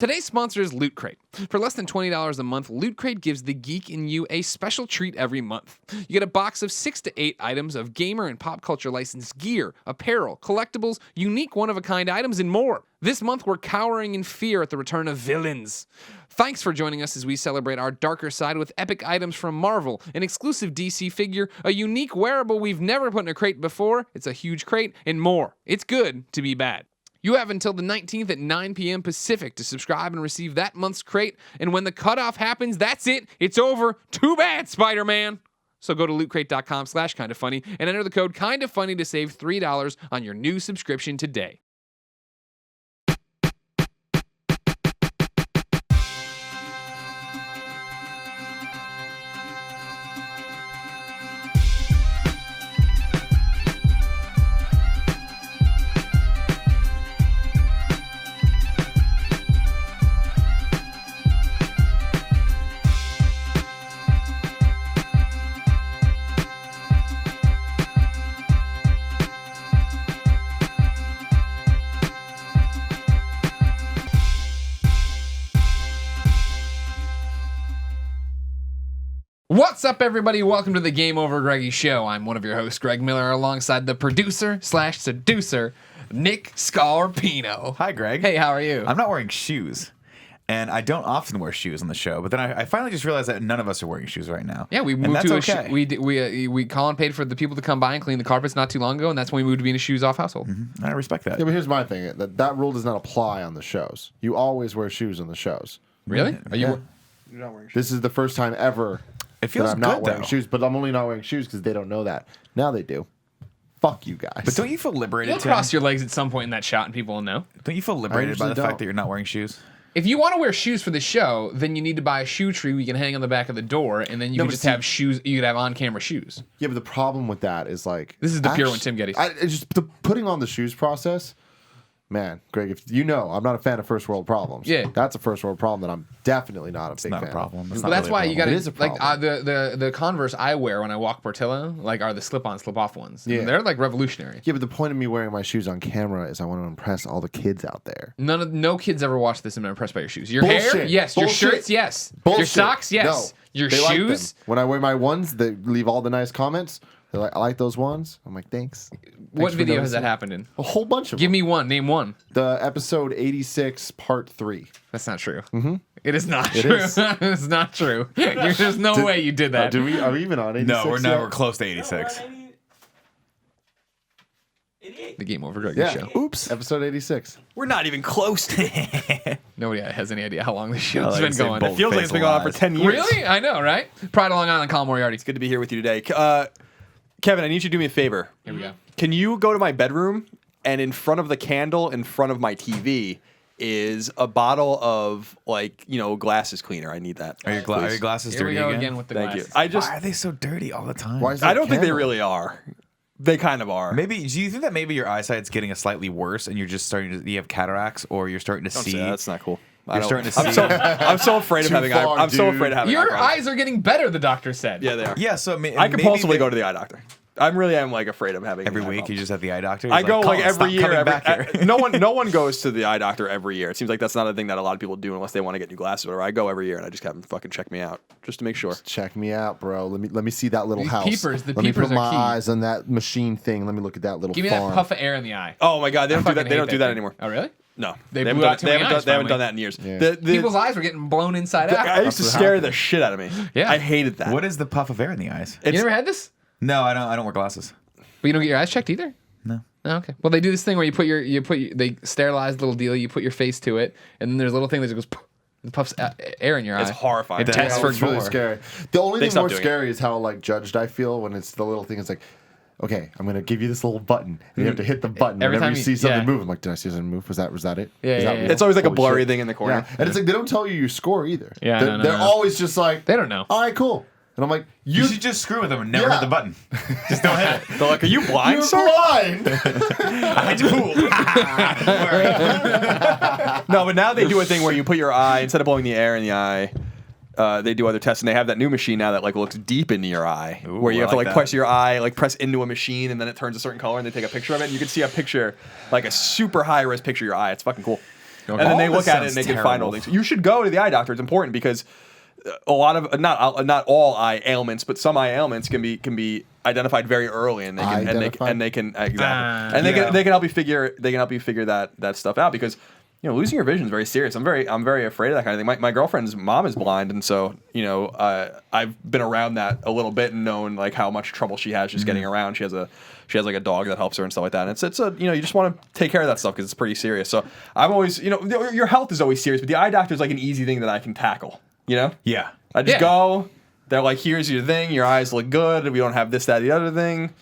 Today's sponsor is Loot Crate. For less than $20 a month, Loot Crate gives the geek in you a special treat every month. You get a box of 6 to 8 items of gamer and pop culture licensed gear, apparel, collectibles, unique one-of-a-kind items, and more. This month, we're cowering in fear at the return of villains. Thanks for joining us as we celebrate our darker side with epic items from Marvel, an exclusive DC figure, a unique wearable we've never put in a crate before, it's a huge crate, and more. It's good to be bad. You have until the 19th at 9 p.m. Pacific to subscribe and receive that month's crate, and when the cutoff happens, that's it. It's over. Too bad, Spider-Man. So go to lootcrate.com/kindafunny and enter the code kindafunny to save $3 on your new subscription today. What's up, everybody? Welcome to the GameOverGreggy show. I'm one of your hosts, Greg Miller, alongside the producer/seducer, Nick Scarpino. Hi, Greg. Hey, how are you? I'm not wearing shoes, and I don't often wear shoes on the show. But then I finally just realized that none of us are wearing shoes right now. Yeah, we moved and that's to okay. we Colin paid for the people to come by and clean the carpets not too long ago, and that's when we moved to being a shoes off household. Mm-hmm. I respect that. Yeah, but here's my thing: that rule does not apply on the shows. You always wear shoes on the shows. Really? Are you? Yeah. You're not wearing shoes. This is the first time ever It feels that I'm not good, wearing though. shoes, but I'm only not wearing shoes because they don't know that. Now they do. Fuck you guys. But don't you feel liberated? You'll Tim? cross your legs at some point in that shot, and people will know. Don't you feel liberated by usually the fact don't. that you're not wearing shoes? If you want to wear shoes for the show, then you need to buy a shoe tree we can hang on the back of the door, and then you No, can but just see- have shoes. You could have on-camera shoes. Yeah, but the problem with that is like This is the pure one, Tim Gettys. It's just the putting on the shoes process. Man, Greg, if you know, I'm not a fan of first world problems. Yeah. That's a first world problem that I'm definitely not a big Not fan a problem. of. It's Well, not that's really why a you problem. got It is a like problem. the Converse I wear when I walk Portillo, like are the slip-on, slip-off ones. Yeah. They're like revolutionary. Yeah, but the point of me wearing my shoes on camera is I want to impress all the kids out there. No kids ever watch this and are impressed by your shoes. Your hair, Bullshit. yes. Your Bullshit. shirts, yes. Bullshit. Your socks, yes. No, Your they like shoes. them. When I wear my ones, they leave all the nice comments. They're like, I like those ones. I'm like, thanks. What Thanks for video has that noticing. happened in? A whole bunch of Give them. me one. Name one. The episode 86, part 3. That's not true. Mm-hmm. It is not It true. is. It's not true. There's no way you did that. Are we even on 86? No, we're yet? never close to 86. The Game Over Greggy Yeah. show. Oops. Episode 86. We're not even close to it. Nobody has any idea how long this show's like been to say going. bold. It feels like it's been going on for 10 years. Really? I know, right? Pride of Long Island, Colin Moriarty. It's good to be here with you today. Kevin, I need you to do me a favor. Here we go. Can you go to my bedroom and in front of the candle, in front of my TV, is a bottle of glasses cleaner. I need that. Are your glasses Here we dirty go again? again with the Thank glasses. you. Why are they so dirty all the time? Why is I that don't think they candle? really are. They kind of are. Maybe do you think that maybe your eyesight's getting a slightly worse and you're just starting to you have cataracts or you're starting to Don't see say that. That's not cool. You're starting to I'm see I'm so afraid of Too having far, I'm so dude. afraid of having Your eye problems. eyes are getting better, the doctor said. Yeah, they are. Yeah, so I could possibly go to the eye doctor. I really am afraid of having every eye week. problems. You just have the eye doctor. I He's go like "Colin, every stop year. coming back here." No one goes to the eye doctor every year. It seems like that's not a thing that a lot of people do unless they want to get new glasses or whatever. I go every year and I just have them fucking check me out just to make sure. Check me out, bro. Let me see that little These house. peepers, the Let me peepers put are my key. eyes on that machine thing. Let me look at that little Give me farm. that puff of air in the eye. Oh my god, they don't do fucking that. They hate don't do that thing. anymore. Oh, really? No, They haven't blew done- out too many eyes, They haven't finally. done that in years. Yeah. People's eyes were getting blown inside out. I used to That's what scare happened. the shit out of me. Yeah. I hated that. What is the puff of air in the eyes? You never had this? No, I don't wear glasses. But you don't get your eyes checked either? No. Oh, okay. Well, they do this thing where they sterilize the little deal, you put your face to it, and then there's a little thing that just goes, and puffs air in your eye. It's horrifying. It tests Yeah, for it's really gore. scary. The only They thing stopped more doing it. scary is how judged I feel when it's the little thing. It's like, okay, I'm gonna give you this little button, and you have to hit the button Every whenever time you you- see something yeah. move. I'm like, did I see something move? Was that it? Yeah, Is yeah, that yeah. real? It's always like a Holy blurry shit. thing in the corner. Yeah, and it's like they don't tell you your score either. Yeah, they're, no, they're no. always just like, They don't know. All right, cool. And I'm like, You should just screw with them and never Yeah. hit the button. Just don't hit it. They're like, are you blind, you're sir? blind. I cool. No, but now they do a thing where you put your eye, instead of blowing the air in the eye, they do other tests, and they have that new machine now that looks deep into your eye, Ooh, where you I have to like that. press your eye, press into a machine, and then it turns a certain color, and they take a picture of it, and you can see a picture, a super high res picture of your eye. It's fucking cool. and then they All look this at it and sounds they can find all terrible. things. You should go to the eye doctor. It's important because a lot of not all eye ailments, but some eye ailments can be identified very early, and they can help you figure that stuff out because losing your vision is very serious. I'm very afraid of that kind of thing. My girlfriend's mom is blind, and so I've been around that a little bit and known like how much trouble she has just getting around. She has like a dog that helps her and stuff like that. And it's you just want to take care of that stuff because it's pretty serious. So I'm always your health is always serious, but the eye doctor is like an easy thing that I can tackle. Yeah. I just go. They're like, here's your thing. Your eyes look good. We don't have this, that, the other thing.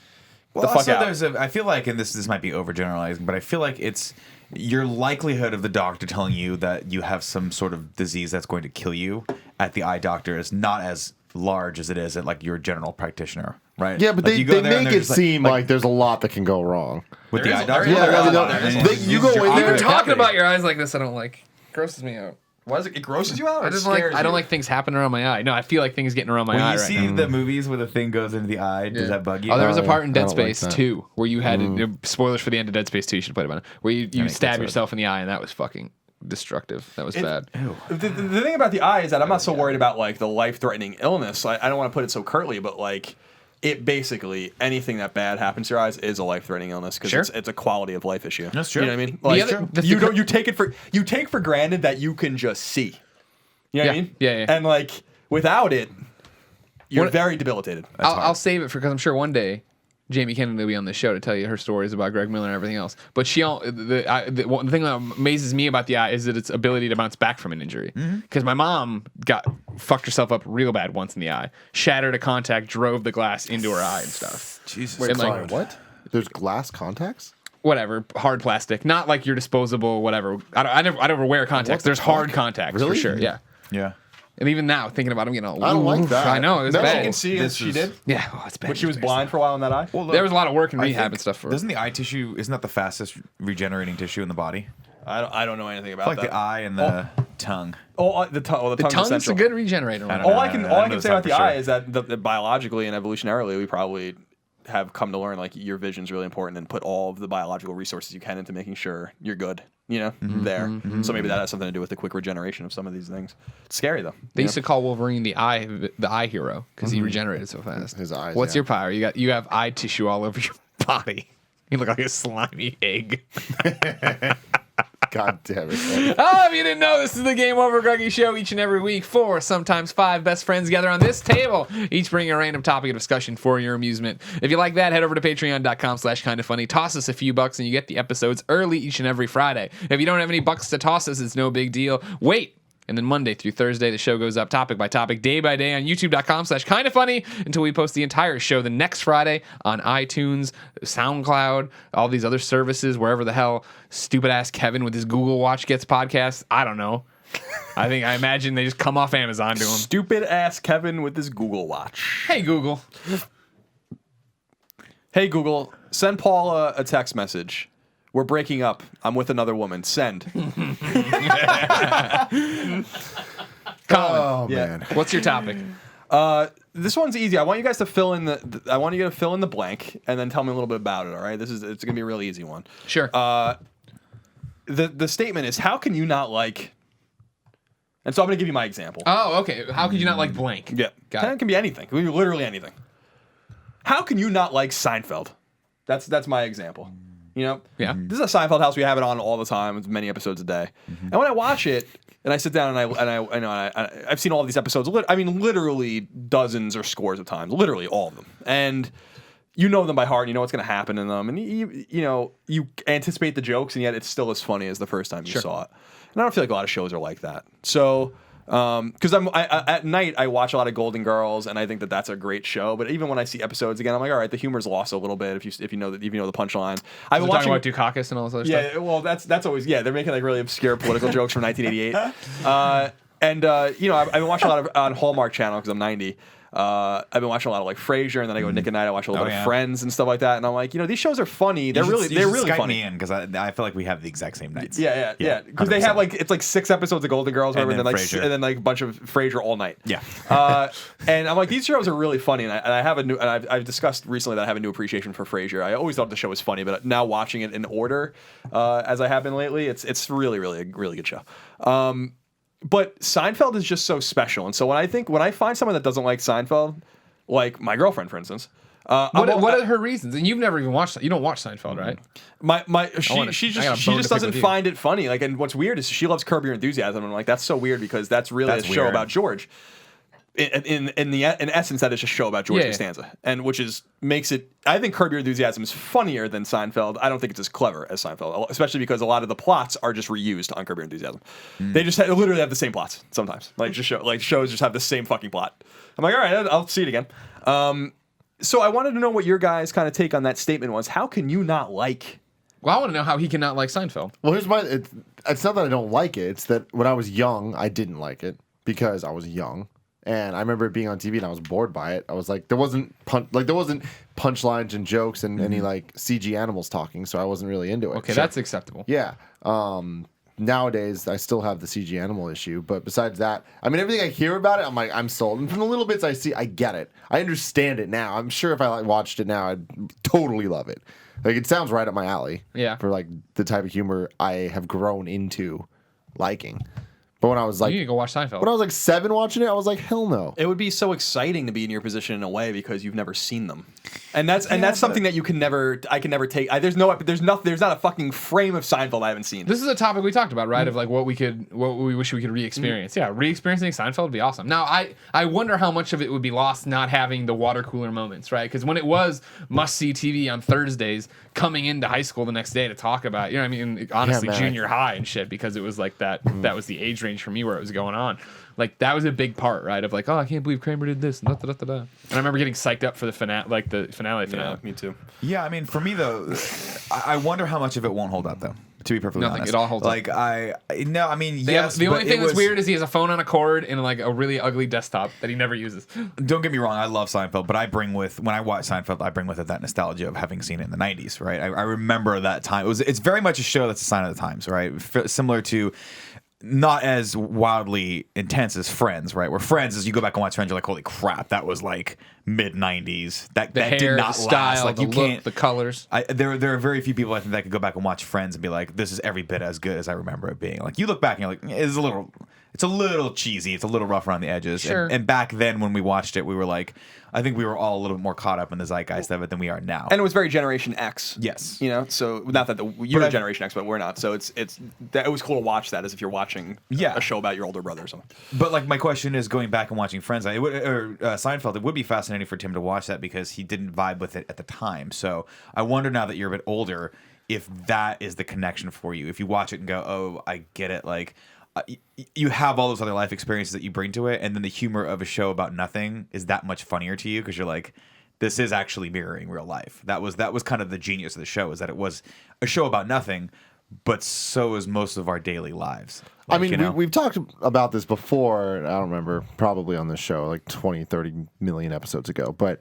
Well, the fuck also out. I feel like, and this might be overgeneralizing, but I feel like it's your likelihood of the doctor telling you that you have some sort of disease that's going to kill you at the eye doctor is not as large as it is at like your general practitioner, right? Yeah, but Like, they you go there and make they're it just seem like there's a lot that can go wrong. with the There eye is- doctor. there is a lot. You go in there. Even talking about your eyes like this, I don't like. Grosses me out. Why is it grosses you out? Or I just scares I don't you? like things happening around my eye. No, I feel like things getting around my When eye you right see now. the movies where the thing goes into the eye, does that bug you? Oh, there was a part in I Dead don't like Space that. 2 where you had spoilers for the end of Dead Space 2. You should play it by now. Where you makes stab sense. yourself in the eye, and that was fucking destructive. That was bad. The thing about the eye is that I'm not so worried about like the life-threatening illness. I don't want to put it so curtly, but like it basically anything that bad happens to your eyes is a life-threatening illness because Sure. it's a quality of life issue. That's true. You know what I mean? Like other- the- you take for granted that you can just see. You know what I Yeah. mean? Yeah. And like without it, you're What- very debilitated. I'll save it because I'm sure one day Jamie Kennedy will be on this show to tell you her stories about Greg Miller and everything else. But the one thing that amazes me about the eye is that its ability to bounce back from an injury. Because my mom fucked herself up real bad once in the eye, shattered a contact, drove the glass into her eye and stuff. Jesus. Wait, And, like, sorry, what? There's glass contacts? Whatever, hard plastic, not like your disposable whatever. I never wear contacts. There's hard contacts for Really? sure. Yeah. Yeah. And even now, thinking about it, I'm getting all. I don't like oof. that. I know it was No. bad. You can see This as she is- did. Yeah, oh, it's bad. But she was blind for a while in that eye. Well, look, There was a lot of work and I rehab think- and stuff for. Doesn't the eye tissue, isn't that the fastest regenerating tissue in the body? I don't know anything about Like that. the eye and the tongue. The tongue. The tongue's Tongue's a essential. good regenerator. I don't All know. I can know say that about the for eye sure. is that biologically and evolutionarily, we probably have come to learn like your vision's really important and put all of the biological resources you can into making sure you're good. There. So maybe that has something to do with the quick regeneration of some of these things. It's scary though. They used to call Wolverine the eye hero because he regenerated so fast. His eyes, What's yeah. your power? You have eye tissue all over your body. You look like a slimy egg. God damn it. Oh, if you didn't know, this is the Game Over Greggy show. Each and every week, 4, sometimes 5 best friends gather on this table, each bringing a random topic of discussion for your amusement. If you like that, head over to patreon.com/kindafunny. Toss us a few bucks and you get the episodes early each and every Friday. If you don't have any bucks to toss us, it's no big deal. Wait. And then Monday through Thursday, the show goes up topic by topic, day by day on youtube.com/kindafunny until we post the entire show the next Friday on iTunes, SoundCloud, all these other services, wherever the hell stupid ass Kevin with his Google Watch gets podcasts. I don't know. I imagine they just come off Amazon to him. Stupid ass Kevin with his Google Watch. Hey, Google. Hey Google, send Paula a text message. We're breaking up. I'm with another woman. Send. Colin, Oh, Yeah. man. what's your topic? This one's easy. I want you guys to fill in I want you to fill in the blank and then tell me a little bit about it. All right. It's gonna be a really easy one. Sure. The statement is, how can you not like? And so I'm gonna give you my example. Oh, okay. How could you not like blank? Yeah. Got It it. can be anything. It can be literally anything. How can you not like Seinfeld? That's my example. Yeah. This is a Seinfeld house. We have it on all the time. It's many episodes a day. And when I watch it and I sit down and I've seen all of these episodes. Literally dozens or scores of times. Literally all of them. And you know them by heart. And you know what's going to happen in them. And you anticipate the jokes, and yet it's still as funny as the first time you saw it. And I don't feel like a lot of shows are like that. So. Because at night I watch a lot of Golden Girls, and I think that's a great show. But even when I see episodes again, I'm like, all right, the humor's lost a little bit if you know the punchline. I've been We're talking watching. about Dukakis and all this other stuff. Yeah, well, that's always they're making like really obscure political jokes from 1988. I've been watching a lot of on Hallmark Channel because I'm 90. I've been watching a lot of like Frasier, and then I go Nick at Night. I watch a little bit of Friends and stuff like that. And I'm like, these shows are funny. They're really Skype funny. me in because I feel like we have the exact same nights. Yeah. Because they have it's like 6 episodes of Golden Girls, And whatever, then and Frasier. then like a bunch of Frasier all night. Yeah. And I'm like, these shows are really funny, and I have I've discussed recently that I have a new appreciation for Frasier. I always thought the show was funny, but now watching it in order, as I have been lately, it's really a really good show. But Seinfeld is just so special, and so when I find someone that doesn't like Seinfeld, like my girlfriend, for instance. What are her reasons? And you've never even watched. You don't watch Seinfeld, right? She just doesn't find it funny. Like, and what's weird is she loves Curb Your Enthusiasm. And I'm like, that's so weird because that's really a show about George. In essence, that is a show about George Costanza, and which makes it. I think Curb Your Enthusiasm is funnier than Seinfeld. I don't think it's as clever as Seinfeld, especially because a lot of the plots are just reused on Curb Your Enthusiasm. They just literally have the same plots sometimes. Shows just have the same fucking plot. I'm like, all right, I'll see it again. So I wanted to know what your guys' kind of take on that statement was. How can you not like? Well, I want to know how he cannot like Seinfeld. Well, here's it's not that I don't like it. It's that when I was young, I didn't like it because I was young. And I remember it being on TV, and I was bored by it. I was like, there wasn't punchlines and jokes and any like CG animals talking, so I wasn't really into it. Okay, that's acceptable. Yeah. Nowadays, I still have the CG animal issue, but besides that, I mean, everything I hear about it, I'm like, I'm sold. And from the little bits I see, I get it. I understand it now. I'm sure if I watched it now, I'd totally love it. Like, it sounds right up my alley. Yeah. For like the type of humor I have grown into liking. But when I was like, you need to go watch Seinfeld. When I was like 7 watching it, I was like, hell no. It would be so exciting to be in your position in a way because you've never seen them, and that's something that I can never take. There's not a fucking frame of Seinfeld I haven't seen. This is a topic we talked about, right? Of like what we wish we could re-experience. Yeah, re-experiencing Seinfeld would be awesome. Now I wonder how much of it would be lost not having the water cooler moments, right? Because when it was must-see TV on Thursdays, coming into high school the next day to talk about, you know what I mean? Honestly, junior high and shit, because it was like that. That was the age range for me where it was going on. Like that was a big part, right? Of like, oh, I can't believe Kramer did this. And I remember getting psyched up for the finale, like the finale. Yeah, me too. Yeah, I mean, for me though, I wonder how much of it won't hold up though. To be perfectly honest, it all holds up. Yes. The only thing that's weird is he has a phone on a cord and like a really ugly desktop that he never uses. Don't get me wrong, I love Seinfeld, but when I watch Seinfeld, I bring with it that nostalgia of having seen it in the '90s, right? I remember that time. It's very much a show that's a sign of the times, right? Similar to. Not as wildly intense as Friends, right? Where Friends, as you go back and watch Friends, you're like, holy crap, that was like mid-90s. That hair, did not the style, last. Like the you look, can't. The colors. There are very few people I think that could go back and watch Friends and be like, this is every bit as good as I remember it being. Like you look back and you're like, it's a little cheesy. It's a little rough around the edges. Sure. And back then when we watched it, we were like, I think we were all a little bit more caught up in the zeitgeist of it than we are now. And it was very Generation X. Yes. So not that you're Generation X, but we're not. So it was cool to watch that as if you're watching a show about your older brother or something. But like my question is going back and watching Friends, Seinfeld, it would be fascinating for Tim to watch that because he didn't vibe with it at the time. So I wonder now that you're a bit older, if that is the connection for you. If you watch it and go, oh, I get it. Like you have all those other life experiences that you bring to it, and then the humor of a show about nothing is that much funnier to you because you're like, this is actually mirroring real life. That was kind of the genius of the show, is that it was a show about nothing, but so is most of our daily lives. Like, I mean, we've talked about this before. I don't remember, probably on this show like 20, 30 million episodes ago, but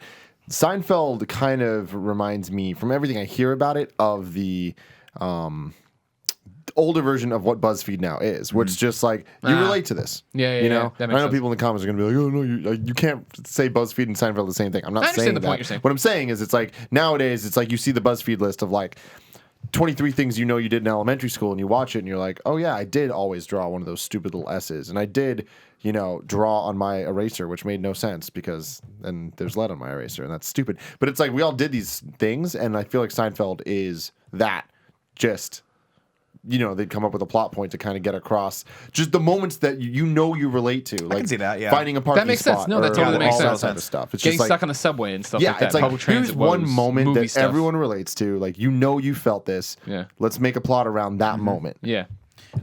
Seinfeld kind of reminds me, from everything I hear about it, of the older version of what BuzzFeed now is, which just like you relate to this. Yeah, you know. That I makes know sense. people in the comments are going to be like, "Oh no, you can't say BuzzFeed and Seinfeld are the same thing." I'm not I understand saying the that. point you're saying. What I'm saying is, it's like nowadays, it's like you see the BuzzFeed list of like 23 things you know you did in elementary school, and you watch it, and you're like, "Oh yeah, I did always draw one of those stupid little S's, and I did." Draw on my eraser, which made no sense because then there's lead on my eraser, and that's stupid. But it's like we all did these things, and I feel like Seinfeld is that. Just, they'd come up with a plot point to kind of get across just the moments that you relate to. Like I can see that, yeah. Finding a parking That makes spot. sense. No, that or totally makes all sense. that type of stuff. It's Getting just stuck on the subway and stuff yeah, like that. it's like Public transit here's one woes, moment movie that stuff. everyone relates to. Like you felt this. Yeah. Let's make a plot around that moment. Yeah.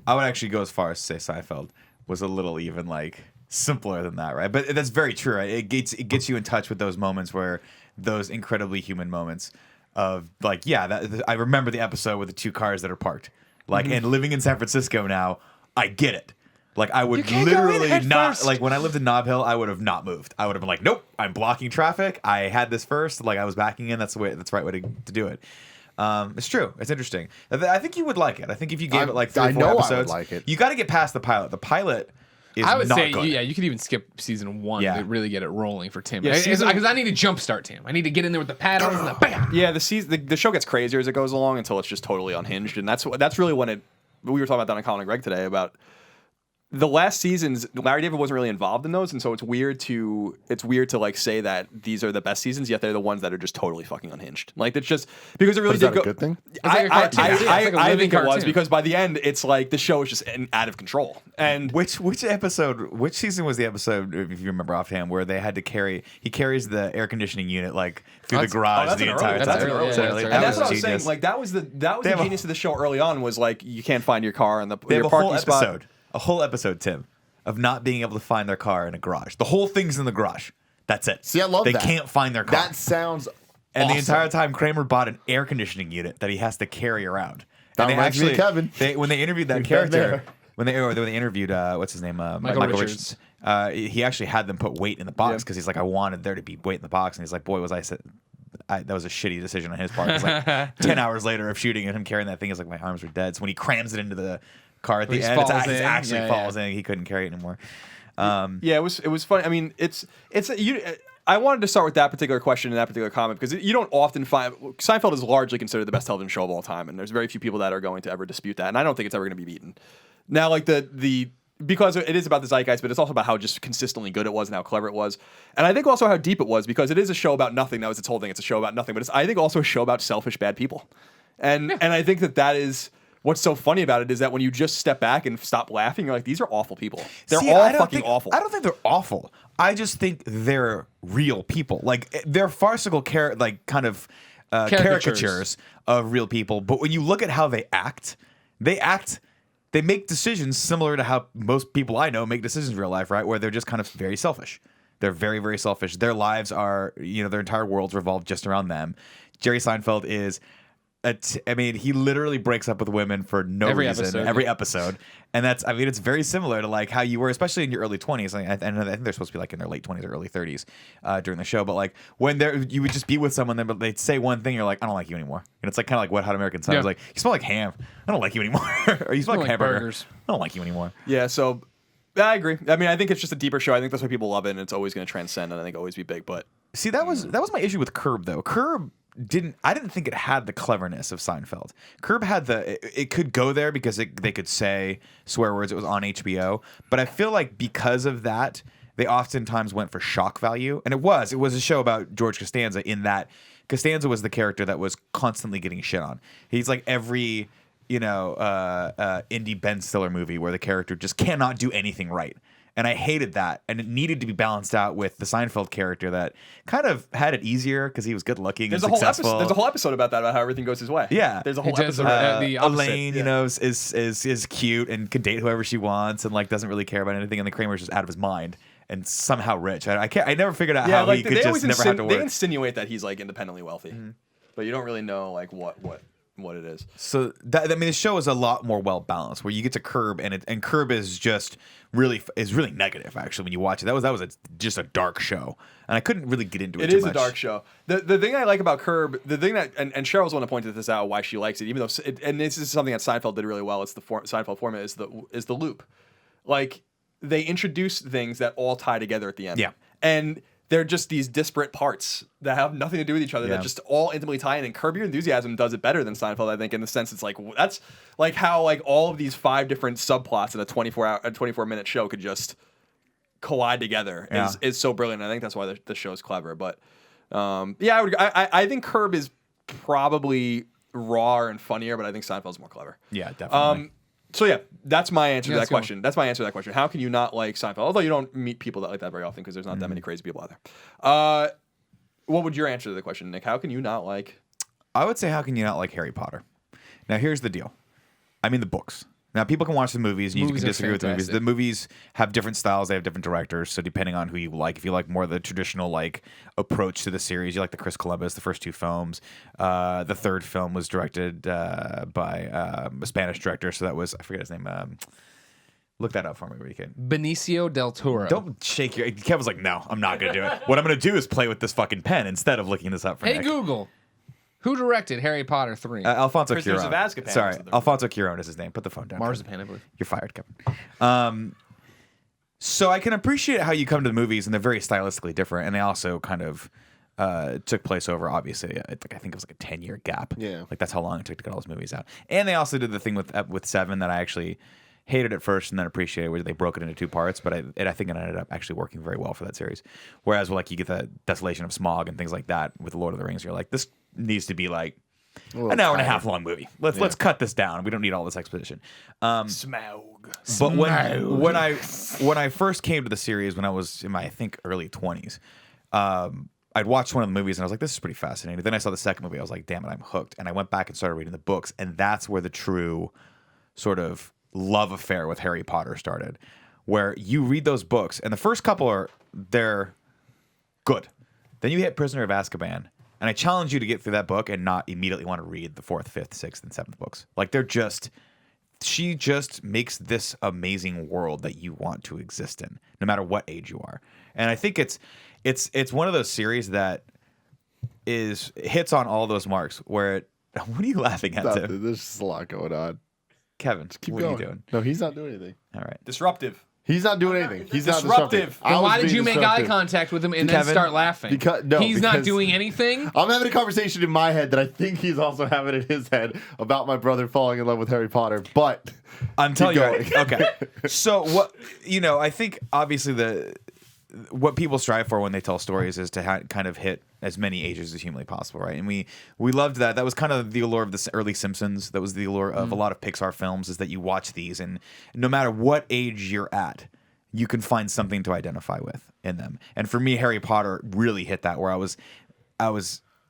I would actually go as far as to say Seinfeld was a little even like simpler than that, right? But that's very true, right? It gets you in touch with those moments where those incredibly human moments of like, I remember the episode with the 2 cars that are parked. Like, and living in San Francisco now, I get it. Like I would can't go in literally head not first. like when I lived in Nob Hill, I would have not moved. I would have been like, nope, I'm blocking traffic. I had this first, like I was backing in. That's the right way to do it. It's true. It's interesting. I think you would like it. I think if you gave it like 3 or 4 episodes, I would like it. You got to get past the pilot. The pilot is I would not say, good. yeah, you could even skip season 1 Yeah. to really get it rolling for Tim. Yeah, Because I need to jumpstart Tim. I need to get in there with the paddles and the bam. Yeah, the show gets crazier as it goes along until it's just totally unhinged, and that's really when it. We were talking about that on Colin and Greg today about the last seasons. Larry David wasn't really involved in those, and so it's weird to like say that these are the best seasons, yet they're the ones that are just totally fucking unhinged. Like it's just because it really Is did that go. a good thing? It's like a cartoon. It's like a I living think it was cartoon. because by the end, it's like the show is just out of control. And Which season was the episode, if you remember offhand, where they had to he carries the air conditioning unit like through the garage that's the an entire early- time. that's an early- It's yeah, early. that's and That that's what I was genius. saying. Like that was the have a- genius of the show early on was like you can't find your car in the They have your a parking whole spot. episode, Tim, of not being able to find their car in a garage. The whole thing's in the garage. That's it. See, I love they that. They can't find their car. That sounds And awesome. the entire time, Kramer bought an air conditioning unit that he has to carry around. That And they reminds me of Kevin. when they interviewed that We've been character, there. when they interviewed what's his name, Michael Richards. he actually had them put weight in the box because he's like, I wanted there to be weight in the box, and he's like, boy, that was a shitty decision on his part. It's like 10 hours later of shooting and him carrying that thing, it's like my arms were dead. So when he crams it into the car at the he end, it falls in. actually falls in. He couldn't carry it anymore. Yeah, it was funny. I mean, it's you. I wanted to start with that particular question and that particular comment because you don't often find Seinfeld is largely considered the best television show of all time, and there's very few people that are going to ever dispute that, and I don't think it's ever going to be beaten. Now, like the because it is about the zeitgeist, but it's also about how just consistently good it was and how clever it was, and I think also how deep it was because it is a show about nothing. That was its whole thing. It's a show about nothing, but it's I think also a show about selfish bad people, and I think that is. What's so funny about it is that when you just step back and stop laughing, you're like, these are awful people. They're all fucking awful. I don't think they're awful. I just think they're real people. Like they're farcical, caricatures of real people. But when you look at how they make decisions similar to how most people I know make decisions in real life, right? Where they're just kind of very selfish. They're very, very selfish. Their lives are, their entire worlds revolve just around them. Jerry Seinfeld is. He literally breaks up with women for no reason every episode, and it's very similar to like how you were, especially in your early 20s. I think they're supposed to be like in their late 20s or early 30s during the show. But like when you would just be with someone, but they'd say one thing, you're like, I don't like you anymore, and it's like kind of like Wet Hot American Summer. It's like you smell like ham, I don't like you anymore, or you smell like hamburger, burgers. I don't like you anymore. Yeah, so I agree. I mean, I think it's just a deeper show. I think that's why people love it, and it's always going to transcend, and I think always be big. But See, that was my issue with Curb though. I didn't think it had the cleverness of Seinfeld. Curb had it could go there because they could say swear words. It was on HBO, but I feel like because of that, they oftentimes went for shock value, and it was a show about George Costanza. In that Costanza was the character that was constantly getting shit on. He's like every indie Ben Stiller movie where the character just cannot do anything right. And I hated that, and it needed to be balanced out with the Seinfeld character that kind of had it easier because he was good looking and successful. There's a whole episode about that, about how everything goes his way. Yeah, there's a whole He does episode. the opposite. Elaine, is cute and can date whoever she wants, and like doesn't really care about anything. And the Kramer's just out of his mind and somehow rich. I never figured out how he could just never have to work. They insinuate that he's like independently wealthy, but you don't really know like what it is. So the show is a lot more well balanced, where you get to Curb, and Curb is just really negative. Actually, when you watch it, that was just a dark show, and I couldn't really get into it. It is a dark show. The thing I like about Curb, the thing that and Cheryl's one to point this out why she likes it, even though and this is something that Seinfeld did really well. It's the Seinfeld format is the loop, like they introduce things that all tie together at the end. Yeah, and they're just these disparate parts that have nothing to do with each other that just all intimately tie in. And Curb Your Enthusiasm does it better than Seinfeld, I think, in the sense it's like that's like how like all of these 5 different subplots in a 24-minute show could just collide together is so brilliant. I think that's why the show's clever. But I think Curb is probably raw and funnier, but I think Seinfeld's more clever. Yeah, definitely. So yeah, that's my answer to that go. question. That's my answer to that question. How can you not like Seinfeld? Although you don't meet people that like that very often because there's not that many crazy people out there. What would your answer to the question, Nick? How can you not like? I would say, how can you not like Harry Potter? Now, here's the deal. I mean, the books. Now, people can watch the movies, and you can disagree with the movies. The movies have different styles. They have different directors. So depending on who you like, if you like more of the traditional like approach to the series, you like the Chris Columbus, the first 2 films. The third film was directed by a Spanish director. So that was, I forget his name, Look that up for me, where you can. Benicio del Toro. Don't shake your. Kevin's like, no, I'm not gonna do it. What I'm gonna do is play with this fucking pen instead of looking this up for Hey Nick. Google, who directed Harry Potter 3? Alfonso Prisoners Cuarón. of Azkaban. Sorry, Alfonso Cuarón is his name. Put the phone down. Marzipan, I believe. You're fired, Kevin. So I can appreciate how you come to the movies, and they're very stylistically different, and they also kind of took place over, obviously, I think it was like a 10-year gap. Yeah. Like, that's how long it took to get all those movies out. And they also did the thing with 7 that I actually hated at first and then appreciated, where they broke it into 2 parts, but I think it ended up actually working very well for that series. Whereas, like, you get the Desolation of Smaug and things like that with Lord of the Rings, you're like, this needs to be like an hour and a half long movie. Let's cut this down. We don't need all this exposition. Smaug. But when I first came to the series, when I was in my, I think, early 20s, I'd watched one of the movies and I was like, this is pretty fascinating. Then I saw the second movie. I was like, damn it, I'm hooked. And I went back and started reading the books. And that's where the true sort of love affair with Harry Potter started, where you read those books and the first couple they're good. Then you hit Prisoner of Azkaban. And I challenge you to get through that book and not immediately want to read the 4th, 5th, 6th, and 7th books. Like, she just makes this amazing world that you want to exist in, no matter what age you are. And I think it's one of those series that hits on all those marks. Where what are you laughing at, Tim? There's just a lot going on. Kevin, Keep what going. are you doing? No, he's not doing anything. All right, Disruptive. He's not doing anything. He's Disruptive. not disruptive. Then why was did you being make eye disruptive. contact with him and then Kevin? start laughing? He's not because doing anything. I'm having a conversation in my head that I think he's also having in his head about my brother falling in love with Harry Potter. But I'm telling you. going. Okay, so what I think obviously what people strive for when they tell stories is to kind of hit as many ages as humanly possible, right? And we loved that. That was kind of the allure of the early Simpsons. That was the allure of a lot of Pixar films, is that you watch these, and no matter what age you're at, you can find something to identify with in them. And for me, Harry Potter really hit that, where I was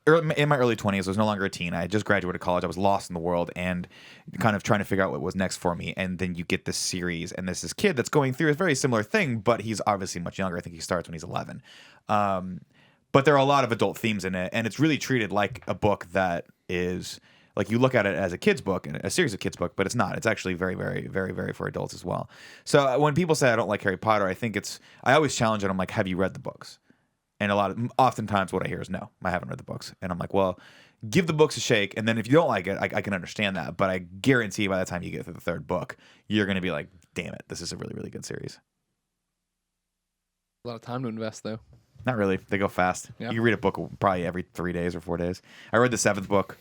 in my early 20s. I was no longer a teen. I had just graduated college. I was lost in the world and kind of trying to figure out what was next for me. And then you get this series, and this kid that's going through a very similar thing, but he's obviously much younger. I think he starts when he's 11. But there are a lot of adult themes in it, and it's really treated like a book that is, like, you look at it as a kid's book, and a series of kids' book, but it's not. It's actually very, very, very, very for adults as well. So when people say I don't like Harry Potter, I always challenge it. I'm like, have you read the books? And oftentimes what I hear is no, I haven't read the books. And I'm like, well, give the books a shake, and then if you don't like it, I can understand that. But I guarantee by the time you get through the 3rd book, you're going to be like, damn it, this is a really, really good series. A lot of time to invest, though. Not really. They go fast. Yeah. You read a book probably every 3 days or 4 days. I read the 7th book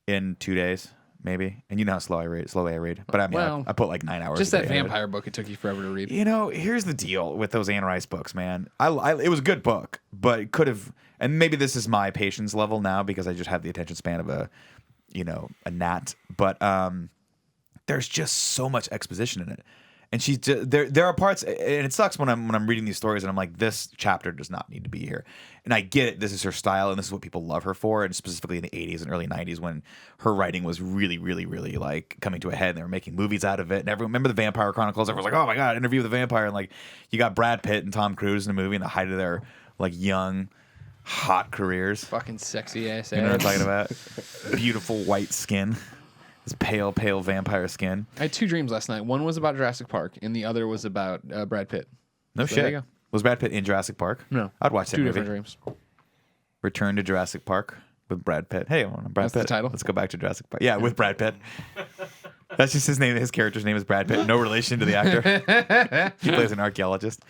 in 2 days, maybe. And you know how slowly I read. But I mean, Well, I put like 9 hours. Just a that day into it. vampire book, it took you forever to read. Here's the deal with those Anne Rice books, man. It was a good book, but it could have, and maybe this is my patience level now because I just have the attention span of a gnat. But there's just so much exposition in it. And there are parts, and it sucks when I'm reading these stories and I'm like, this chapter does not need to be here. And I get it. This is her style, and this is what people love her for. And specifically in the 80s and early 90s, when her writing was really, really, really like coming to a head, and they were making movies out of it. And everyone remember the Vampire Chronicles. Everyone's like, oh my god, Interview with the Vampire. And like, you got Brad Pitt and Tom Cruise in the movie in the height of their like young, hot careers. Fucking sexy ass. You know what I'm talking about? Beautiful white skin. This pale, pale vampire skin. I had 2 dreams last night. One was about Jurassic Park, and the other was about Brad Pitt. No So there shit. you go. Was Brad Pitt in Jurassic Park? No. I'd watch that 2 movie. different dreams. Return to Jurassic Park with Brad Pitt. Hey, Brad That's the Pitt. title? Let's go back to Jurassic Park. Yeah, with Brad Pitt. That's just his name. His character's name is Brad Pitt. No relation to the actor. He plays an archaeologist.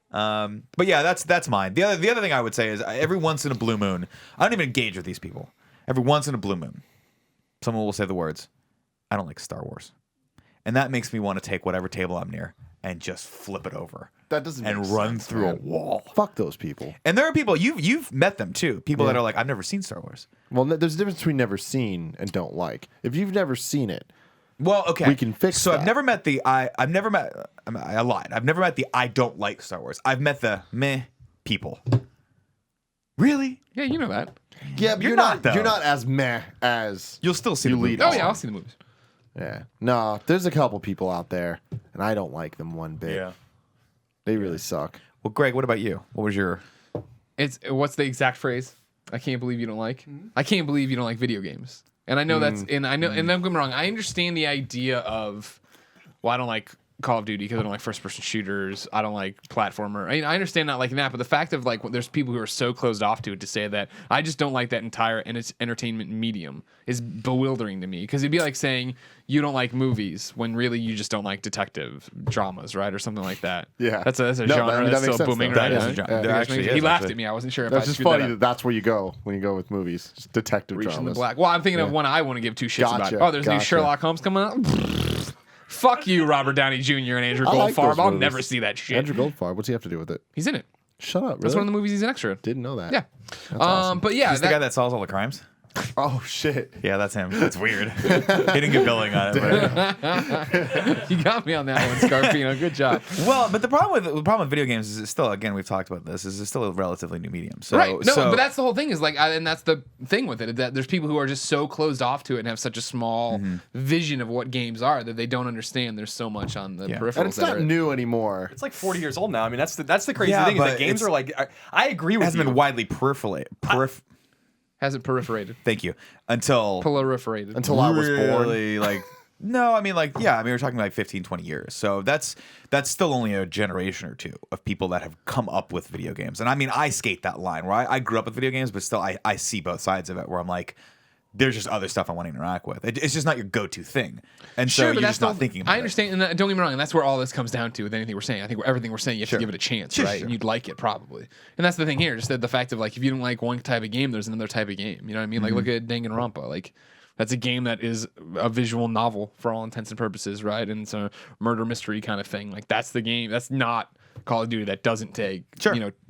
But yeah, that's mine. The other thing I would say is every once in a blue moon, I don't even engage with these people. Every once in a blue moon, someone will say the words, I don't like Star Wars. And that makes me want to take whatever table I'm near and just flip it over. That doesn't and make run sense, through man. a wall. Fuck those people. And there are people you've met them too. People that are like, I've never seen Star Wars. Well, there's a difference between never seen and don't like. If you've never seen it, Well, okay, we can fix So that. I've never met the I lied. I've never met the I don't like Star Wars. I've met the meh people. Really? Yeah, you know that. yeah, but You're not, though. You're not as meh as You'll still see You the lead movies. Oh, yeah, I'll see the movies. yeah. No, there's a couple people out there, and I don't like them one bit. Yeah. They really suck. Well, Greg, what about you? What was your? What's the exact phrase? I can't believe you don't like. I can't believe you don't like video games. And I know and don't get me wrong. I understand the idea of, well, I don't like Call of Duty because I don't like first-person shooters. I don't like platformer. I understand not liking that, but the fact of like there's people who are so closed off to it to say that I just don't like that entire entertainment medium is bewildering to me. Because it'd be like saying you don't like movies when really you just don't like detective dramas, right, or something like that. Yeah. That's a No, genre that that's makes still sense, booming, though. right? That is a genre. There actually He is, laughed actually. at me. I wasn't sure if That's I just screwed that funny up. that's where you go when you go with movies. Just detective Reaching the dramas. black. Well, I'm thinking of one I want to give two shits about. Gotcha, Oh, there's new gotcha. Sherlock Holmes coming out. Fuck you, Robert Downey Jr. and Andrew I like Goldfarb. those I'll movies. never see that shit. Andrew Goldfarb, what's he have to do with it? He's in it. Shut up. Really? That's one of the movies he's an extra. Didn't know that. Yeah. awesome. But yeah, He's the guy that solves all the crimes. Oh shit. Yeah, that's him. That's weird. He didn't get billing on it. But. you got me on that one, Scarpino. Good job. Well, but the problem with video games is it's still, again, we've talked about this, is it's still a relatively new medium. So, Right. No, but that's the whole thing is like, and that's the thing with it, that there's people who are just so closed off to it and have such a small vision of what games are that they don't understand there's so much on the peripherals. And it's not new anymore. It's like 40 years old now. I mean, that's the crazy Yeah, thing is but that games it's- are like. I agree with hasn't you. been widely Hasn't proliferated. Thank you. Until Proliferated. Until I was born. really, like, no, I mean, like, yeah, I mean, we're talking like 15, 20 years. So that's still only a generation or two of people that have come up with video games. And I mean, I skate that line where I grew up with video games, but still I see both sides of it where I'm like, there's just other stuff I want to interact with. It's just not your go-to thing. And so you're just not thinking about it. I understand, and don't get me wrong, and that's where all this comes down to with anything we're saying. I think everything we're saying, you have to give it a chance, right? And you'd like it probably. And that's the thing here, just the fact of like, if you don't like one type of game, there's another type of game. You know what I mean? Like, look at Danganronpa. Like, that's a game that is a visual novel for all intents and purposes, right? And it's a murder mystery kind of thing. Like, that's the game. That's not Call of Duty. That doesn't take,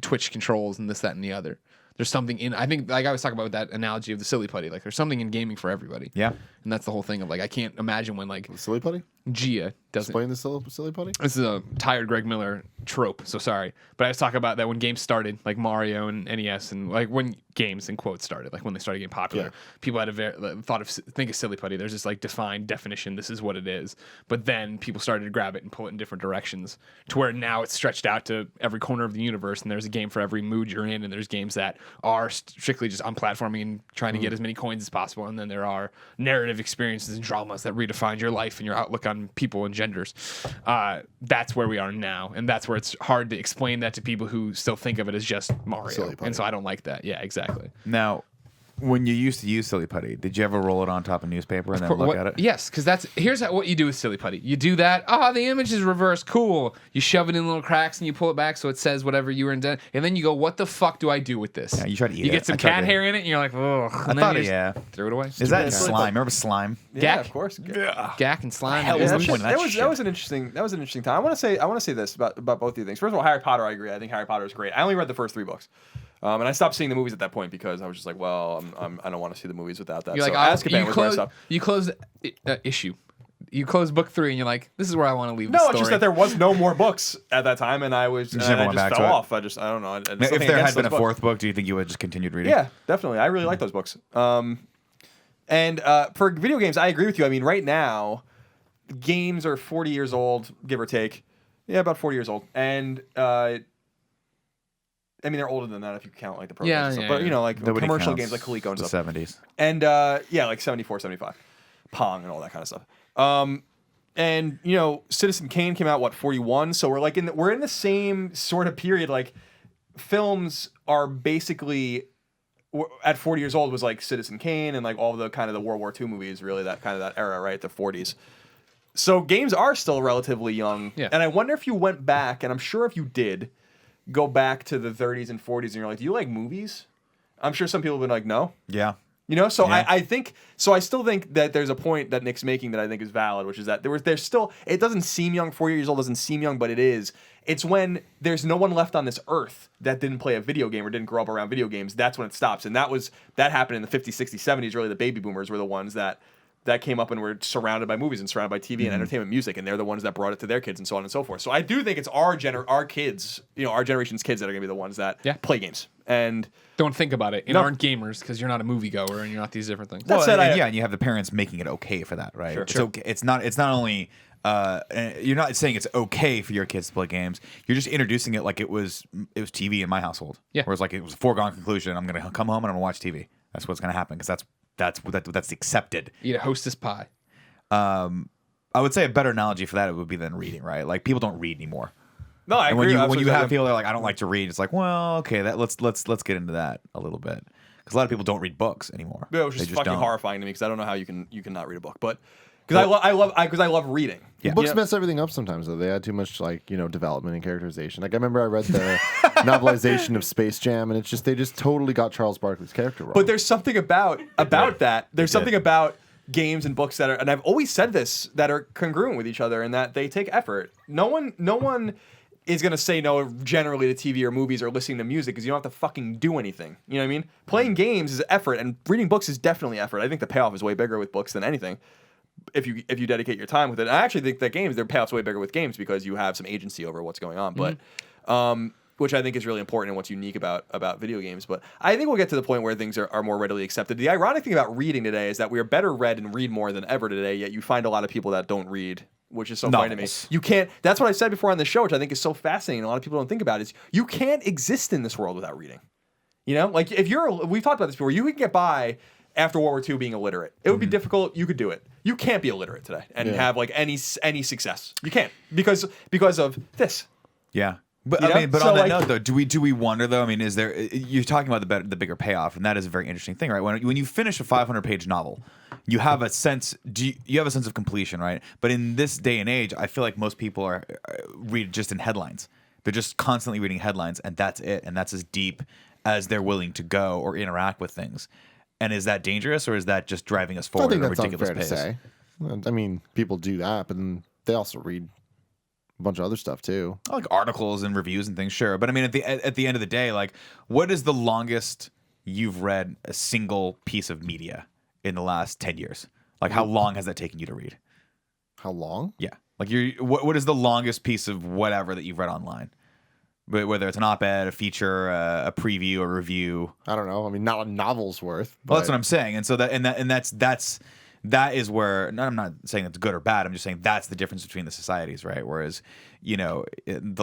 Twitch controls and this, that, and the other. There's something in, I think, like I was talking about that analogy of the silly putty. Like, there's something in gaming for everybody. Yeah. And that's the whole thing of like, I can't imagine when like Silly putty? Gia doesn't. Explain the silly putty? This is a tired Greg Miller trope, so sorry. But I was talking about that when games started, like Mario and NES, and like when games in quotes started, like when they started getting popular, people had think of silly putty. There's this like defined definition. This is what it is. But then people started to grab it and pull it in different directions to where now it's stretched out to every corner of the universe, and there's a game for every mood you're in, and there's games that are strictly just on platforming and trying to get as many coins as possible, and then there are narrative experiences and dramas that redefine your life and your outlook on people and genders. That's where we are now, and that's where it's hard to explain that to people who still think of it as just Mario, and so I don't like that. Yeah, exactly. Now, when you used to use silly putty, did you ever roll it on top of newspaper and then look at it? Yes, because here's what you do with silly putty. You do that. The image is reversed. Cool. You shove it in little cracks and you pull it back so it says whatever you were intending. And then you go, what the fuck do I do with this? Yeah, you try to eat it. You get some cat hair in it and you're like, ugh. I thought it, yeah. Throw it away. Is that slime? Remember slime? Yeah, Gack? of course. Gack and slime. Hell, and that ooze. That was an interesting time. I want to say this about both of these things. First of all, Harry Potter, I agree. I think Harry Potter is great. I only read the first 3 books. And I stopped seeing the movies at that point because I was just like, well, I don't want to see the movies without that. You're so like, Azkaban was where I stopped. you close issue. You close book 3 and you're like, this is where I want to leave the No, story. it's just that there was no more books at that time, and I just never went back fell to it? off. I don't know. If there had been a 4th book, do you think you would have just continued reading? Yeah, definitely. I really like those books. And for video games, I agree with you. I mean, right now, games are 40 years old, give or take. Yeah, about 40 years old. And I mean, they're older than that if you count like the programs and stuff. But you know, like Nobody commercial counts games like Coleco and the stuff. 70s. And like 74, 75. Pong and all that kind of stuff. And you know, Citizen Kane came out 41, so we're like we're in the same sort of period. Like films are basically at 40 years old was like Citizen Kane and like all the kind of the World War II movies, really that kind of that era, right? The 40s. So games are still relatively young. Yeah. And I wonder if you went back, and I'm sure if you did go back to the 30s and 40s and you're like, do you like movies? I'm sure some people have been like, no. Yeah. You know, so Yeah. I still think that there's a point that Nick's making that I think is valid, which is that there's still, it doesn't seem young, 4 years old doesn't seem young, but it is. It's when there's no one left on this earth that didn't play a video game or didn't grow up around video games. That's when it stops. And that happened in the 50s, 60s, 70s. Really, the baby boomers were the ones that came up and were surrounded by movies and surrounded by TV and entertainment music, and they're the ones that brought it to their kids and so on and so forth. So I do think it's our kids, you know, our generation's kids that are going to be the ones that play games. And Don't think about it and No. aren't gamers because you're not a moviegoer and you're not these different things. That said, and you have the parents making it okay for that, right? Sure. It's okay. It's not only you're not saying it's okay for your kids to play games. You're just introducing it like it was TV in my household. Yeah. Whereas like it was a foregone conclusion. I'm gonna come home and I'm gonna watch TV. That's what's gonna happen because that's accepted. Eat a Hostess pie. I would say a better analogy for that would be than reading, right? Like people don't read anymore. No, I and agree. when you have people that are like, I don't like to read, it's like, well, okay, let's get into that a little bit, because a lot of people don't read books anymore. Yeah, it was just fucking don't. horrifying to me because I don't know how you can not read a book, but because I love reading. Yeah. Books mess everything up sometimes, though. They add too much, development and characterization. Like, I remember I read the novelization of Space Jam, and they just totally got Charles Barkley's character wrong. But there's something about that. There's something about games and books that are, and I've always said this, that are congruent with each other and that they take effort. No one is going to say no generally to TV or movies or listening to music because you don't have to fucking do anything. You know what I mean? Playing games is effort, and reading books is definitely effort. I think the payoff is way bigger with books than anything if you dedicate your time with it. I actually think that their payoff's way bigger with games because you have some agency over what's going on. But which I think is really important and what's unique about video games. But I think we'll get to the point where things are more readily accepted. The ironic thing about reading today is that we are better read and read more than ever today, yet you find a lot of people that don't read, which is so funny to me. You can't, that's what I said before on the show, which I think is so fascinating, a lot of people don't think about, is you can't exist in this world without reading. You know, like if we've talked about this before, you can get by after World War II being illiterate. It would be difficult, you could do it. You can't be illiterate today and have like any success. You can't because of this. Yeah. But You know? I mean, but So, on that like- note, though, do we wonder though? I mean, is there? You're talking about the bigger payoff, and that is a very interesting thing, right? When you finish a 500-page novel, you have a sense. You have a sense of completion, right? But in this day and age, I feel like most people are read just in headlines. They're just constantly reading headlines, and that's it. And that's as deep as they're willing to go or interact with things. And is that dangerous, or is that just driving us I forward think at a that's ridiculous unfair pace? to say. I mean, people do that, but then they also read a bunch of other stuff too. Like articles and reviews and things, sure. But I mean, at the end of the day, like, what is the longest you've read a single piece of media in the last 10 years? Like, how long has that taken you to read? How long? Yeah. Like, what is the longest piece of whatever that you've read online? Whether it's an op-ed, a feature, a preview, a review. I don't know. I mean, not a novel's worth. Well, that's what I'm saying. And so that is where, I'm not saying it's good or bad. I'm just saying that's the difference between the societies, right? Whereas, in the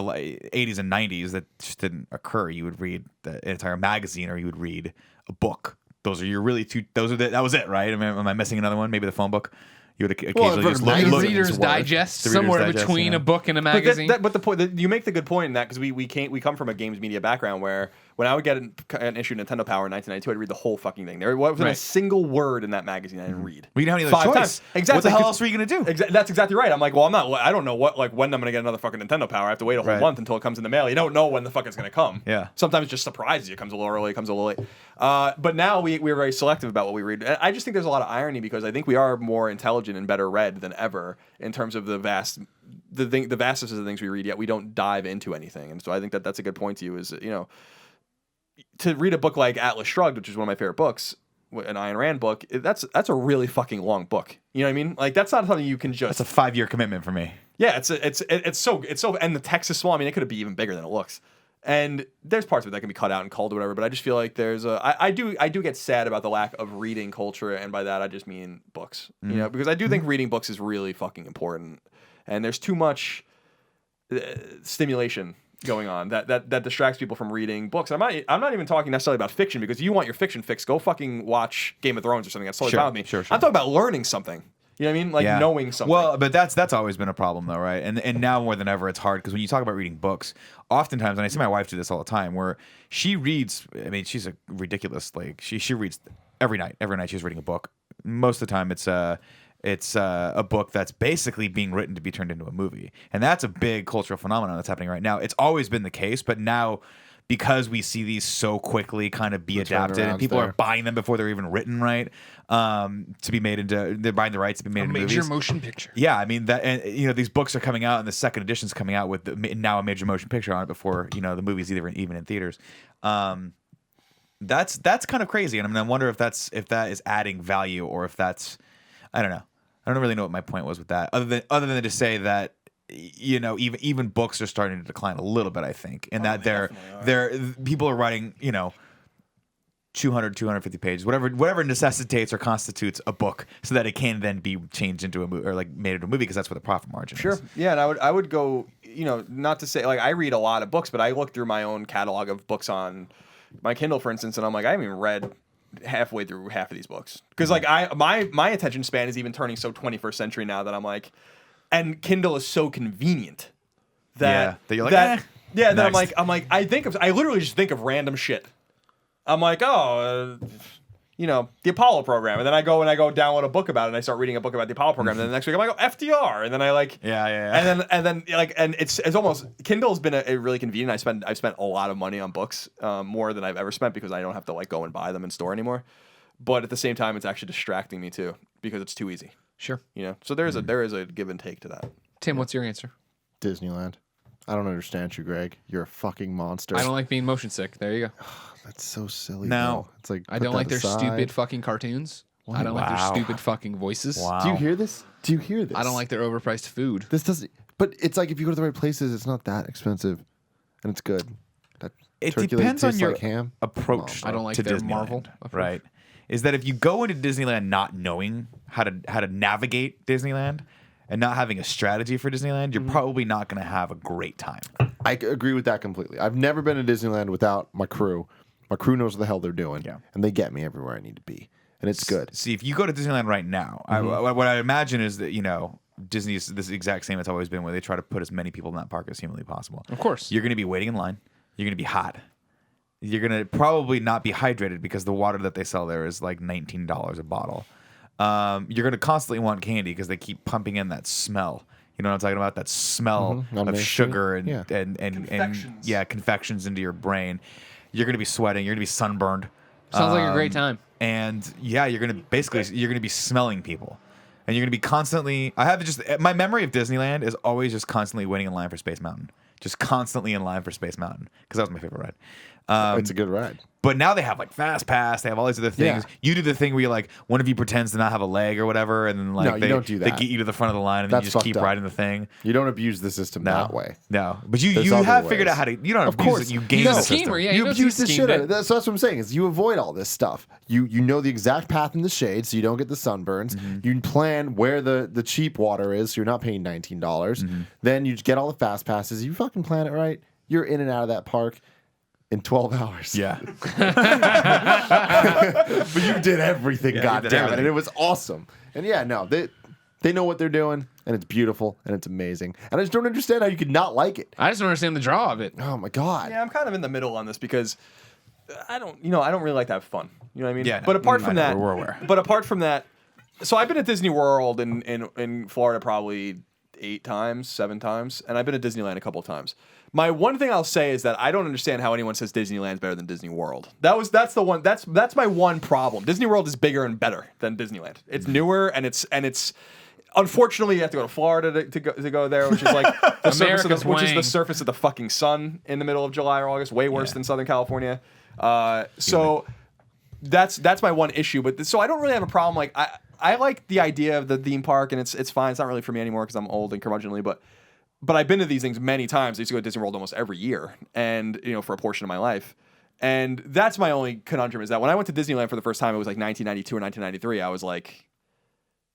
80s and 90s, that just didn't occur. You would read an entire magazine, or you would read a book. Those are your really two. That was it, right? Am I missing another one? Maybe the phone book. You would occasionally just magazines look. Reader's worth. Digest, The Reader's somewhere Digest, between yeah. a book and a But magazine. but the point you make the good point in that because we come from a games media background where when I would get an issue of Nintendo Power in 1992, I'd read the whole fucking thing. There wasn't a Right. single word in that magazine I didn't read. We didn't have any Five other times. choice. Exactly. What the hell 'Cause- else were you gonna do? That's exactly right. I'm like, well, I don't know when I'm gonna get another fucking Nintendo Power. I have to wait a whole Right. month until it comes in the mail. You don't know when the fuck it's gonna come. Yeah. Sometimes it just surprises you. It comes a little early. It comes a little late. But now we're very selective about what we read. And I just think there's a lot of irony because I think we are more intelligent and better read than ever in terms of the vastness of the things we read. Yet we don't dive into anything. And so I think that's a good point to you. Is to read a book like Atlas Shrugged, which is one of my favorite books, an Ayn Rand book, that's a really fucking long book. You know what I mean? Like that's not something you can just. That's a 5-year commitment for me. Yeah, it's so and the text is small. I mean, it could be even bigger than it looks. And there's parts of it that can be cut out and culled or whatever. But I just feel like I do get sad about the lack of reading culture, and by that I just mean books. Because I do think reading books is really fucking important, and there's too much stimulation going on that distracts people from reading books. I'm not even talking necessarily about fiction because you want your fiction fix. Go fucking watch Game of Thrones or something. That's totally Sure, fine with me. sure. I'm talking about learning something. You know what I mean? Like Yeah. knowing something. Well, but that's always been a problem though, right? And now more than ever, it's hard because when you talk about reading books, oftentimes, and I see my wife do this all the time, where she reads. I mean, she's a ridiculous like she reads every night. Every night she's reading a book. Most of the time, it's a book that's basically being written to be turned into a movie, and that's a big cultural phenomenon that's happening right now. It's always been the case, but now, because we see these so quickly kind of be adapted, and people are buying them before they're even written, right? To be made into, they're buying the rights to be made into major movies. motion picture. Yeah, I mean that, and these books are coming out, and the second edition's coming out with now a major motion picture on it before the movie's even in theaters. That's kind of crazy, and I mean, I wonder if that is adding value, or if that's, I don't know. I don't really know what my point was with that, other than to say that even books are starting to decline a little bit, I think, and that people are writing 200, 250 pages, whatever necessitates or constitutes a book, so that it can then be changed into a movie or like made into a movie, because that's where the profit margin Sure. is. Yeah, and I would go, not to say like I read a lot of books, but I look through my own catalog of books on my Kindle, for instance, and I'm like, I haven't even read halfway through half of these books because like my attention span is even turning so 21st century now that I'm like, and Kindle is so convenient that you're like, then I'm like I literally just think of random shit. I'm like, the Apollo program, and then I go download a book about it, and I start reading a book about the Apollo program. And then the next week I'm like, FDR, and then I like, and then and it's almost Kindle's been a really convenient. I've spent a lot of money on books, more than I've ever spent because I don't have to like go and buy them in store anymore. But at the same time, it's actually distracting me too because it's too easy. Sure. So there is a give and take to that. Tim, what's your answer? Disneyland. I don't understand you, Greg. You're a fucking monster. I don't like being motion sick. There you go. That's so silly. No. Though. It's like I don't like their stupid fucking cartoons. I don't like their stupid fucking voices. Wow. Do you hear this? I don't like their overpriced food. This doesn't. But it's like if you go to the right places, it's not that expensive, and it's good. That It turkey leg depends on tastes your like ham. approach. I don't like to their Disneyland, Marvel approach. right? Is that if you go into Disneyland not knowing how to navigate Disneyland and not having a strategy for Disneyland, you're probably not going to have a great time. I agree with that completely. I've never been to Disneyland without my crew. My crew knows what the hell they're doing, and they get me everywhere I need to be, and it's good. See, if you go to Disneyland right now, what I imagine is that Disney is this exact same it's always been, where they try to put as many people in that park as humanly possible. Of course. You're going to be waiting in line. You're going to be hot. You're going to probably not be hydrated because the water that they sell there is like $19 a bottle. You're going to constantly want candy because they keep pumping in that smell. You know what I'm talking about? That smell of sugar and confections. Confections into your brain. You're going to be sweating. You're going to be sunburned. Sounds like a great time. And you're going to be smelling people. And you're going to be constantly. My memory of Disneyland is always just constantly waiting in line for Space Mountain. Just constantly in line for Space Mountain because that was my favorite ride. It's a good ride. But now they have like Fast Pass. They have all these other things. Yeah. You do the thing where you like one of you pretends to not have a leg or whatever, and then like No, you don't do they that. get you to the front of the line, and then you That's just keep fucked up. riding the thing. You don't abuse the system that way. No, but you There's other have figured ways. out how to. You don't Of abuse course. it. You game No. the Schemer, system. yeah. You knows abuse he's the schemed shit out of it. it. That's what I'm saying. Is you avoid all this stuff. You know the exact path in the shade, so you don't get the sunburns. You plan where the cheap water is, so you're not paying $19. Then you get all the fast passes. You fucking plan it right. You're in and out of that park in 12 hours. Yeah. But you did everything, Yeah, you goddamn did it, everything. and it was awesome. And they know what they're doing, and it's beautiful, and it's amazing. And I just don't understand how you could not like it. I just don't understand the draw of it. Oh my god. Yeah, I'm kind of in the middle on this because I don't really like to have fun. You know what I mean? Yeah, no. But apart I from know, that, we're aware. But apart from that, so I've been at Disney World in Florida probably 7 times, and I've been at Disneyland a couple of times. My one thing I'll say is that I don't understand how anyone says Disneyland's better than Disney World. That's my one problem. Disney World is bigger and better than Disneyland. It's newer and it's unfortunately you have to go to Florida to go there, which is like the surface of which is the surface of the fucking sun in the middle of July or August, way worse than Southern California. So that's my one issue. But so I don't really have a problem. Like I like the idea of the theme park, and it's fine. It's not really for me anymore because I'm old and curmudgeonly, but I've been to these things many times. I used to go to Disney World almost every year, and for a portion of my life. And that's my only conundrum is that when I went to Disneyland for the first time, it was like 1992 or 1993. I was like,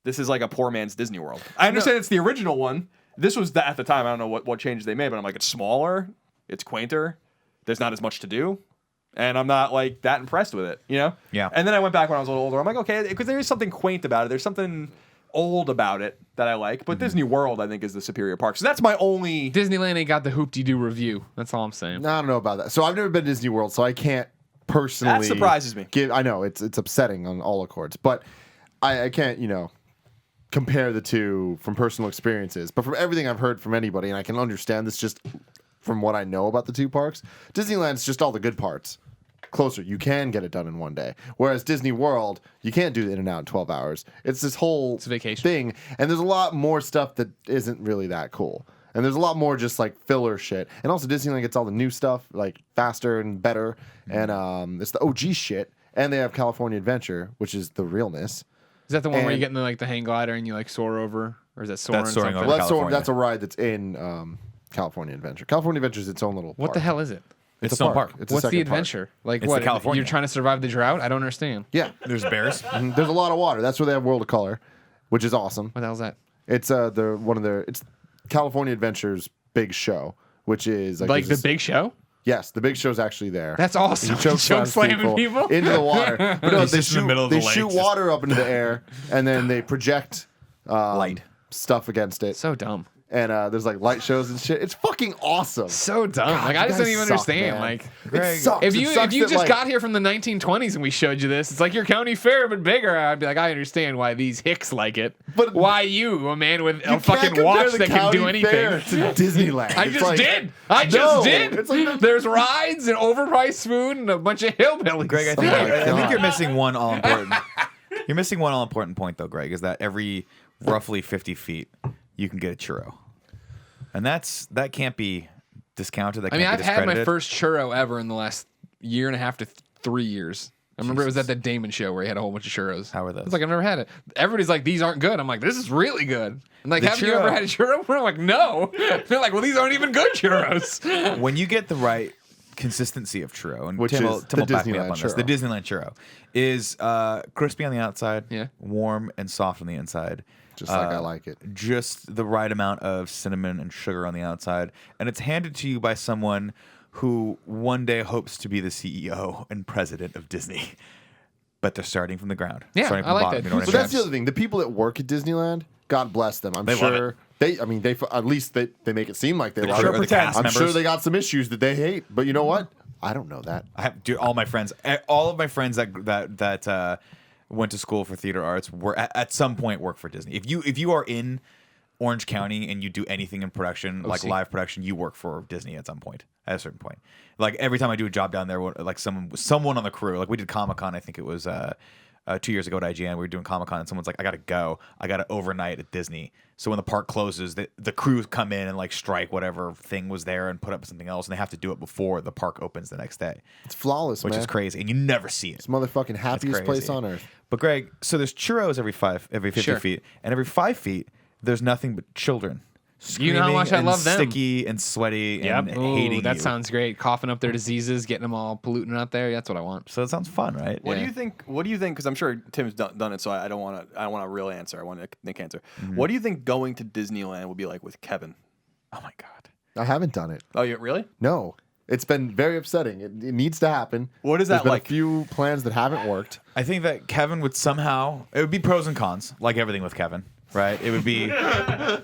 this is like a poor man's Disney World. I understand it's the original one. This was at the time. I don't know what changes they made, but I'm like, it's smaller, it's quainter, there's not as much to do, and I'm not like that impressed with it, Yeah. And then I went back when I was a little older. I'm like, okay, because there is something quaint about it. There's something old about it that I like, but Disney World I think is the superior park. So that's my only. Disneyland ain't got the hoop-de-doo review. That's all I'm saying. I don't know about that. So I've never been to Disney World, so I can't personally. That surprises me. I know it's upsetting on all accords, but I can't compare the two from personal experiences. But from everything I've heard from anybody, and I can understand this just from what I know about the two parks, Disneyland's just all the good parts. Closer, you can get it done in one day. Whereas Disney World, you can't do it in and out in 12 hours. It's this whole It's a vacation thing, and there's a lot more stuff that isn't really that cool. And there's a lot more just like filler shit. And also Disneyland gets all the new stuff like faster and better, and it's the OG shit. And they have California Adventure, which is the realness. Is that the one where you And- get in the the hang glider and you soar over, or is that soaring? That's soaring something? over. Well, California. that's a ride that's in California Adventure. California Adventure is its own little What park. the hell is it? It's It's a no park. park. It's a What's the second park. adventure? Like It's what? the California. You're trying to survive the drought? I don't understand. Yeah. There's bears. There's a lot of water. That's where they have World of Color, which is awesome. What the hell's that? It's it's California Adventure's big show, which is Like the there's big show? Yes, the Big Show's actually there. That's awesome. He choke slamming people into the water. But no, He's they just in the middle of the lake, shoot just- water up into the air, and then they project Light. stuff against it. So dumb. And there's like light shows and shit. It's fucking awesome. So dumb. God, like you I just don't guys even suck, understand. man. Like It sucks. if It you sucks just that, like, got here from the 1920s and we showed you this, it's like your county fair but bigger. I'd be like, I understand why these hicks like it. But why you, a man with you a fucking can't watch compare the that can do county fair anything? to Disneyland. I It's just like- did. I No, just did. it's like There's rides and overpriced food and a bunch of hillbillies. Greg, I think, Oh my I think God. you're missing one all important. You're missing one all important point though, Greg, is that every roughly 50 feet you can get a churro, and that can't be discounted. That I can't mean, be I've had my discredited. first churro ever in the last year and a half to 3 years. I remember it was at the Damon show where he had a whole bunch of churros. How were those? It's like I've never had it. Everybody's like, these aren't good. I'm like, this is really good. I'm like, The haven't you churro- ever had a churro? I'm like, no. They're like, well, these aren't even good churros. When you get the right consistency of churro, and Which Tim is will the back me up Disneyland on this. The churro. Disneyland churro is crispy on the outside, Yeah. warm and soft on the inside. Just like I like it. Just the right amount of cinnamon and sugar on the outside, and it's handed to you by someone who one day hopes to be the CEO and president of Disney. But they're starting from the ground. Yeah, starting I from like bottom, that. You know what But I mean? that's the other thing. The people that work at Disneyland, God bless them. I'm They love sure they at least they make it seem like they love crew- it. or the cast I'm sure members. they got some issues that they hate. But you know what? I don't know that. I have, dude, all my friends that went to school for theater arts were at some point work for Disney. If you are in Orange County and you do anything in production, like live production, you work for Disney at some point. At a certain point, like every time I do a job down there, like someone on the crew, like we did Comic-Con, I think it was 2 years ago at IGN, we were doing Comic-Con, and someone's like, I gotta go, I gotta overnight at Disney. So when the park closes, the crews come in and like strike whatever thing was there and put up something else, and they have to do it before the park opens the next day, It's flawless, which man. is crazy, and you never see it. It's motherfucking happiest place crazy. on earth. But Greg, so there's churros every 50 Sure. feet, and every 5 feet there's nothing but children. You know how much I and love them. Sticky and sweaty and Ooh, hating that you. sounds great. Coughing up their diseases, getting them all polluting out there. That's what I want. So it sounds fun, right? What Yeah. do you think? What do you think? Because I'm sure Tim's done it, so I don't want to. I want a real answer. I want a Nick answer. Mm-hmm. What do you think going to Disneyland would be like with Kevin? Oh my god. I haven't done it. Oh, you really? No. It's been very upsetting. It needs to happen. What is There's that been like? a few plans that haven't worked. I think that Kevin would somehow. It would be pros and cons, like everything with Kevin, right? It would be.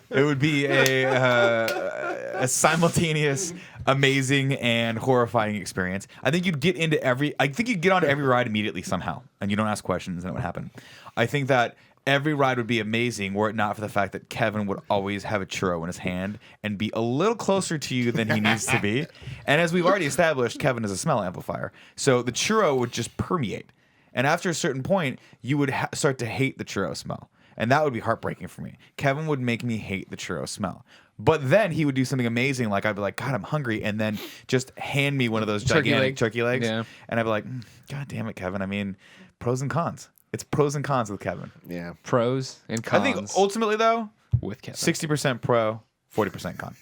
It would be a simultaneous, amazing and horrifying experience. I think you'd get into I think you'd get onto every ride immediately somehow, and you don't ask questions, and it would happen. I think that every ride would be amazing were it not for the fact that Kevin would always have a churro in his hand and be a little closer to you than he needs to be. And as we've already established, Kevin is a smell amplifier, so the churro would just permeate. And after a certain point, you would start to hate the churro smell. And that would be heartbreaking for me. Kevin would make me hate the churro smell. But then he would do something amazing, like I'd be like, God, I'm hungry, and then just hand me one of those gigantic turkey legs. Yeah. And I'd be like, God damn it, Kevin. I mean, pros and cons. It's pros and cons with Kevin. Yeah. Pros and I cons. think ultimately, though, with Kevin. 60% pro, 40% con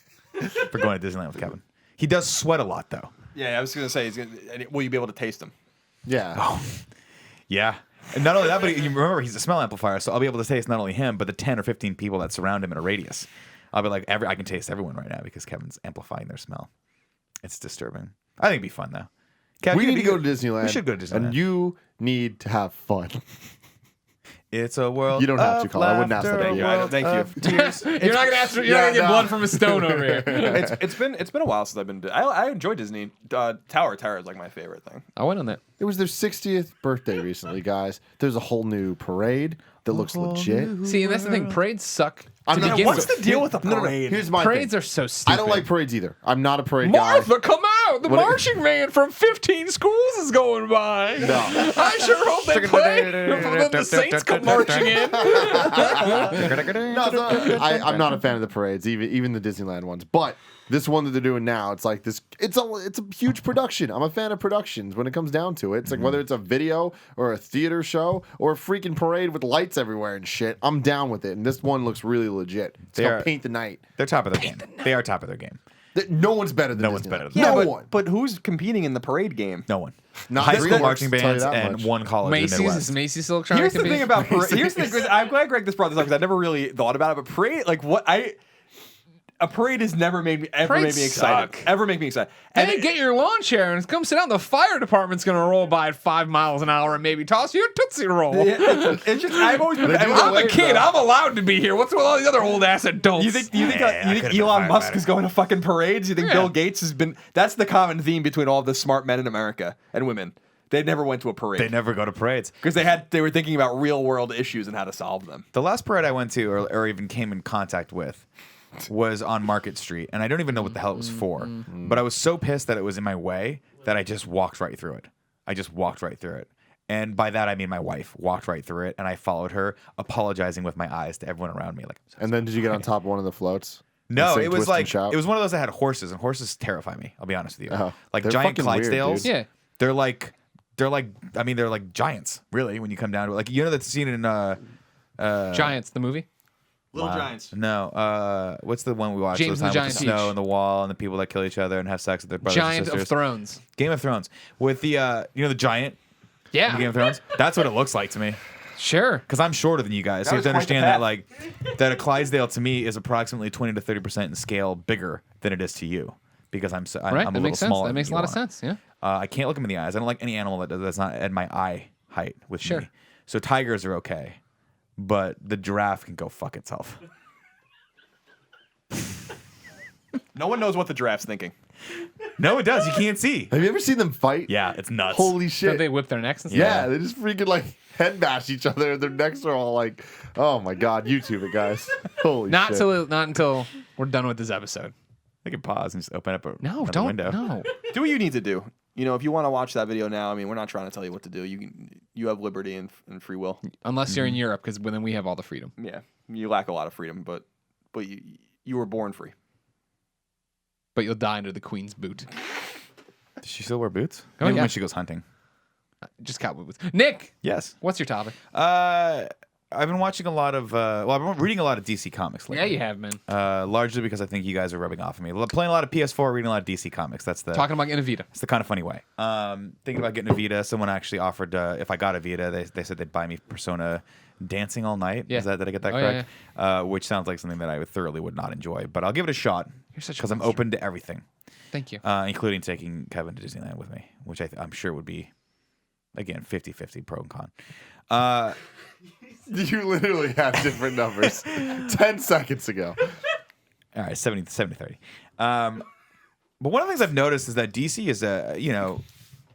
for going to Disneyland with Kevin. He does sweat a lot, though. Yeah, I was gonna say, will you be able to taste them? Yeah. Yeah. And not only that, but you remember he's a smell amplifier, so I'll be able to taste not only him, but the 10 or 15 people that surround him in a radius. I'll be like, I can taste everyone right now because Kevin's amplifying their smell. It's disturbing. I think it'd be fun, though. Kev, We you need to go to Disneyland. We should go to Disneyland. And you need to have fun. It's a world. You don't have to, of Colin. I wouldn't ask that laughter, of you. a world Thank you. of tears. You're not gonna ask. You're not gonna get blood from a stone over here. It's been a while since I've been. I enjoy Disney. Tower is like my favorite thing. I went on that. It was their 60th birthday recently, guys. There's a whole new parade that looks legit. See, and that's the thing. Parades suck. I'm to not- begin What's with. the deal with a No, no, parade? Here's my Parades thing. are so stupid. I don't like parades either. I'm not a parade Martha, guy. come out! The What it- marching band from 15 schools is going by. No. I sure hope they play. Then the Saints come marching in. No, so I'm not a fan of the parades, even the Disneyland ones. But this one that they're doing now, it's like this. It's a huge production. I'm a fan of productions when it comes down to it. It's like whether it's a video or a theater show or a freaking parade with lights everywhere and shit. I'm down with it. And this one looks really legit. It's They called are- Paint the Night. They're top of their game. They are top of their game. No one's better than No one's Disneyland. better than No but, one. But who's competing in the parade game? No one. Not High three school of marching us, tell you bands that and much. one college in the Macy's Midwest. is Macy's still trying Here's to the be. thing about parade. Here's the thing. I'm glad Greg this brought this up because I never really thought about it. But parade, like what I. A parade has never made me Parades excited. suck. Ever make me excited. And Hey, get your lawn chair and come sit down. The fire department's gonna roll by at 5 miles an hour and maybe toss you a Tootsie Roll. it's just I've always been. I'm a kid. I'm allowed to be here. What's with all these other old ass adults? You think I could've been Elon a Musk firefighter. is going to fucking parades? You think Yeah. Bill Gates has been? That's the common theme between all of the smart men in America and women. They never went to a They parade never go to parades. because they were thinking about real world issues and how to solve them. The last parade I went to or even came in contact with was on Market Street, and I don't even know what the hell it was for. But I was so pissed that it was in my way that I just walked right through it. I just walked right through it. And by that I mean my wife walked right through it, and I followed her, apologizing with my eyes to everyone around me. Like, And then did you get on top of one of the floats? no, And sing it was Twist and like Shout? it was one of those that had horses, and horses terrify me. I'll be honest with you. Oh, Like they're giant fucking weird, Clydesdales. dude. Yeah. They're like I mean they're like giants, really, when you come down to it. Like, you know that scene in Giants, the movie. Little Wow. Giants. No, what's the one we watched? James all and the the time with Giant the snow Peach. and the wall and the people that kill each other and have sex with their brothers Giant and sisters. of Thrones. Game of Thrones with the the giant in Yeah. Game of Thrones. That's what it looks like to me. Sure. Because I'm shorter than you guys, so you have was to quite the understand that path. that a Clydesdale to me is approximately 20 to 30% in scale bigger than it is to you. Because I'm Right. a That little makes sense. smaller. That makes a than lot you of are. sense. Yeah. I can't look them in the eyes. I don't like any animal that's not at my eye height with Sure. me. So tigers are okay, but the giraffe can go fuck itself. No one knows what the giraffe's thinking. No, it does. You can't see. Have you ever seen them fight? Yeah, it's nuts. Holy Don't shit. they whip their necks and stuff? Yeah, they just freaking like head bash each other. Their necks are all like, oh my god, YouTube it, guys. Holy Not shit. until we're done with this episode. I can pause and just open up No, another don't. window. No. Do what you need to do. You know, if you want to watch that video now, I mean, we're not trying to tell you what to do. You have liberty and free will. Unless you're in Europe, because then we have all the freedom. Yeah, you lack a lot of freedom, but you were born free. But you'll die under the queen's boot. Does she still wear boots? Oh, Maybe yeah. when she goes hunting. Just cowboy boots. Nick, Yes. what's your topic? I've been watching a lot of, I've been reading a lot of DC comics lately. Yeah, you have, man. Largely because I think you guys are rubbing off on me. Playing a lot of PS4, reading a lot of DC comics. That's the Talking about getting a Vita. It's the kind of funny way. Thinking about getting a Vita. Someone actually offered if I got a Vita, they said they'd buy me Persona Dancing All Night. Yeah. Did I get that Oh, correct? Which sounds like something that I thoroughly would not enjoy. But I'll give it a shot You're such a because I'm monster. open to everything, Thank you. including taking Kevin to Disneyland with me, which I'm sure would be, again, 50-50 pro and con. You literally have different numbers 10 seconds ago. All right, 70-30. But one of the things I've noticed is that DC is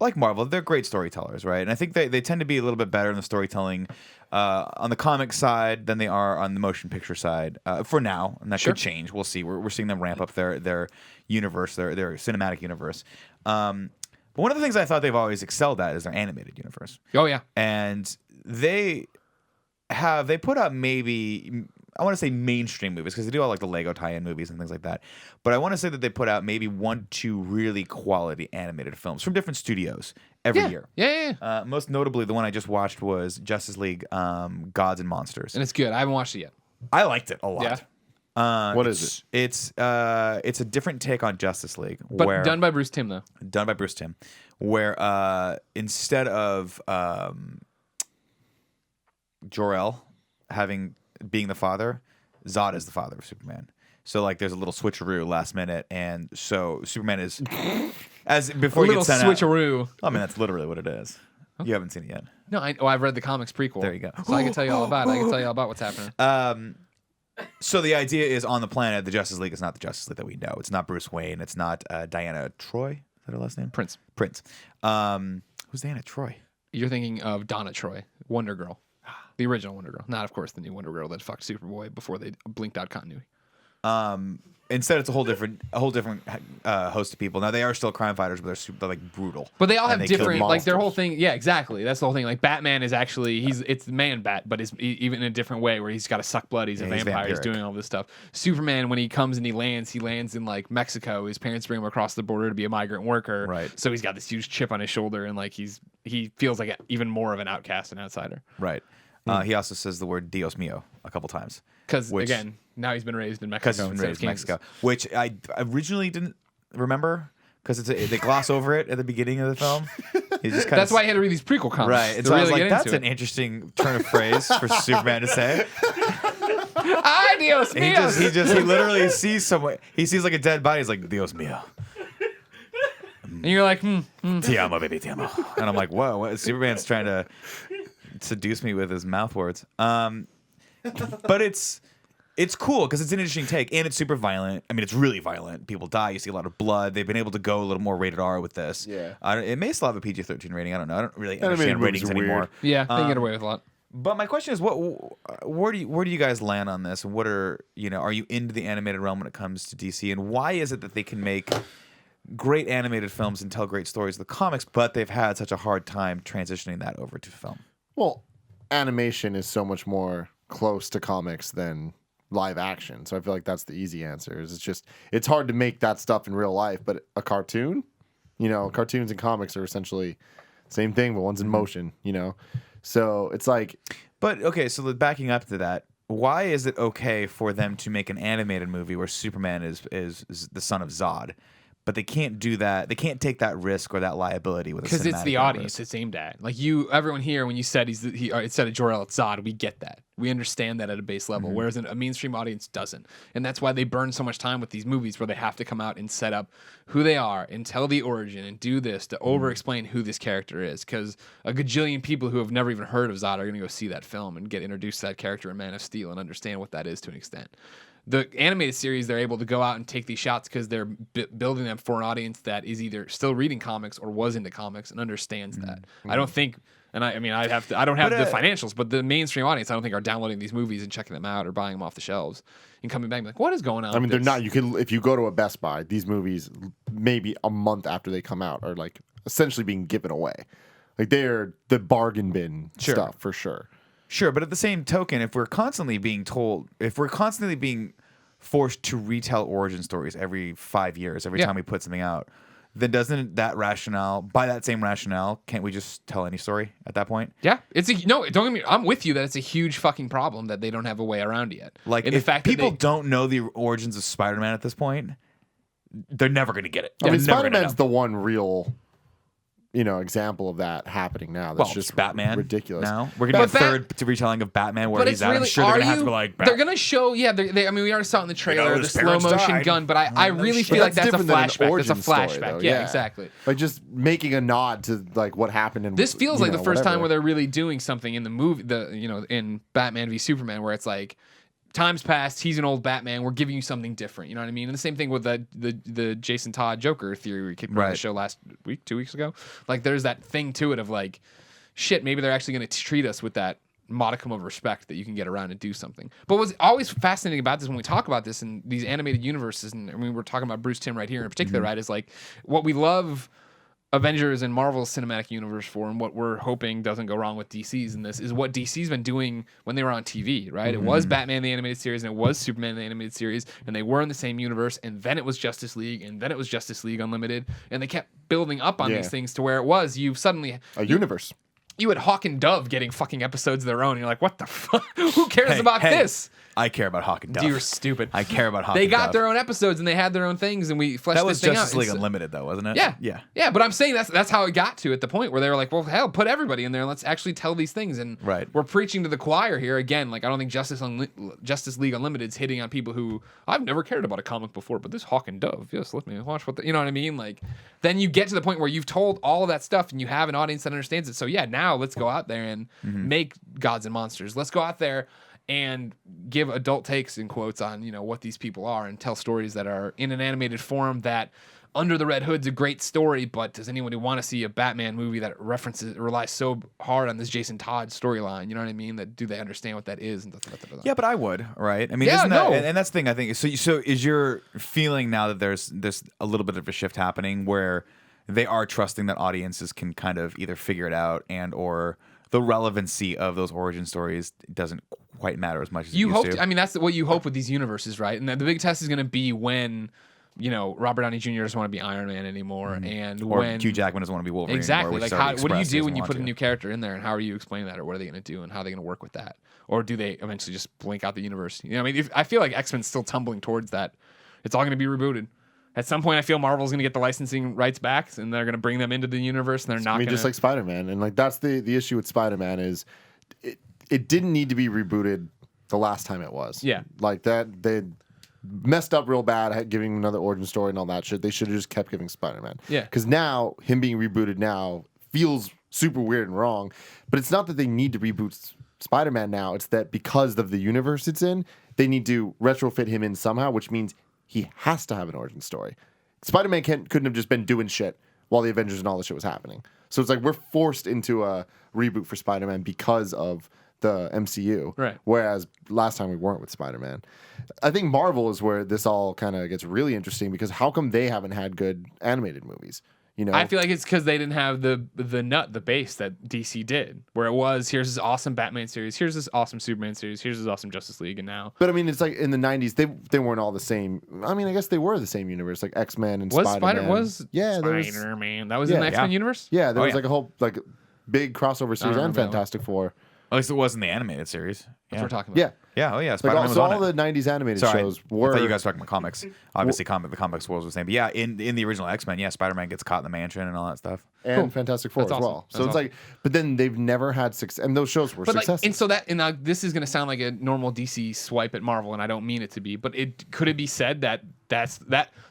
like Marvel, they're great storytellers, right? And I think they tend to be a little bit better in the storytelling on the comic side than they are on the motion picture side for now, and that Sure. could change. We'll see. We're seeing them ramp up their universe, their cinematic universe. But one of the things I thought they've always excelled at is their animated universe, Oh, yeah. and they put out maybe. I want to say mainstream movies because they do all like the Lego tie-in movies and things like that. But I want to say that they put out maybe 1-2 really quality animated films from different studios every year. Yeah. Most notably, the one I just watched was Justice League: Gods and Monsters. And it's good. I haven't watched it yet. I liked it a lot. Yeah. What is it? It's a different take on Justice League, But where done by Bruce Timm, though. done by Bruce Timm, where instead of Jor-El being the father, Zod is the father of Superman. So like there's a little switcheroo last minute, and so Superman is as before A you little get sent out. switcheroo. I mean that's literally what it is. You haven't seen it yet. No, I've read the comics prequel. There you go. So I can tell you all about it. I can tell you all about what's happening. So the idea is on the planet, the Justice League is not the Justice League that we know. It's not Bruce Wayne. It's not Diana Troy. Is that her last name? Prince. Prince. Who's Diana Troy? You're thinking of Donna Troy, Wonder Girl. The original Wonder Girl. Not, of course, the new Wonder Girl that fucked Superboy before they blinked out continuity. Instead, it's a whole different host of people. Now they are still crime fighters, but they're like brutal. But they all have And they kill different, like their whole monsters. thing. Yeah, exactly. That's the whole thing. Like Batman is actually it's the man bat, but is even in a different way where he's got to suck blood. He's a Yeah, he's vampire. He's vampiric. doing all this stuff. Superman, when he comes and he lands in like Mexico. His parents bring him across the border to be a migrant worker. Right. So he's got this huge chip on his shoulder, and like he feels like even more of an outcast and outsider. Right. He also says the word Dios mío a couple times. Because Which- again, now he's been raised in Mexico. Because he's been instead of raised in Kansas. Mexico, which I originally didn't remember because they gloss over it at the beginning of the film. He just kinda That's why I had to read these prequel comics. right. And to so I really was get like, that's into an it. interesting turn of phrase for Superman to say. Ay, Dios mío. He literally sees someone. He sees like a dead body. He's like, Dios mío. And you're like, Te amo, baby, te amo. And I'm like, whoa, what? Superman's trying to seduce me with his mouth words. But it's cool because it's an interesting take, and it's super violent. I mean, it's really violent. People die. You see a lot of blood. They've been able to go a little more rated R with this. Yeah. It may still have a PG-13 rating. I don't know. I don't really Animated understand movies ratings are weird. anymore. yeah, they can get away with a lot. But my question is, where do you guys land on this? What are you into the animated realm when it comes to DC, and why is it that they can make great animated films and tell great stories of the comics, but they've had such a hard time transitioning that over to film? Well, animation is so much more close to comics than live action, so I feel like that's the easy answer. It's hard to make that stuff in real life, but a cartoon, cartoons and comics are essentially the same thing, but one's in motion, So it's like, but okay, so backing up to that, why is it okay for them to make an animated movie where Superman is the son of Zod, but they can't do that? They can't take that risk or that liability with because it's the audience it's aimed at. Like everyone here, when you said it said Jor-El, it's Zod. We get that. We understand that at a base level, whereas a mainstream audience doesn't. And that's why they burn so much time with these movies where they have to come out and set up who they are and tell the origin and do this to over-explain who this character is. Because a gajillion people who have never even heard of Zod are going to go see that film and get introduced to that character in Man of Steel and understand what that is to an extent. The animated series, they're able to go out and take these shots because they're building them for an audience that is either still reading comics or was into comics and understands that. I don't think, and I don't have the financials, but the mainstream audience, I don't think, are downloading these movies and checking them out or buying them off the shelves and coming back and be like, what is going on? I mean, they're not. If you go to a Best Buy, these movies maybe a month after they come out are like essentially being given away. Like they're the bargain bin stuff for sure. Sure, but at the same token, if we're constantly being forced to retell origin stories every 5 years, every time we put something out, then doesn't that rationale, by that same rationale, can't we just tell any story at that point? Yeah, don't get me. I'm with you that it's a huge fucking problem that they don't have a way around it yet. Like, if people don't know the origins of Spider-Man at this point, they're never going to get it. I mean, Spider-Man's the one real, example of that happening now. That's just Batman. Ridiculous. Now we're gonna get a third retelling of Batman where he's out. I'm sure they're gonna have to go like. They're gonna show. Yeah, I mean, we already saw it in the trailer the slow motion gun, but I really feel like that's a flashback. That's a flashback. Yeah, exactly. Like just making a nod to like what happened in. This feels like the first time where they're really doing something in the movie. In Batman v Superman, where it's like, time's passed. He's an old Batman. We're giving you something different. You know what I mean? And the same thing with the Jason Todd Joker theory we kicked on the show last week, 2 weeks ago. Like, there's that thing to it of like, shit, maybe they're actually going to treat us with that modicum of respect that you can get around and do something. But what's always fascinating about this when we talk about this in these animated universes, and I mean, we're talking about Bruce Timm right here in particular, right? Is like what we love Avengers and Marvel's cinematic universe for, and what we're hoping doesn't go wrong with DC's in this, is what DC's been doing when they were on TV, right? It was Batman the animated series, and it was Superman the animated series, and they were in the same universe, and then it was Justice League, and then it was Justice League Unlimited, and they kept building up on these things to where it was you suddenly a universe. You had Hawk and Dove getting fucking episodes of their own, and you're like, what the fuck? Who cares about this? I care about Hawk and Dove. You're stupid. I care about Hawk and Dove. They got their own episodes and they had their own things, and we fleshed this thing out. That was Justice League Unlimited, though, wasn't it? Yeah. But I'm saying that's how it got to at the point where they were like, well, hell, put everybody in there and let's actually tell these things. And we're preaching to the choir here again. Like, I don't think Justice League Unlimited's hitting on people who, I've never cared about a comic before, but this Hawk and Dove, yes, let me watch you know what I mean? Like, then you get to the point where you've told all of that stuff and you have an audience that understands it. So yeah, now let's go out there and make gods and monsters. Let's go out there and give adult takes, in quotes, on what these people are, and tell stories that are in an animated form that Under the Red Hood's a great story, but does anybody want to see a Batman movie that relies so hard on this Jason Todd storyline? You know what I mean? That do they understand what that is? And yeah, but I would, right? I mean, isn't that, and that's the thing I think. So is your feeling now that there's a little bit of a shift happening where they are trusting that audiences can kind of either figure it out and or the relevancy of those origin stories doesn't quite matter as much as you it hope used to. I mean, that's what you hope with these universes, right? And the big test is going to be when Robert Downey Jr. doesn't want to be Iron Man anymore, and or when Hugh Jackman doesn't want to be Wolverine exactly. anymore. Like, what do you do when you put a new character in there, and how are you explaining that, or what are they going to do, and how are they going to work with that, or do they eventually just blink out the universe? I mean, I feel like X-Men's still tumbling towards that. It's all going to be rebooted. At some point, I feel Marvel's going to get the licensing rights back, and they're going to bring them into the universe, and they're not going to... just like Spider-Man. And like that's the issue with Spider-Man is it didn't need to be rebooted the last time it was. Yeah. Like that, they messed up real bad giving another origin story and all that shit. They should have just kept giving Spider-Man. Yeah. Because now, him being rebooted now feels super weird and wrong. But it's not that they need to reboot Spider-Man now. It's that because of the universe it's in, they need to retrofit him in somehow, which means he has to have an origin story. Spider-Man couldn't have just been doing shit while the Avengers and all this shit was happening. So it's like we're forced into a reboot for Spider-Man because of the MCU. Right. Whereas last time we weren't with Spider-Man. I think Marvel is where this all kind of gets really interesting because how come they haven't had good animated movies? You know? I feel like it's because they didn't have the base that DC did, where it was, here's this awesome Batman series, here's this awesome Superman series, here's this awesome Justice League, and now. But I mean, it's like in the 90s, they weren't all the same. I mean, I guess they were the same universe, like X-Men and Spider-Man. Spider-Man. That was in the X-Men universe? Yeah, there was like a whole like big crossover series and Fantastic Four. At least it was in the animated series. That's what we're talking about. Yeah. Yeah, oh yeah. Like Spider-Man was so on all it. the 90s animated Sorry, shows were. I thought you guys were talking about comics. Obviously, the comics world was the same. But yeah, in the original X-Men, yeah, Spider-Man gets caught in the mansion and all that stuff. And Cool. Fantastic Four That's as awesome. well. So That's it's like, but then they've never had success, and those shows were But like, successful. and this is going to sound like a normal DC swipe at Marvel, and I don't mean it to be, but could it be said that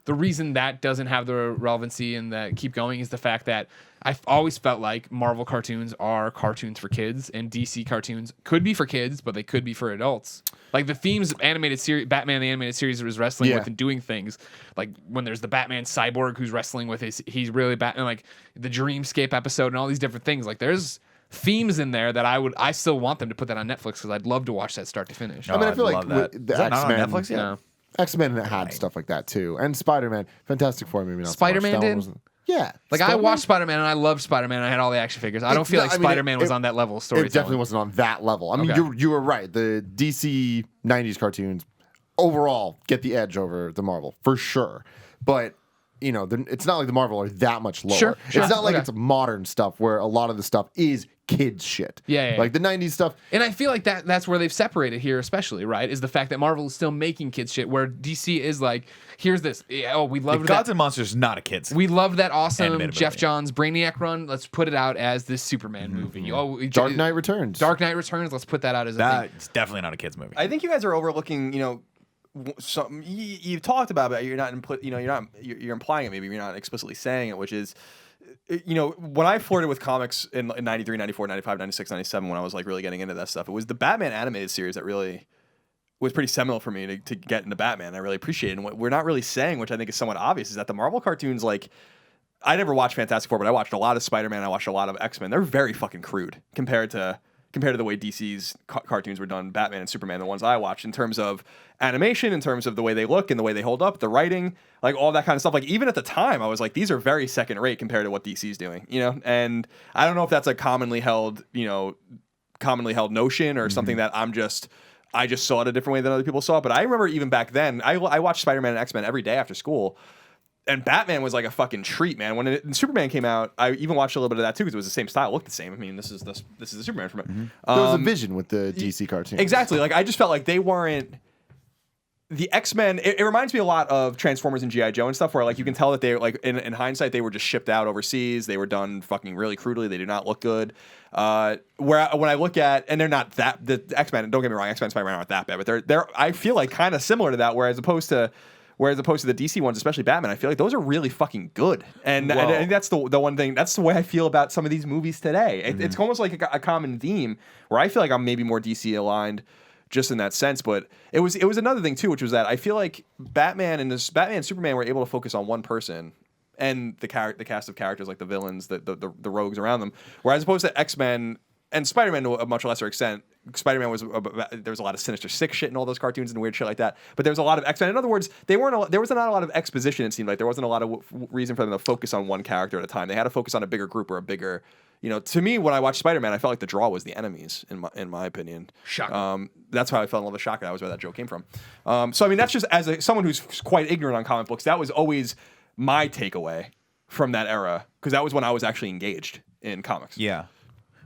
the reason that doesn't have the relevancy and that keep going is the fact that I've always felt like Marvel cartoons are cartoons for kids, and DC cartoons could be for kids, but they could be for adults. Like the themes of animated series, Batman the animated series was wrestling with and doing things. Like when there's the Batman cyborg who's wrestling with he's really Batman, like the Dreamscape episode and all these different things. Like there's themes in there that I still want them to put that on Netflix because I'd love to watch that start to finish. I mean, I feel like love that. the Is that not on X-Men. Netflix yet? No. X-Men had stuff like that too, and Spider-Man, Fantastic Four, maybe not. Spider-Man so much. That one did? wasn't- Yeah, Like I watched Spider-Man and I loved Spider-Man. I had all the action figures. I don't feel like Spider-Man was on that level of storytelling. It definitely wasn't on that level. I mean, you were right. The DC 90s cartoons overall get the edge over the Marvel for sure. But you know, it's not like the Marvel are that much lower. Sure. It's not like it's modern stuff where a lot of the stuff is kids shit. Yeah. Like the 90s stuff. And I feel like that's where they've separated here, especially, right? Is the fact that Marvel is still making kids shit, where DC is like, here's this. Oh, we love that. Gods and Monsters is not a kid's. We love that awesome Animated Jeff movie. Johns Brainiac run. Let's put it out as this Superman movie. Oh, Dark Knight Returns. Dark Knight Returns. Let's put that out as a thing. That's definitely not a kid's movie. I think you guys are overlooking, something you've talked about, but you're you're implying it. Maybe you're not explicitly saying it, which is, when I flirted with comics in 93, 94, 95, 96, 97, when I was like really getting into that stuff, it was the Batman animated series that really was pretty seminal for me to get into Batman. I really appreciate it. And what we're not really saying, which I think is somewhat obvious, is that the Marvel cartoons, like, I never watched Fantastic Four, but I watched a lot of Spider-Man. I watched a lot of X-Men. They're very fucking crude compared to the way DC's cartoons were done, Batman and Superman, the ones I watched, in terms of animation, in terms of the way they look and the way they hold up, the writing, like all that kind of stuff. Like even at the time, I was like, these are very second rate compared to what DC's doing, And I don't know if that's a commonly held notion or something that I just saw it a different way than other people saw it. But I remember even back then, I watched Spider-Man and X-Men every day after school. And Batman was like a fucking treat, man. When Superman came out, I even watched a little bit of that too because it was the same style, it looked the same. I mean, this is the Superman from it. There was a vision with the DC cartoons. Exactly. Like I just felt like they weren't the X-Men. It reminds me a lot of Transformers and G.I. Joe and stuff, where like you can tell that they like in hindsight they were just shipped out overseas. They were done fucking really crudely. They do not look good. When I look at, and they're not that, the X-Men. Don't get me wrong, X-Men and Spider-Man aren't that bad, but they're I feel like kind of similar to that. Whereas opposed to the DC ones, especially Batman, I feel like those are really fucking good. And I think that's the one thing, that's the way I feel about some of these movies today. It's almost like a common theme where I feel like I'm maybe more DC aligned just in that sense. But it was another thing too, which was that I feel like Batman and Superman were able to focus on one person and the cast of characters, like the villains, the rogues around them. Whereas opposed to X-Men and Spider-Man to a much lesser extent, Spider-Man there was a lot of Sinister Six shit in all those cartoons and weird shit like that. But there was a lot of X-Men. In other words, there was not a lot of exposition. It seemed like there wasn't a lot of reason for them to focus on one character at a time. They had to focus on a bigger group or a bigger. To me, when I watched Spider-Man, I felt like the draw was the enemies, in my opinion. Shocker. That's how I fell in love with Shocker. That was where that joke came from. So I mean, that's just as someone who's quite ignorant on comic books. That was always my takeaway from that era because that was when I was actually engaged in comics. Yeah.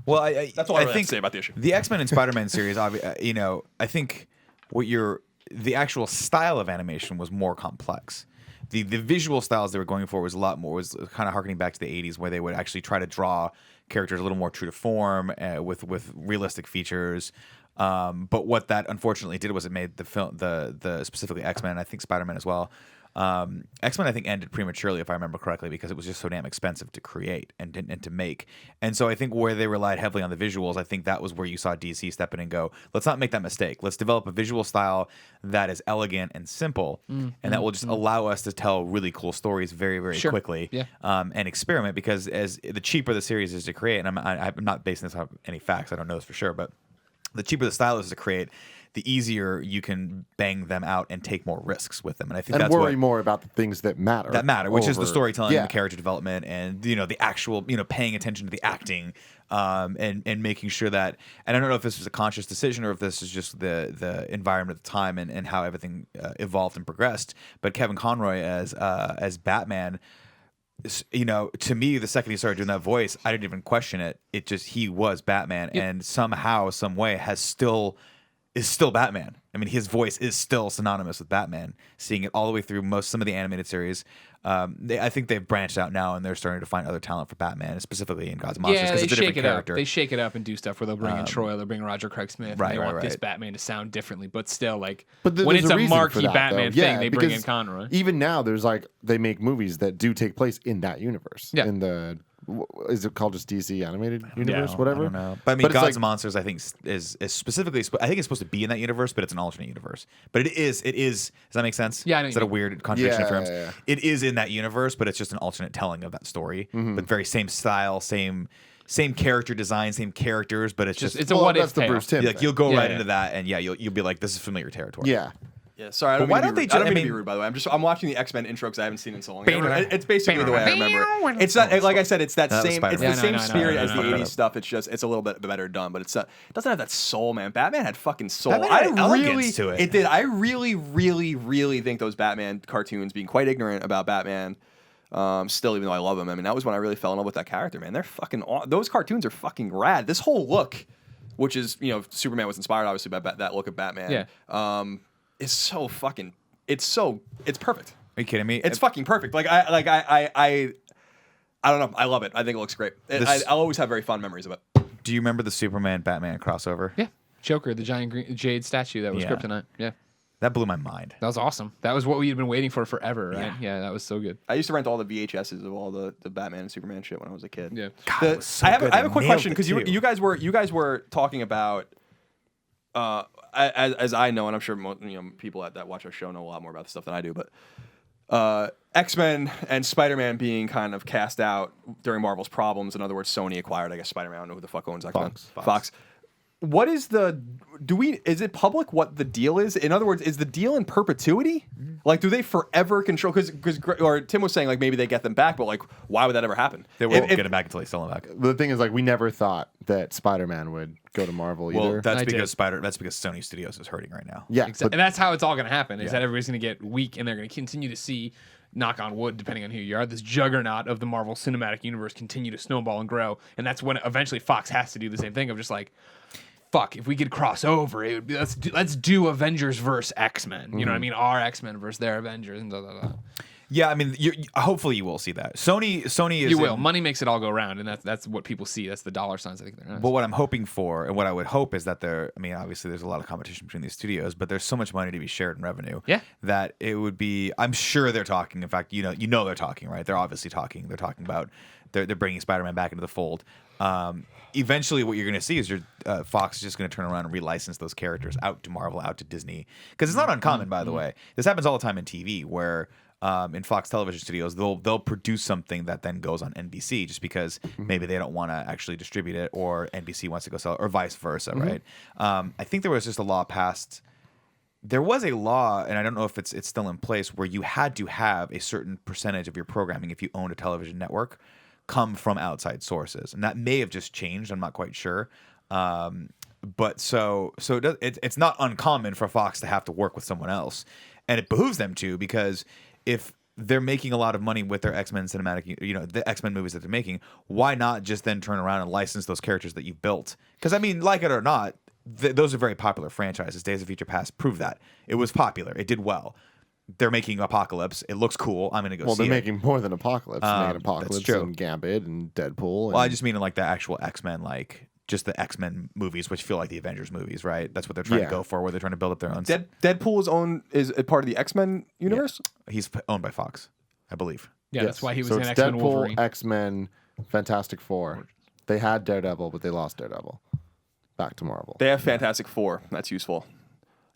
Well, that's all I have to say about the issue. The X-Men and Spider-Man series, I think the actual style of animation was more complex. The visual styles they were going for was kind of harkening back to the 80s where they would actually try to draw characters a little more true to form with realistic features. But what that unfortunately did was it made the film, the specifically X-Men, and I think Spider-Man as well. X-Men I think ended prematurely, if I remember correctly, because it was just so damn expensive to create and to make. And so I think where they relied heavily on the visuals, I think that was where you saw DC step in and go, let's not make that mistake. Let's develop a visual style that is elegant and simple, and that will just allow us to tell really cool stories very, very quickly, and experiment. Because as the cheaper the series is to create, and I'm not basing this on any facts, I don't know this for sure, but the cheaper the style is to create, the easier you can bang them out and take more risks with them. And I think that's worry more about the things that matter. Which is the storytelling, and the character development, and the actual paying attention to the acting, and making sure that. And I don't know if this was a conscious decision or if this is just the environment at the time and how everything evolved and progressed. But Kevin Conroy as Batman. To me, the second he started doing that voice, I didn't even question it. It just, he was Batman, and somehow, some way, is still Batman. I mean, his voice is still synonymous with Batman. Seeing it all the way through some of the animated series, I think they've branched out now, and they're starting to find other talent for Batman, specifically in Gods and Monsters, because it's a different character. They shake it up and do stuff where they'll bring in Troy, they'll bring Roger Craig Smith, and they want this Batman to sound differently, but still, when it's a marquee Batman thing, they bring in Conroy. Even now, there's they make movies that do take place in that universe. Yeah. In the is it called just DC animated universe, whatever? I don't know. But I mean, Gods and Monsters, I think is specifically. I think it's supposed to be in that universe, but it's an alternate universe. But it is. Does that make sense? Yeah. Is that a weird contradiction of terms? Yeah. It is in that universe, but it's just an alternate telling of that story. But very same style, same character design, same characters, but it's a what if the Bruce Timm. You'll go right into that, and you'll be like, this is familiar territory. Yeah. Yeah, sorry. I don't why mean don't to they? I don't mean to be rude, by the way. I'm watching the X-Men intro because I haven't seen it in so long. It's basically the way I remember it. It's not like I said. It's that same. It's the same spirit as the '80s stuff. It's just it's a little bit better done, but it doesn't have that soul, man. Batman had fucking soul. Batman had elegance to it. It did. I really, really, really think those Batman cartoons, being quite ignorant about Batman, still, even though I love them. I mean, that was when I really fell in love with that character, man. They're fucking. Those cartoons are fucking rad. This whole look, which is Superman was inspired obviously by that look of Batman. Yeah. Is so fucking. It's perfect. Are you kidding me? It's fucking perfect. I don't know. I love it. I think it looks great. I'll always have very fond memories of it. Do you remember the Superman Batman crossover? Yeah. Joker, the giant green, jade statue that was kryptonite. Yeah. That blew my mind. That was awesome. That was what we had been waiting for forever, right? Yeah, that was so good. I used to rent all the VHSs of all the Batman and Superman shit when I was a kid. Yeah. God, it was so I have good. a quick Nailed question it, because too. you guys were talking about. As I know, and I'm sure people that watch our show know a lot more about this stuff than I do, but X-Men and Spider-Man being kind of cast out during Marvel's problems. In other words, Sony acquired, I guess, Spider-Man. I don't know who the fuck owns X-Men. Fox. What is is it public what the deal is? In other words, is the deal in perpetuity? Like, do they forever control? Or Tim was saying, maybe they get them back, but, why would that ever happen? They won't get it back until they sell them back. The thing is, we never thought that Spider-Man would go to Marvel either. Well, that's because Sony Studios is hurting right now. Yeah. Exactly. And that's how it's all going to happen, is that everybody's going to get weak, and they're going to continue to see, knock on wood, depending on who you are, this juggernaut of the Marvel Cinematic Universe continue to snowball and grow. And that's when eventually Fox has to do the same thing of just fuck, if we could cross over, it would be let's do Avengers versus X-Men. You know what I mean? Our X-Men versus their Avengers and blah, blah, blah. Yeah, I mean, hopefully you will see that. Sony is. You will. Money makes it all go round, and that's what people see. That's the dollar signs. I think they're. But what I'm hoping for, and what I would hope, is that there. I mean, obviously, there's a lot of competition between these studios, but there's so much money to be shared in revenue. Yeah. That it would be. I'm sure they're talking. In fact, you know they're talking, right? They're obviously talking. They're talking about. They're bringing Spider-Man back into the fold. Eventually, what you're going to see is your Fox is just going to turn around and relicense those characters out to Marvel, out to Disney, because it's not uncommon, by the way. This happens all the time in TV, where in Fox television studios, they'll produce something that then goes on NBC, just because maybe they don't want to actually distribute it, or NBC wants to go sell it, or vice versa, right? I think there was just a law passed. There was a law, and I don't know if it's still in place, where you had to have a certain percentage of your programming, if you owned a television network, come from outside sources, and that may have just changed. I'm not quite sure, but so it's not uncommon for Fox to have to work with someone else, and it behooves them to, because if they're making a lot of money with their X-Men cinematic, the X-Men movies that they're making, why not just then turn around and license those characters that you've built? Because I mean, like it or not, those are very popular franchises. Days of Future Past proved that it was popular. It did well. They're making Apocalypse. It looks cool. I'm going to go see it. Well, they're making more than Apocalypse. They're making that's Apocalypse true. and Gambit and Deadpool. Well, I just mean like the actual X-Men, just the X-Men movies, which feel like the Avengers movies, right? That's what they're trying to go for, where they're trying to build up their own. Deadpool is a part of the X-Men universe? Yeah. He's owned by Fox, I believe. Yeah, that's why he was so in it's X-Men Deadpool, Wolverine. X-Men, Fantastic Four. They had Daredevil, but they lost Daredevil. Back to Marvel. They have Fantastic Four. That's useful.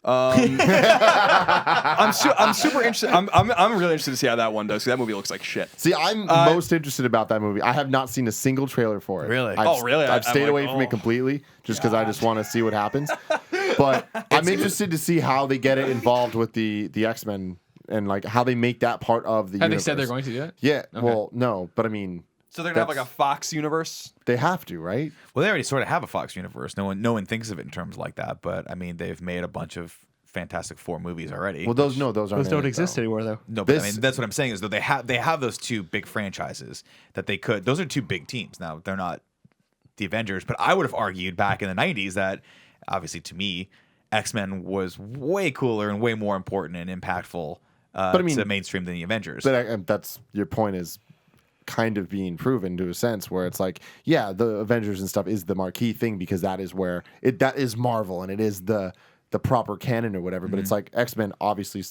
I'm super interested. I'm really interested to see how that one does. 'Cause that movie looks like shit. See, I'm most interested about that movie. I have not seen a single trailer for it. Really? Really? I've stayed I'm away like, from it completely just because I just want to see what happens. But I'm interested to see how they get it involved with the X-Men and like how they make that part of the Have universe. they said they're going to do it? Yeah. Well, no, but I mean, So they're gonna have like a Fox universe. they have to, right? Well, they already sort of have a Fox universe. No one thinks of it in terms like that, but I mean, they've made a bunch of Fantastic Four movies already. Well, those aren't. Those in don't it, exist though. anymore, though. No, but I mean, that's what I'm saying is that they have those two big franchises that they could. Those are two big teams. Now they're not the Avengers, but I would have argued back in the '90s that obviously to me, X-Men was way cooler and way more important and impactful But I mean, to mainstream than the Avengers. But that's your point is kind of being proven to a sense where it's like, yeah, the Avengers and stuff is the marquee thing because that is where that is Marvel and it is the proper canon or whatever. But it's like X-Men obviously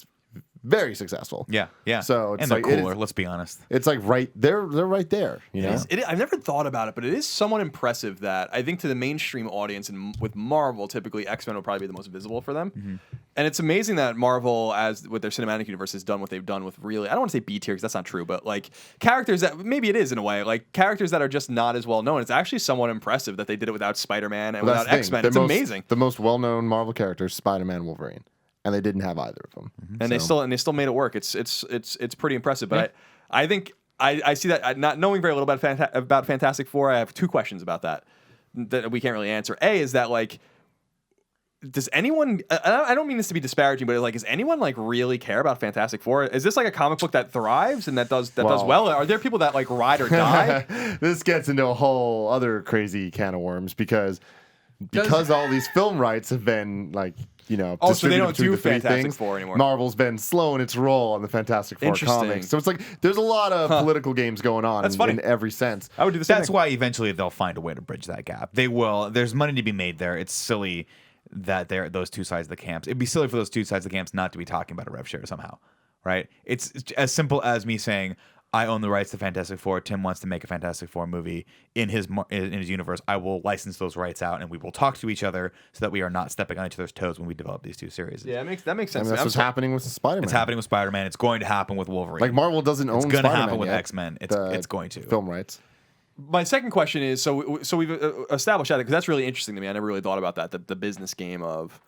very successful. Yeah. So it's and they're like it cooler. is- Let's be honest. It's like they're right there. You know, I've never thought about it, but it is somewhat impressive that I think to the mainstream audience and with Marvel, typically X-Men will probably be the most visible for them. And it's amazing that Marvel, as with their cinematic universe, has done what they've done with really, I don't want to say B tier because that's not true, but like characters that maybe it is in a way, like characters that are just not as well known. It's actually somewhat impressive that they did it without Spider-Man and Well, without that's the thing. X-Men. It's amazing. The most well-known Marvel characters, Spider-Man, Wolverine, and they didn't have either of them. And they still made it work. It's pretty impressive. But I think I see that not knowing very little about Fantastic Four. I have two questions about that we can't really answer. A is that like, does anyone? I don't mean this to be disparaging, but like, does anyone like really care about Fantastic Four? Is this like a comic book that thrives and that does well? Are there people that like ride or die? This gets into a whole other crazy can of worms because all these film rights have been like. You know, so they don't between do the three Fantastic things. Four anymore. Marvel's been slow in its roll on the Fantastic Four Interesting. comics. So it's like there's a lot of political games going on in every sense. I would do the same That's thing. why eventually they'll find a way to bridge that gap. They will. There's money to be made there. It's silly that they're those two sides of the camps. It'd be silly for those two sides of the camps not to be talking about a rev share somehow, right? It's as simple as me saying, I own the rights to Fantastic Four. Tim wants to make a Fantastic Four movie in his universe. I will license those rights out, and we will talk to each other so that we are not stepping on each other's toes when we develop these two series. Yeah, that makes sense. I mean, that's what's happening with Spider-Man. It's happening with Spider-Man. It's going to happen with Wolverine. Like Marvel doesn't own. It's going to Spider-Man happen with yet. X-Men. It's going to film rights. My second question is so we've established that because that's really interesting to me. I never really thought about that the business game of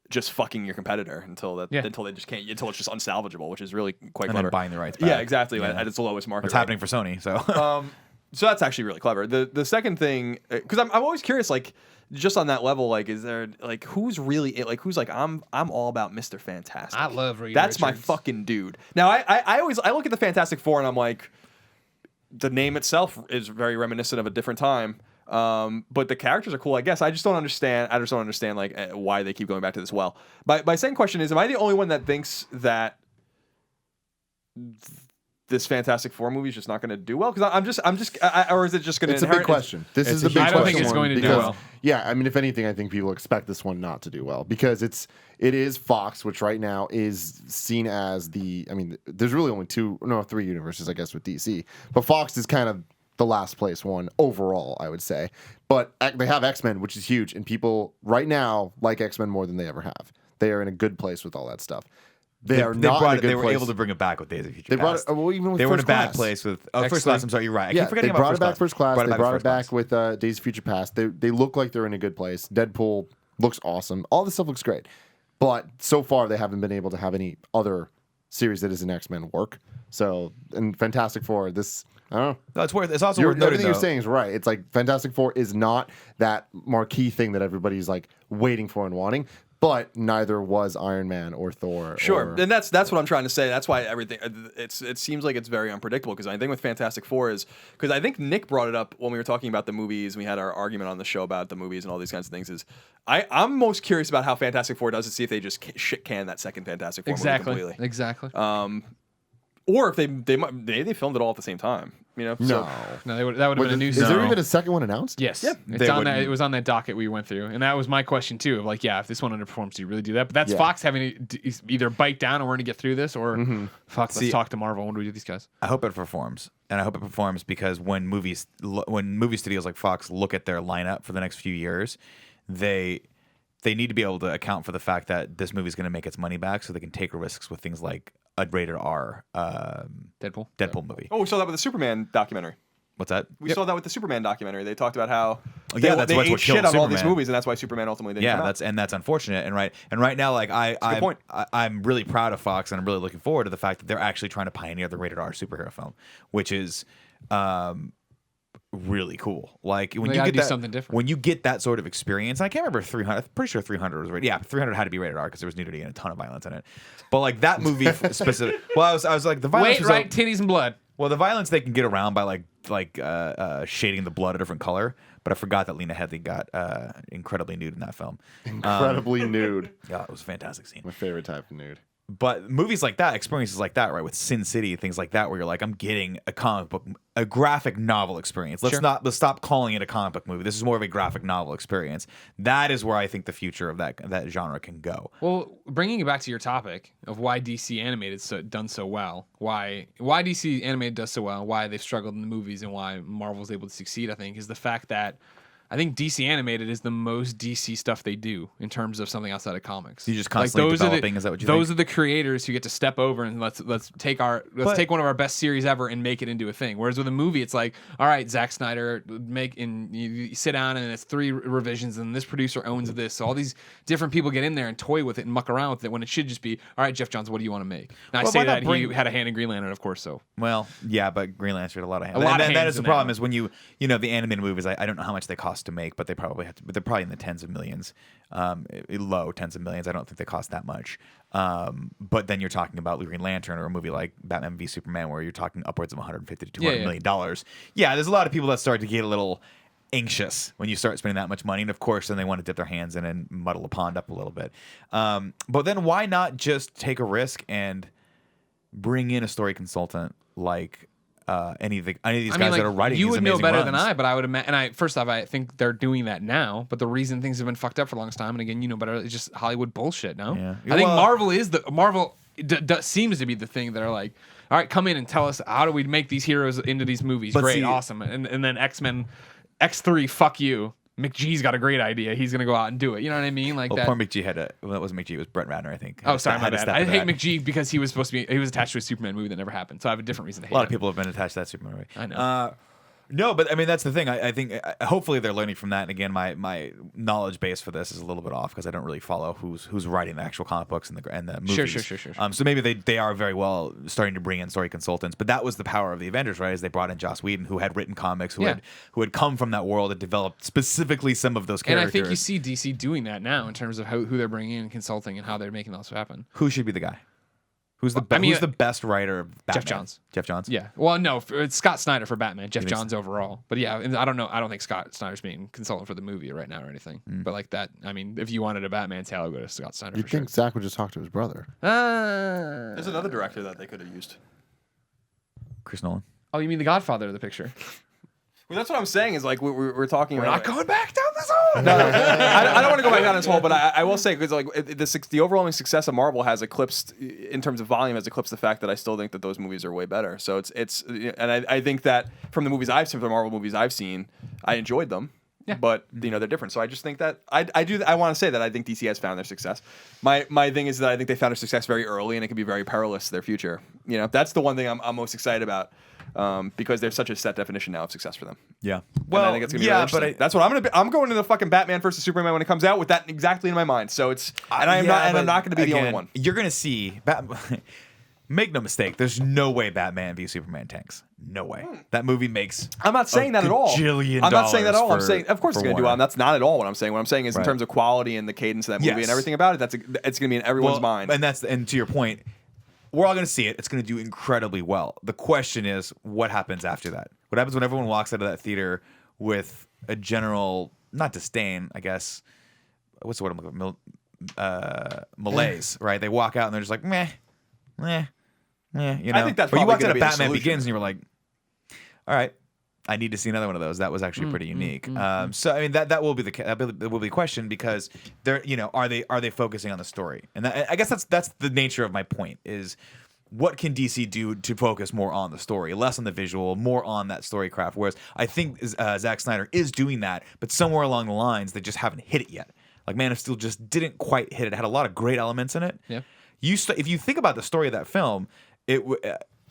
just fucking your competitor until they just can't until it's just unsalvageable, which is really quite and clever. then buying the rights back. Yeah, exactly. At its lowest market. It's rate. happening for Sony. So So that's actually really clever. The second thing, because I'm always curious, like just on that level, like is there like who's really like who's like I'm all about Mr. Fantastic. I love Reed That's my Richards. fucking dude. Now I always look at the Fantastic Four and I'm like, the name itself is very reminiscent of a different time. But the characters are cool, I guess. I just don't understand like why they keep going back to this well. My second question is, am I the only one that thinks that this Fantastic Four movie is just not going to do well? Because or is it just going to? It's a big question. This is the big question. I don't think it's going to do well. Yeah, I mean, if anything, I think people expect this one not to do well because it is Fox, which right now is seen as the. I mean, there's really only three universes, I guess, with DC, but Fox is kind of the last place one overall, I would say. But they have X-Men, which is huge, and people right now like X-Men more than they ever have. They are in a good place with all that stuff. They were able to bring it back with Days of Future Past. Even with they were in a First bad Class. place with First Class. I'm sorry, you're right. I keep Yeah, forgetting they about brought it back First Class. They brought it back with Days of Future Past. They look like they're in a good place. Deadpool looks awesome. All this stuff looks great. But so far, they haven't been able to have any other series that is an X-Men work. So, in Fantastic Four, this... I don't know. No, it's also worth noting, everything you're saying is right. It's like Fantastic Four is not that marquee thing that everybody's like waiting for and wanting, but neither was Iron Man or Thor. Sure, and that's what I'm trying to say. That's why everything it seems like it's very unpredictable. Because I think with Fantastic Four is because I think Nick brought it up when we were talking about the movies. We had our argument on the show about the movies and all these kinds of things. Is I'm most curious about how Fantastic Four does to see if they just shit can that second Fantastic Four movie completely. Exactly. Or if they filmed it all at the same time. You know, No. No, that would have been a new. Is there even a second one announced? Yes, Yeah. it's on that. It was on that docket we went through, and that was my question too. Of like, if this one underperforms, do you really do that? But that's Fox having to either bite down and we're going to get through this, or fuck, let's talk to Marvel. What do we do with these guys? I hope it performs, and I hope it performs because when movie studios like Fox look at their lineup for the next few years, they need to be able to account for the fact that this movie is going to make its money back, so they can take risks with things like a rated R Deadpool movie. Oh, we saw that with the Superman documentary. What's that? We saw that with the Superman documentary. They talked about how that's they what ate killed shit on all these Superman. movies, and that's why Superman ultimately didn't come out. That's unfortunate. And right now, like I'm really proud of Fox, and I'm really looking forward to the fact that they're actually trying to pioneer the rated R superhero film, which is really cool. Like when you get that, something different. When you get that sort of experience, I can't remember 300. I'm pretty sure 300 was rated. Yeah, 300 had to be rated R because there was nudity and a ton of violence in it. But like that movie specific. Well, I was like the violence. Titties and blood. Well, the violence they can get around by like shading the blood a different color. But I forgot that Lena Headey got incredibly nude in that film. Incredibly nude. Yeah, it was a fantastic scene. My favorite type of nude. But movies like that, experiences like that, right, with Sin City, things like that, where you're like, I'm getting a comic book, a graphic novel experience. Let's stop calling it a comic book movie. This is more of a graphic novel experience. That is where I think the future of that genre can go. Well, bringing it back to your topic of why DC animated done so well, why DC animated does so well, why they've struggled in the movies, and why Marvel's able to succeed, I think, is the fact that I think DC animated is the most DC stuff they do in terms of something outside of comics. You just constantly developing. Is that what you think? Those are the creators who get to step over and let's take one of our best series ever and make it into a thing. Whereas with a movie, it's like, all right, Zack Snyder, you sit down and it's 3 revisions and this producer owns this. So all these different people get in there and toy with it and muck around with it when it should just be, all right, Jeff Johns, what do you want to make? Now I say that he had a hand in Green Lantern, of course. So well, yeah, but Green Lantern had a lot of hands. That is the problem is when you the animated movies. I don't know how much they cost to make, but they probably have to. But they're probably in the tens of millions, low tens of millions. I don't think they cost that much. But then you're talking about Green Lantern or a movie like Batman v Superman, where you're talking upwards of 150 to 200 million dollars. Yeah, there's a lot of people that start to get a little anxious when you start spending that much money, and of course, then they want to dip their hands in and muddle the pond up a little bit. But then why not just take a risk and bring in a story consultant like any of these guys that are writing you these would know amazing better runs. than I, but I would imagine. And first off, I think they're doing that now. But the reason things have been fucked up for the longest time, and again, you know better, it's just Hollywood bullshit. No, Yeah. I think Well- Marvel seems to be the thing that are like, all right, come in and tell us how do we make these heroes into these movies? But Great, see- awesome, and then X-Men, X3, fuck you. McGee's got a great idea. He's gonna go out and do it. You know what I mean? Like that. Poor McGee that wasn't McGee. It was Brett Ratner, I think. Oh, sorry, my Had to bad. step I in hate that. McGee because he was attached to a Superman movie that never happened. So I have a different reason to hate A lot of him. people have been attached to that Superman movie. I know. No, but I mean that's the thing. I think hopefully they're learning from that. And again, my knowledge base for this is a little bit off because I don't really follow who's writing the actual comic books and the movies. Sure. So maybe they are very well starting to bring in story consultants. But that was the power of the Avengers, right? Is they brought in Joss Whedon, who had written comics, who had come from that world and developed specifically some of those characters. And I think you see DC doing that now in terms of who they're bringing in, consulting, and how they're making those happen. Who should be the guy? Who's the best writer of Batman? Jeff Johns. Jeff Johns? Yeah. Well, no, it's Scott Snyder for Batman. Jeff Johns overall. But yeah, I don't know. I don't think Scott Snyder's being consultant for the movie right now or anything. But like that, I mean, if you wanted a Batman tale, go to Scott Snyder. You'd think Zach would just talk to his brother. There's another director that they could have used. Chris Nolan. Oh, you mean the Godfather of the picture? Well, that's what I'm saying. Is like we're talking. We're about not going back down this hole. No. I don't want to go back down this hole, but I will say because like the overwhelming success of Marvel has eclipsed, in terms of volume, has eclipsed the fact that I still think that those movies are way better. So it's and I think that from the movies I've seen, from the Marvel movies I've seen, I enjoyed them. Yeah. But they're different. So I just think that I want to say that I think DC has found their success. My thing is that I think they found their success very early, and it can be very perilous to their future. That's the one thing I'm most excited about. Because there's such a set definition now of success for them. Yeah. Well, I think it's gonna be really interesting. That's what I'm gonna be. I'm going to the fucking Batman versus Superman when it comes out with that exactly in my mind. So it's I'm not gonna be the only one. You're gonna see make no mistake, there's no way Batman v Superman tanks. No way. That movie makes I'm not saying that at all. $1 I'm not saying that at all. I'm for- saying of course it's for gonna do well. Warner. And that's not at all what I'm saying. What I'm saying is in Right. terms of quality and the cadence of that movie Yes. and everything about it, it's gonna be in everyone's mind. And to your point, we're all going to see it. It's going to do incredibly well. The question is, what happens after that? What happens when everyone walks out of that theater with a general, not disdain, I guess. What's the word I'm looking for? Malaise, right? They walk out and they're just like, meh. Yeah, you know. I think that's or you probably watched it gonna at be the Batman solution. Begins and you were like, all right, I need to see another one of those. That was actually pretty unique. So I mean that will be the question because they're are they focusing on the story? And I guess that's the nature of my point is what can DC do to focus more on the story, less on the visual, more on that story craft. Whereas I think Zack Snyder is doing that, but somewhere along the lines they just haven't hit it yet. Like Man of Steel just didn't quite hit it. It had a lot of great elements in it. Yeah. If you think about the story of that film,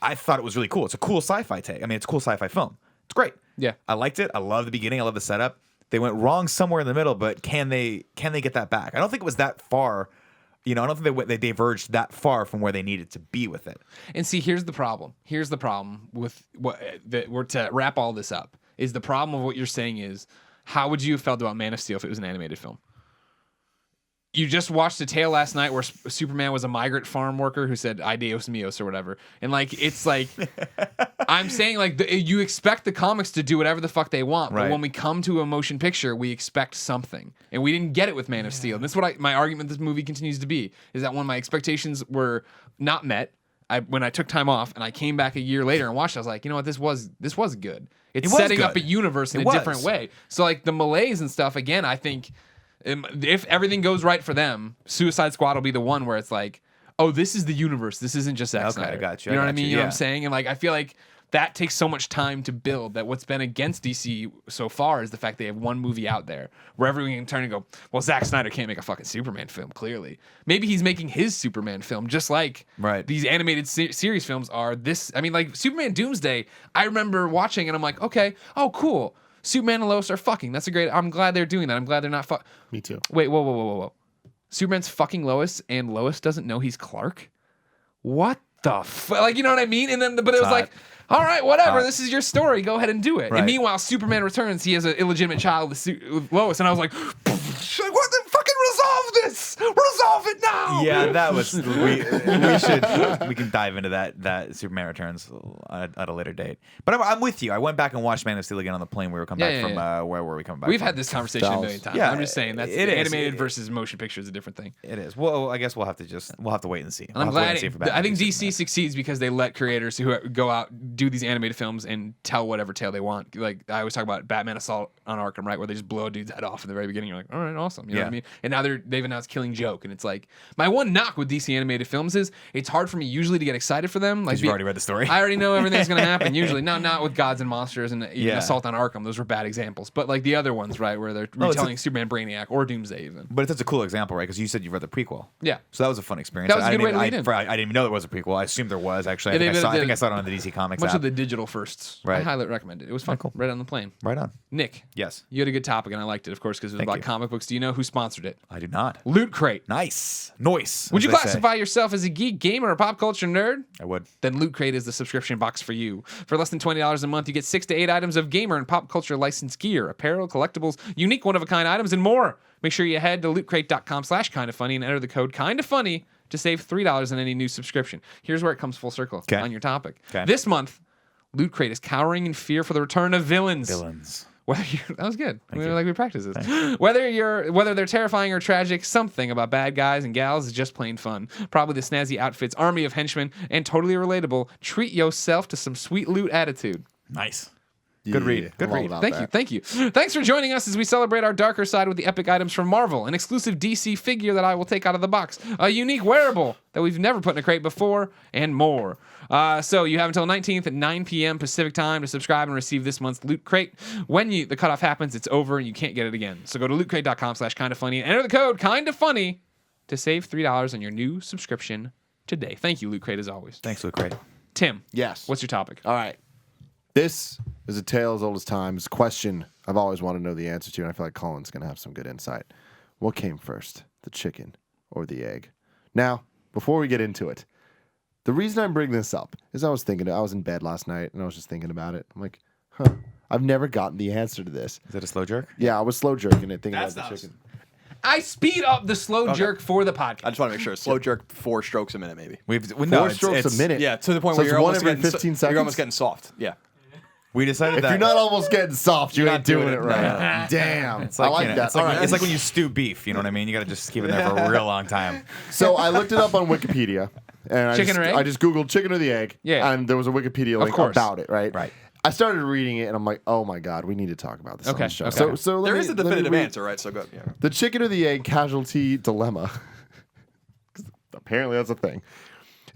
I thought it was really cool. It's a cool sci-fi take. I mean, it's a cool sci-fi film. It's great. Yeah. I liked it. I love the beginning. I love the setup. They went wrong somewhere in the middle, but can they get that back? I don't think it was that far. I don't think they diverged that far from where they needed to be with it. And see, here's the problem. Here's the problem with we're to wrap all this up. Is the problem of what you're saying is how would you have felt about Man of Steel if it was an animated film? You just watched a tale last night where Superman was a migrant farm worker who said "Adios mios" or whatever, and it's like I'm saying you expect the comics to do whatever the fuck they want, but Right. when we come to a motion picture, we expect something, and we didn't get it with Man of Steel. And that's what my argument this movie continues to be is that when my expectations were not met, when I took time off and I came back a year later and watched, I was like, you know what, this was good. It's It was setting up good. a universe in It a was. different way. So the malaise and stuff again, I think. If everything goes right for them, Suicide Squad will be the one where it's like, oh, this is the universe. This isn't just Zack Okay, Snyder. I got you. You know what I I got mean? you, You know what yeah. I'm saying? And I feel like that takes so much time to build that what's been against DC so far is the fact they have one movie out there where everyone can turn and go, well, Zack Snyder can't make a fucking Superman film, clearly. Maybe he's making his Superman film just like Right. these animated series films are this. I mean, Superman Doomsday, I remember watching and I'm like, okay, oh, cool. Superman and Lois are fucking. That's a great. I'm glad they're doing that. I'm glad they're not Me too. Wait, whoa. Superman's fucking Lois and Lois doesn't know he's Clark? What the fuck? You know what I mean? And then, but it was Hot. like, all right, whatever. Hot. This is your story. Go ahead and do it. Right. And meanwhile, Superman returns. He has an illegitimate child with Lois. And I was like, what the fucking resolve this? Resolve it now. Yeah, that was we can dive into that Superman Returns at a later date. But I'm with you. I went back and watched Man of Steel again on the plane. We were coming back from where were we coming back? We've from? had this conversation a Dallas. million times. Yeah, I'm just saying that's it is. animated versus motion picture is a different thing. It is. Well, I guess we'll have to wait and see. And I'm We'll have to wait glad. and see for Batman I think v DC Superman. succeeds because they let creators who go out do these animated films and tell whatever tale they want. Like I always talk about Batman Assault on Arkham, right, where they just blow a dude's head off in the very beginning. You're like, all right, awesome. You know what I Yeah. mean? And now they've announced Killing Joke, and it's like my one knock with DC animated films is it's hard for me usually to get excited for them. Like You've already read the story. I already know everything's going to happen. Usually, not with Gods and Monsters and even Yeah. Assault on Arkham. Those were bad examples. But like the other ones, right, where they're it's a- retelling Superman, Brainiac, or Doomsday even. But it's such a cool example, right? Because you said you read the prequel. Yeah. So that was a fun experience. That was a I good didn't way to even- lead in. I didn't even know there was a prequel. I assumed there was actually. Yeah, I think they I saw it on the DC Comics Much app. of the digital firsts. I Right. highly recommend it. It was fun. cool. Right on the plane. Right on. Nick, Yes. you had a good topic, and I liked it, of course, because it was Thank about you. comic books. Do you know who sponsored it? I do not. Loot Crate. Nice. Noise. Would as you they say. classify yourself as a geek, gamer, or pop culture nerd? I would. Then Loot Crate is the subscription box for you. For less than $20 a month, you get 6 to 8 items of gamer and pop culture licensed gear, apparel, collectibles, unique one-of-a-kind items, and more. Make sure you head to lootcrate.com/kindafunny and enter the code kindafunny to save $3 on any new subscription. Here's where it comes full circle on your topic. Okay. This month, Loot Crate is cowering in fear for the return of villains. That was good. We practiced this. Whether they're terrifying or tragic, something about bad guys and gals is just plain fun. Probably the snazzy outfits, army of henchmen, and totally relatable. Treat yourself to some sweet loot attitude. Nice. Good read. Good I'm all read. about Thank that. you. Thank you. Thanks for joining us as we celebrate our darker side with the epic items from Marvel, an exclusive DC figure that I will take out of the box, a unique wearable that we've never put in a crate before, and more. So you have until 19th at 9 p.m. Pacific time to subscribe and receive this month's Loot Crate. When the cutoff happens, it's over and you can't get it again. So go to lootcrate.com/kindafunny and enter the code kindafunny to save $3 on your new subscription today. Thank you, Loot Crate, as always. Thanks, Luke. Great. Tim. Yes. What's your topic? All right. This is a tale as old as time. It's a question I've always wanted to know the answer to, and I feel like Colin's going to have some good insight. What came first, the chicken or the egg? Now, before we get into it, the reason I'm bringing this up is I was in bed last night, and I was just thinking about it. I'm like, I've never gotten the answer to this. Is that a slow jerk? Yeah, I was slow jerking it, thinking That's about the not- chicken. I speed up the slow jerk for the podcast. I just want to make sure. Slow jerk 4 strokes a minute, maybe. Four strokes a minute. Yeah, to the point So where it's you're one almost every getting 15 seconds. You're almost getting soft. Yeah. We decided If that you're not almost getting soft, you You're ain't not doing doing it it. right. Damn. It's like, I like you know, that. It's like, All right. it's like when you stew beef. You know what I mean? You got to just keep it there for a real long time. So I looked it up on Wikipedia, and Chicken or egg? I just Googled chicken or the egg. Yeah. And there was a Wikipedia link course. about it, right? Right. I started reading it and I'm like, oh my God, we need to talk about this on Okay, the show. okay. So There is a definitive read answer, right? So go. Yeah. The chicken or the egg casualty dilemma. Apparently that's a thing.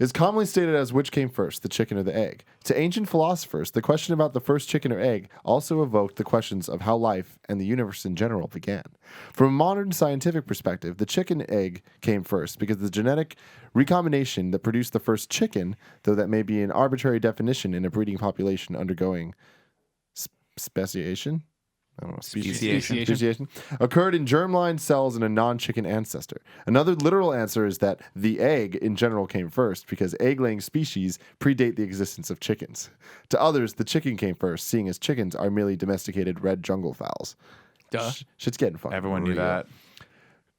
Is commonly stated as which came first, the chicken or the egg. To ancient philosophers, the question about the first chicken or egg also evoked the questions of how life and the universe in general began. From a modern scientific perspective, the chicken egg came first because the genetic recombination that produced the first chicken, though that may be an arbitrary definition in a breeding population undergoing speciation. I don't know, speciation, occurred in germline cells in a non-chicken ancestor. Another literal answer is that the egg in general came first because egg-laying species predate the existence of chickens. To others, the chicken came first, seeing as chickens are merely domesticated red jungle fowls. Duh. Shit's getting fun. Everyone knew that.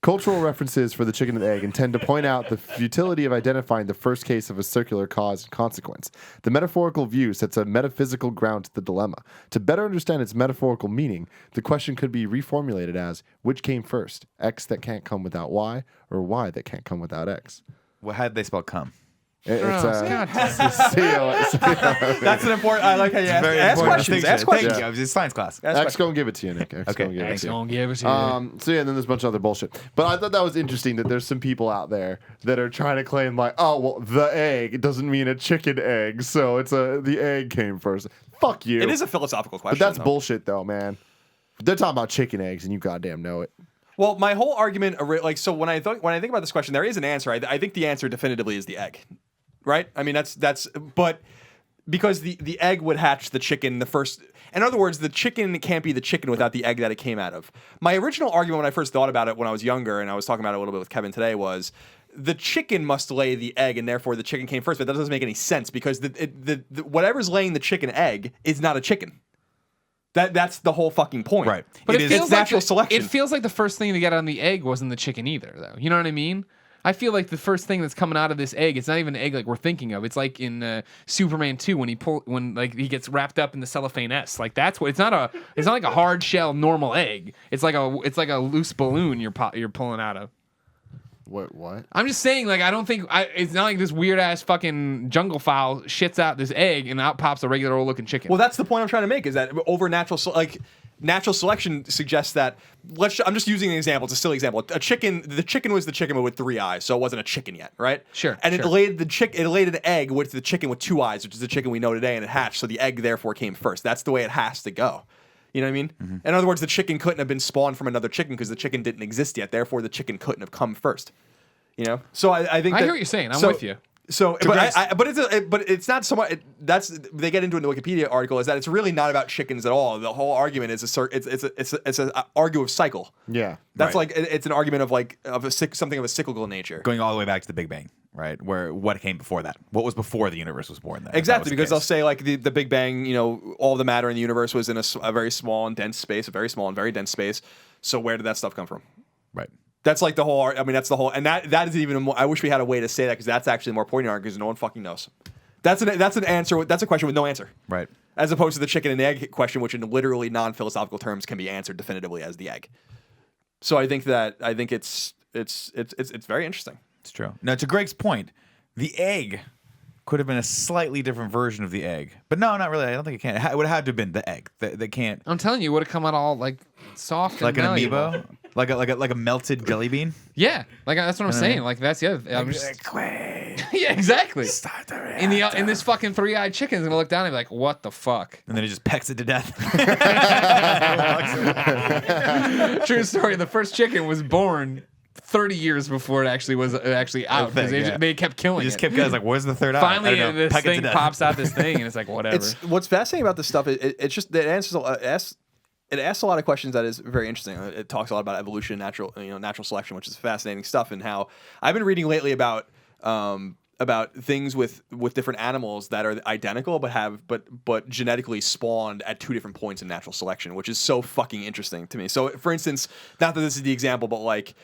Cultural references for the chicken and egg intend to point out the futility of identifying the first case of a circular cause and consequence. The metaphorical view sets a metaphysical ground to the dilemma. To better understand its metaphorical meaning, the question could be reformulated as, which came first, X that can't come without Y, or Y that can't come without X? Well, how did they spell cum? It's God. That's an important. I like how you ask questions. Ask questions. Thank you. It was science class. X gonna give it to you, Nick. X Okay, gonna give it thanks. to you. Don't give it to you. So yeah, and then there's a bunch of other bullshit. But I thought that was interesting that there's some people out there that are trying to claim like, oh well, the egg doesn't mean a chicken egg, so it's the egg came first. Fuck you. It is a philosophical question. But that's though. bullshit though, man. They're talking about chicken eggs, and you goddamn know it. Well, my whole argument, like, so when I think about this question, there is an answer. I think the answer definitively is the egg, right? I mean, that's, but because the egg would hatch the chicken the first. In other words, the chicken can't be the chicken without the egg that it came out of. My original argument when I first thought about it when I was younger, and I was talking about it a little bit with Kevin today, was the chicken must lay the egg, and therefore the chicken came first. But that doesn't make any sense because the whatever's laying the chicken egg is not a chicken. That's the whole fucking point. Right. But It's natural selection. It feels like the first thing to get on the egg wasn't the chicken either, though. You know what I mean? I feel like the first thing that's coming out of this egg, it's not even an egg like we're thinking of. It's like in Superman 2 when he gets wrapped up in the cellophane S. Like that's what it's not like a hard shell normal egg. It's like a loose balloon you're pulling out of. What? I'm just saying, like, I don't think it's not like this weird ass fucking jungle fowl shits out this egg and out pops a regular old looking chicken. Well, that's the point I'm trying to make, is that over natural selection suggests that. I'm just using an example. It's a silly example. The chicken was the chicken with 3 eyes, so it wasn't a chicken yet, right? Sure. And sure. it laid an egg with the chicken with 2 eyes, which is the chicken we know today, and it hatched. So the egg therefore came first. That's the way it has to go. You know what I mean? Mm-hmm. In other words, the chicken couldn't have been spawned from another chicken because the chicken didn't exist yet. Therefore, the chicken couldn't have come first. You know? So I think I hear what you're saying. I'm with you. So, but it's not so much. They get into in the Wikipedia article is that it's really not about chickens at all. The whole argument is it's an argument cycle. Yeah, that's right. like it's an argument of something of a cyclical nature. Going all the way back to the Big Bang, right? Where what came before that? What was before the universe was born? Then Exactly, because they'll say like the Big Bang. You know, all the matter in the universe was in a very small and dense space, a very small and very dense space. So where did that stuff come from? Right. That's like the whole. I mean, that's the whole, and that is even more. I wish we had a way to say that because that's actually more poignant argument because no one fucking knows. That's an answer. That's a question with no answer. Right. As opposed to the chicken and egg question, which in literally non-philosophical terms can be answered definitively as the egg. So I think it's very interesting. It's true. Now, to Greg's point, the egg could have been a slightly different version of the egg, but no, not really. I don't think it can. It would have had to have been the egg. They can't. I'm telling you, it would have come out all like soft, Like and an malleable. amoeba, like a melted jelly bean. Yeah, like that's what I'm saying. Like that's the other. I'm just, yeah, exactly. In this fucking 3-eyed chicken's gonna look down and be like, "What the fuck?" And then it just pecks it to death. True story. The first chicken was born 30 years before it actually was out because they kept killing You just it. kept guys like, "Where's the third eye?" Finally, I don't know. this Peck it to thing death. pops out this thing, and it's like whatever. It's what's fascinating about this stuff. It's just that it asks a lot of questions that is very interesting. It talks a lot about evolution, natural selection, which is fascinating stuff, and how I've been reading lately about things with different animals that are identical but genetically spawned at 2 different points in natural selection, which is so fucking interesting to me. So, for instance, not that this is the example, but like,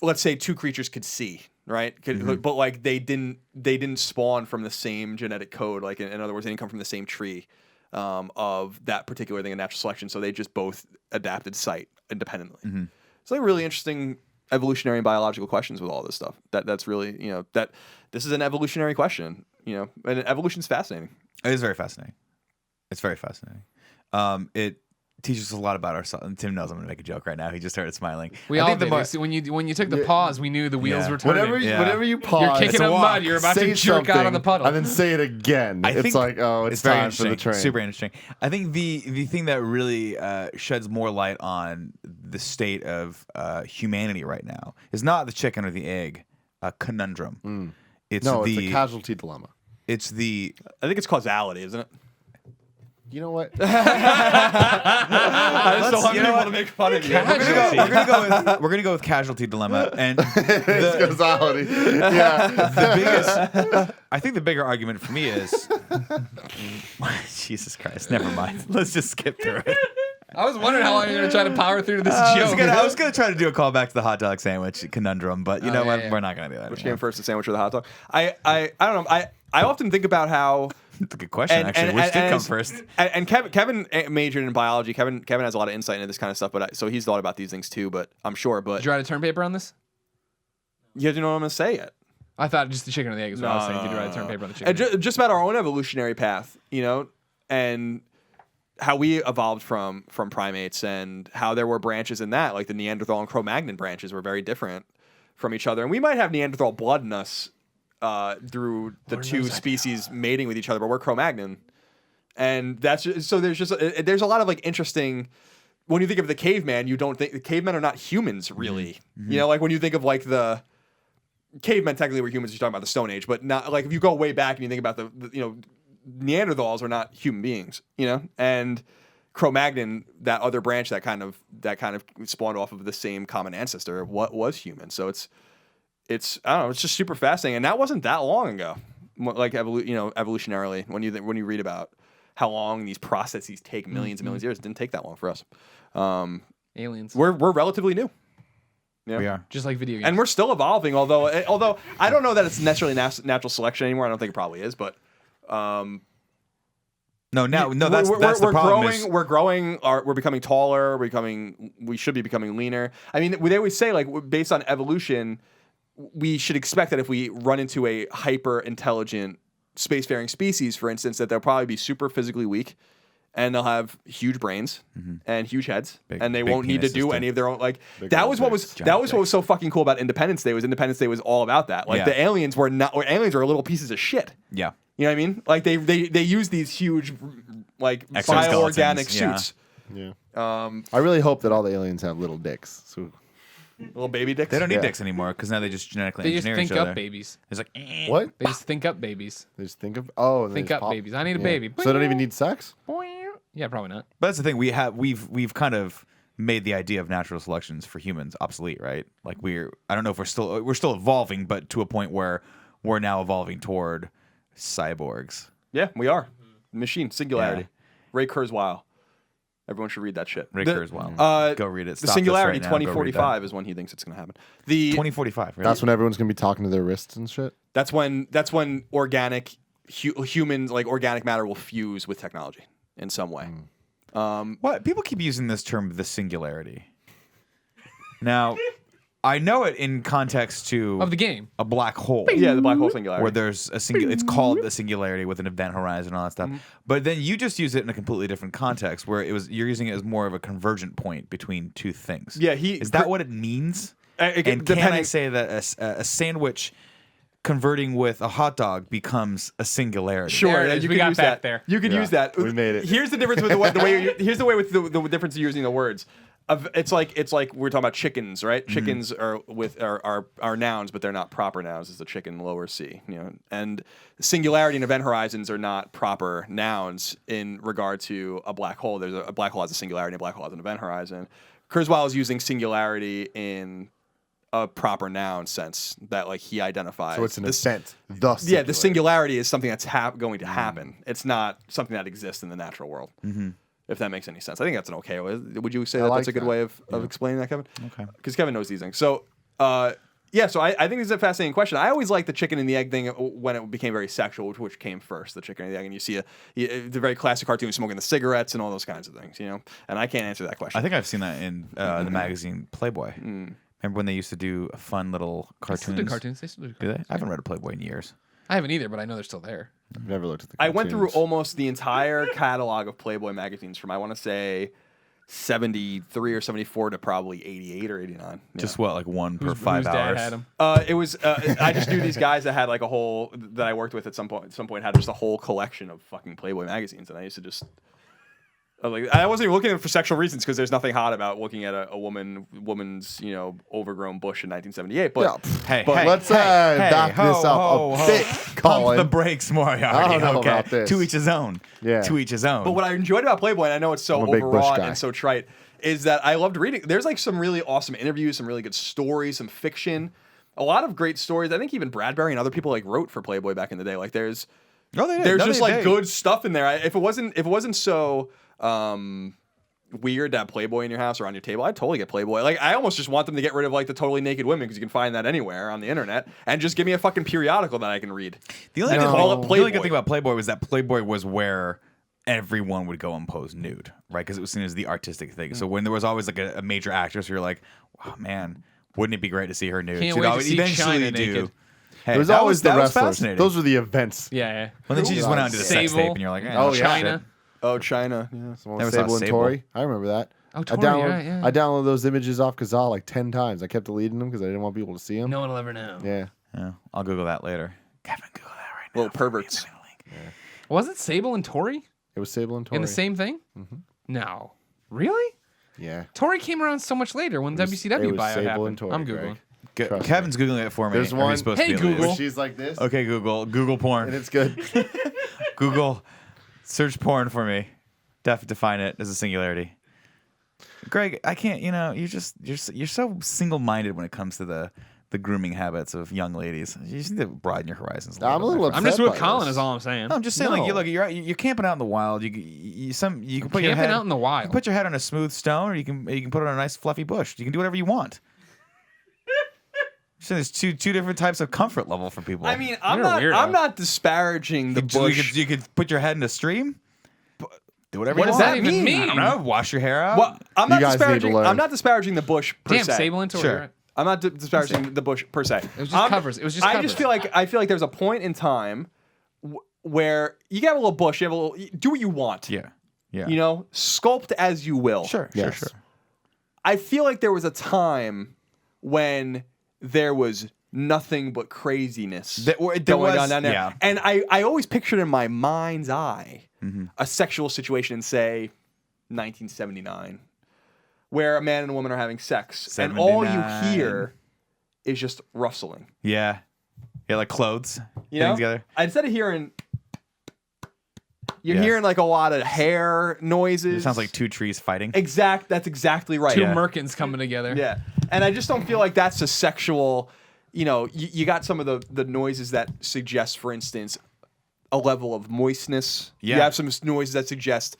let's say 2 creatures could see, right? But like they didn't spawn from the same genetic code. Like in other words, they didn't come from the same tree of that particular thing in natural selection. So they just both adapted sight independently. Mm-hmm. It's like really interesting evolutionary and biological questions with all this stuff. That's really, that this is an evolutionary question, and evolution's fascinating. It is very fascinating. It's very fascinating. It teaches us a lot about ourselves. And Tim knows I'm going to make a joke right now. He just started smiling. We all did. When you took the pause, we knew the wheels were turning. Whenever you pause, you're kicking up mud. You're about to jerk out on the puddle, and then say it again. It's like, it's very time for the train. Super interesting. I think the thing that really sheds more light on the state of humanity right now is not the chicken or the egg conundrum. It's a casualty dilemma. I think it's causality, isn't it? You know what? I just don't want people to make fun of you. We're gonna go with casualty dilemma, and It's causality. Yeah. I think the bigger argument for me is Jesus Christ. Never mind. Let's just skip through it. I was wondering how long you're going to try to power through to this joke. I was gonna try to do a callback to the hot dog sandwich conundrum, but you know what? Yeah. We're not gonna do that. Which came first, the sandwich or the hot dog? I don't know. I often think about how. That's a good question, actually. Which did come first? And Kevin majored in biology. Kevin has a lot of insight into this kind of stuff, so he's thought about these things too. But I'm sure. But did you write a term paper on this? You don't know what I'm gonna say yet. I thought just the chicken or the egg is what I was saying. Did you write a term paper on the chicken? And just about our own evolutionary path, and how we evolved from primates, and how there were branches in that, like the Neanderthal and Cro-Magnon branches were very different from each other, and we might have Neanderthal blood in us through the two species mating with each other, but we're Cro-Magnon, and that's just, so there's a lot of like interesting. When you think of the caveman, you don't think the cavemen are not humans really. Mm-hmm. Like when you think of like the cavemen, technically were humans. You're talking about the Stone Age, but not like if you go way back and you think about the Neanderthals are not human beings, and Cro-Magnon, that other branch that kind of spawned off of the same common ancestor, what was human. So it's I don't know, it's just super fascinating, and that wasn't that long ago. Like evolutionarily, when you read about how long these processes take, millions and millions of years, it didn't take that long for us. Aliens. We're relatively new. Yeah. We are. Just like video games. And we're still evolving, although I don't know that it's necessarily natural selection anymore. I don't think it probably is, but that's the problem. We're growing. We're becoming taller. We should be becoming leaner. I mean, they always say, like, based on evolution, we should expect that if we run into a hyper intelligent spacefaring species, for instance, that they'll probably be super physically weak, and they'll have huge brains and huge heads, and they won't need to do any of their own. Like that was what was so fucking cool about Independence Day. Independence Day was all about that. Like the aliens were not, or aliens were little pieces of shit. Yeah. You know what I mean? Like they use these huge, like, bioorganic suits. Yeah. I really hope that all the aliens have little dicks. So little baby dicks. They don't need dicks anymore because now they just genetically engineer each other. Think up babies. It's like what? They just think up babies. They just think of Think up babies. I need a baby. So they don't even need sex? Yeah, probably not. But that's the thing. We've kind of made the idea of natural selections for humans obsolete, right? Like I don't know if we're still evolving, but to a point where we're now evolving toward cyborgs. Yeah, we are. Machine Singularity. Ray Kurzweil. Everyone should read that shit. Ray Kurzweil. Go read it. The Singularity 2045 is when he thinks it's going to happen. 2045. Really? That's when everyone's going to be talking to their wrists and shit. That's when organic humans, like organic matter, will fuse with technology in some way. What people keep using this term, the singularity. Now, I know it in context to of the game, a black hole. Yeah, the black hole singularity, where there's a it's called the singularity with an event horizon and all that stuff. But then you just use it in a completely different context, where you're using it as more of a convergent point between two things. Yeah, is that what it means? And can I say that a sandwich converting with a hot dog becomes a singularity? Sure, you can use that. There, you can use that. We made it. Here's the difference with here's the way with the difference of using the words. It's like we're talking about chickens, right? Mm-hmm. Chickens are nouns, but they're not proper nouns. It's the chicken lower C, And singularity and event horizons are not proper nouns in regard to a black hole. There's a black hole has a singularity, and a black hole has an event horizon. Kurzweil is using singularity in a proper noun sense that, like, he identifies. So it's an event. The singularity is something that's going to happen. It's not something that exists in the natural world. Mm-hmm. If that makes any sense. I think that's an okay way. Would you say that's a good way of explaining that, Kevin? Okay. Because Kevin knows these things. So, so I think this is a fascinating question. I always liked the chicken and the egg thing when it became very sexual, which came first, the chicken and the egg. And you see the very classic cartoon smoking the cigarettes and all those kinds of things, And I can't answer that question. I think I've seen that in the magazine Playboy. Remember when they used to do fun little They still cartoons? do cartoons. They still do Do cartoons. they? I haven't read a Playboy in years. I haven't either, but I know they're still there. I've never looked at the I went through cartoons. almost the entire catalog of Playboy magazines from I want to say 73 or 74 to probably 88 or 89. Yeah. Just what, like one per Whose 5 dad hours? had 'em? It was I just knew these guys that had like a whole that I worked with at some point had just a whole collection of fucking Playboy magazines, and I used to just I wasn't even looking at it for sexual reasons because there's nothing hot about looking at a woman's overgrown bush in 1978. But Yeah, Hey, let's back this up a bit, Pump Colin. the brakes, Moriarty. I don't know okay, about this. to each his own. Yeah. To each his own. But what I enjoyed about Playboy, and I know it's so I'm a big Bush overwrought guy. and so trite, is that I loved reading. There's like some really awesome interviews, some really good stories, some fiction, a lot of great stories. I think even Bradbury and other people like wrote for Playboy back in the day. Like there's just like good stuff in there. If it wasn't so weird to have Playboy in your house or on your table, I'd totally get Playboy. Like I almost just want them to get rid of like the totally naked women because you can find that anywhere on the internet, and just give me a fucking periodical that I can read. The only, And good, call it the only good Playboy. thing about Playboy was that Playboy was where everyone would go and pose nude, right? Because it was seen as the artistic thing. So when there was always like a major actress, you're like, oh man, wouldn't it be great to see her nude? Can't She'd wait to always see eventually China do. naked. Hey, It was that always the that was wrestlers. fascinating. Those were the events. Yeah. Well, then she just went out and did a sex Sable. tape, and you're like, Oh, yeah. China. Oh, China. Yeah. Someone Never with saw Sable and Sable. Tori. I remember that. Oh, I Tori, downloaded, yeah. I downloaded those images off Kazaa like 10 times. I kept deleting them because I didn't want people to see them. No one will ever know. Yeah. Yeah, I'll Google that later. Kevin, Google that right now. Little perverts. Was it Sable and Tori It was Sable and Tori. in the same thing? No. Really? Yeah. Tori came around so much later when It was WCW bio Sable happened. and Tori, I'm Greg. Googling. Trust Kevin's Googling it for me. There's Are we one- supposed Hey, to be able to do Google. this? She's like this. Okay, Google porn. And it's good. Google, search porn for me. Define it as a singularity. Greg, I can't. You're so single-minded when it comes to the grooming habits of young ladies. You just need to broaden your horizons. I'm a little bit. I'm just upset with by Colin this. is all I'm saying. No, I'm just saying, No. like you're camping out in the wild. You can put your Camping head out in the wild. You can put your head on a smooth stone, or you can put it on a nice fluffy bush. You can do whatever you want. So there's two different types of comfort level for people. I mean, I'm You're a not. weirdo. I'm not disparaging the bush. You could put your head in a stream. Do whatever What you does want. that even mean? I don't know. Wash your hair out. Well, I'm You not guys need to disparaging. learn. I'm not disparaging the bush per Damn, se. Sable and Tori. Sure. right? I'm not disparaging the bush per se. It was just covers. It was just I covers. just feel like there's a point in time where you get a little bush. You have a little. Do what you want. Yeah. You know, sculpt as you will. Sure. Yes. Sure. I feel like there was a time when there was nothing but craziness There going was- on down there. yeah. And I always pictured in my mind's eye Mm-hmm. a sexual situation in, say, 1979, where a man and a woman are having sex, and all you 79. hear is just rustling. Yeah. Yeah, like clothes. You Getting know? together. Instead of hearing, you're Yeah. hearing like a lot of hair noises. It sounds like two trees fighting. That's exactly right. Two Yeah. Merkins coming together. Yeah. And I just don't feel like that's a sexual, you got some of the noises that suggest, for instance, a level of moistness. Yeah. You have some noises that suggest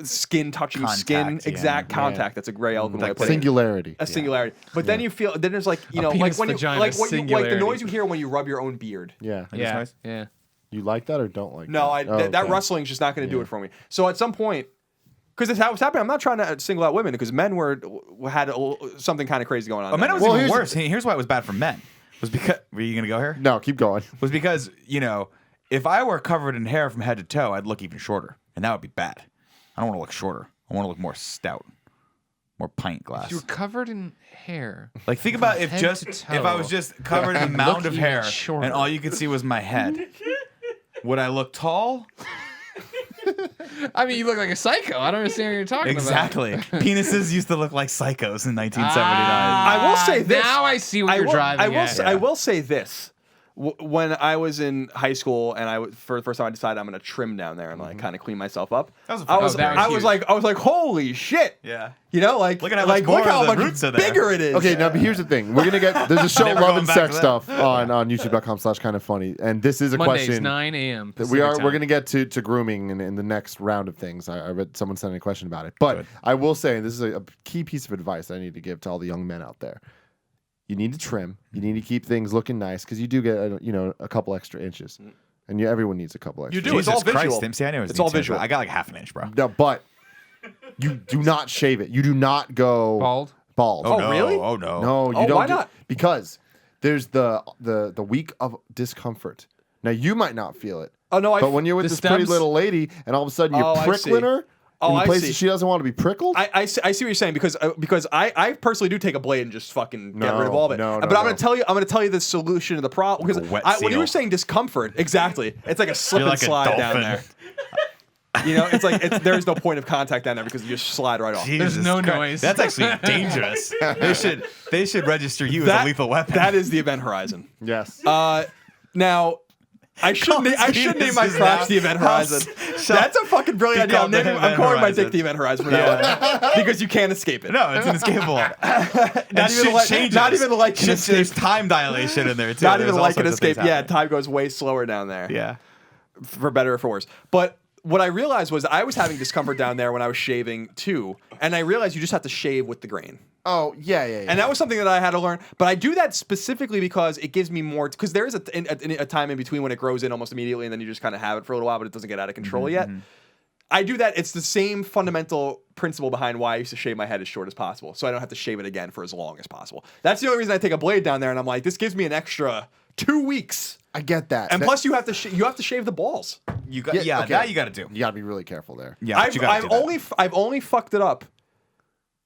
skin touching skin, Contact, yeah. exact contact. That's a great eloquent way of putting it. Singularity. A singularity. But then you feel, then there's like, like penis when you, vagina like what you, like the singularity. noise you hear when you rub your own beard. Yeah. Yeah. nice? Yeah. You like that or don't like No, that? that okay. rustling's just not going to do it for me. So at some point, because it's how it's happening, I'm not trying to single out women because men had something kind of crazy going on. Oh, men, it was Well, even here's- worse. Here's why it was bad for men. Was because were you gonna go here? No, keep going. Was because if I were covered in hair from head to toe, I'd look even shorter, and that would be bad. I don't want to look shorter. I want to look more stout, more pint glass. You were covered in hair. Like think about if head just to if toe. I was just covered in a mound Look of even hair shorter. and all you could see was my head. Would I look tall? I mean, you look like a psycho. I don't understand what you're talking Exactly. Penises used to look like psychos in 1979. I will say this. Now I see what I you're will, driving I will at. say, I will say this. When I was in high school and for the first time I decided I'm going to trim down there and like kind of clean myself up. That was a I fun- was, Oh, that was I was huge. like, holy shit. Yeah. Like Look at how much like more look how of the much roots are there. bigger it is. Okay, now but here's the thing. We're gonna get there's a show Never Love going and back to Sex that. stuff on youtube.com/kind of funny. And this is a Mondays, question 9 a.m. that Pacific we're time. gonna get to grooming in the next round of things. I read someone sending a question about it. But I will say, and this is a key piece of advice I need to give to all the young men out there. You need to trim. You need to keep things looking nice because you do get a couple extra inches, and everyone needs a couple extra. You do. inches. It's all Jesus Christ, visual. Tim. See, I knew it was It's all neat, too, visual. but I got like half an inch, bro. No, but you do not shave it. You do not go Bald. Bald. Oh, really? Oh no. No, you Oh, don't. why not? Because there's the week of discomfort. Now you might not feel it. Oh no, But when you're with the this pretty stems? little lady, and all of a sudden you're Oh, I prickling see. her Oh, in I places see. she doesn't want to be prickled. I see what you're saying because I personally do take a blade and just fucking get rid of all of it. No, but no, I'm no. gonna tell you the solution to the problem because Like a wet when you were seal. saying discomfort, exactly, it's like a slip You're and like a slide down dolphin. there. You know, it's like there's no point of contact down there because you just slide right off. There's no Christ. noise. That's actually dangerous. They should register you as a lethal weapon. That is the event horizon. yes. Now. I should name my crotch the event horizon. That's a fucking brilliant idea. I'm calling my dick the event horizon from now on because you can't escape it. No, it's inescapable. Not even like an escape. There's time dilation in there too. Not even There's all like an sorts of things escape. Yeah, happening. time goes way slower down there. Yeah. For better or for worse. But what I realized was I was having discomfort down there when I was shaving too, and I realized you just have to shave with the grain. Oh yeah. And that was something that I had to learn. But I do that specifically because it gives me more. Because there is a time in between when it grows in almost immediately, and then you just kind of have it for a little while, but it doesn't get out of control yet. I do that. It's the same fundamental principle behind why I used to shave my head as short as possible, so I don't have to shave it again for as long as possible. That's the only reason I take a blade down there, and I'm like, this gives me an extra 2 weeks. I get that. And plus, you have to shave the balls. You got okay. that you got to do. You got to be really careful there. Yeah, but you gotta do that. I've only fucked it up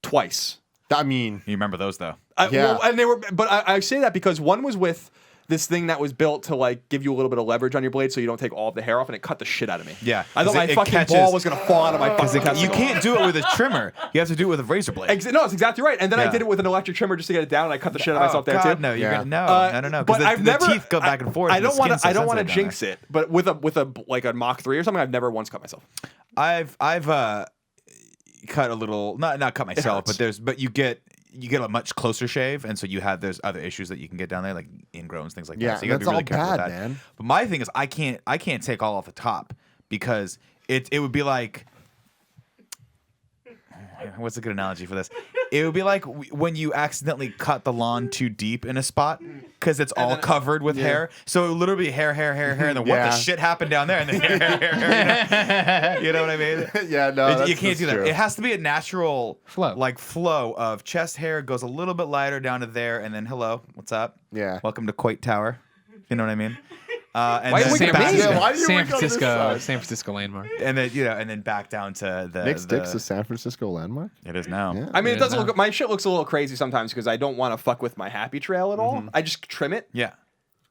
twice. I mean, You remember those though? Yeah. And they were, but I say that because one was with this thing that was built to like give you a little bit of leverage on your blade, so you don't take all of the hair off, and it cut the shit out of me. Yeah, I thought my it fucking catches- ball was gonna fall out of my fucking testicle. You can't do it with a trimmer. You have to do it with a razor blade. No, it's exactly right. And then I Yeah. did it with an electric trimmer just to get it down, and I cut the shit out of myself there God, too. no, you're Yeah. gonna, no, Uh, no, but because I've the never. teeth go back and forth. I don't want want to. I don't want to jinx it, but with a like a Mach 3 or something, I've never once cut myself. I've cut a little, not cut myself, but you get a much closer shave, and so there's other issues that you can get down there, like ingrowns, things like Yeah, that. So you gotta that's be really all careful with bad, that. man. But my thing is, I can't take all off the top because it would be like, what's a good analogy for this? It would be like when you accidentally cut the lawn too deep in a spot because it's all covered with hair. So it would literally be hair, and then what Yeah. the shit happened down there, and then hair. You know what I mean? yeah, no, You can't do that. true. It has to be a natural Flow. flow of chest hair goes a little bit lighter down to there, and then hello, what's up? Yeah. Welcome to Coit Tower. You know what I mean? And Why then you wink at back, me? Yeah, why do you San wink on this side? Francisco landmark. and then and then back down to the Nick Sticks a San Francisco landmark. It is now. Yeah. I mean, it Yeah, doesn't no. look. My shit looks a little crazy sometimes because I don't want to fuck with my happy trail at all. I just trim it, Yeah.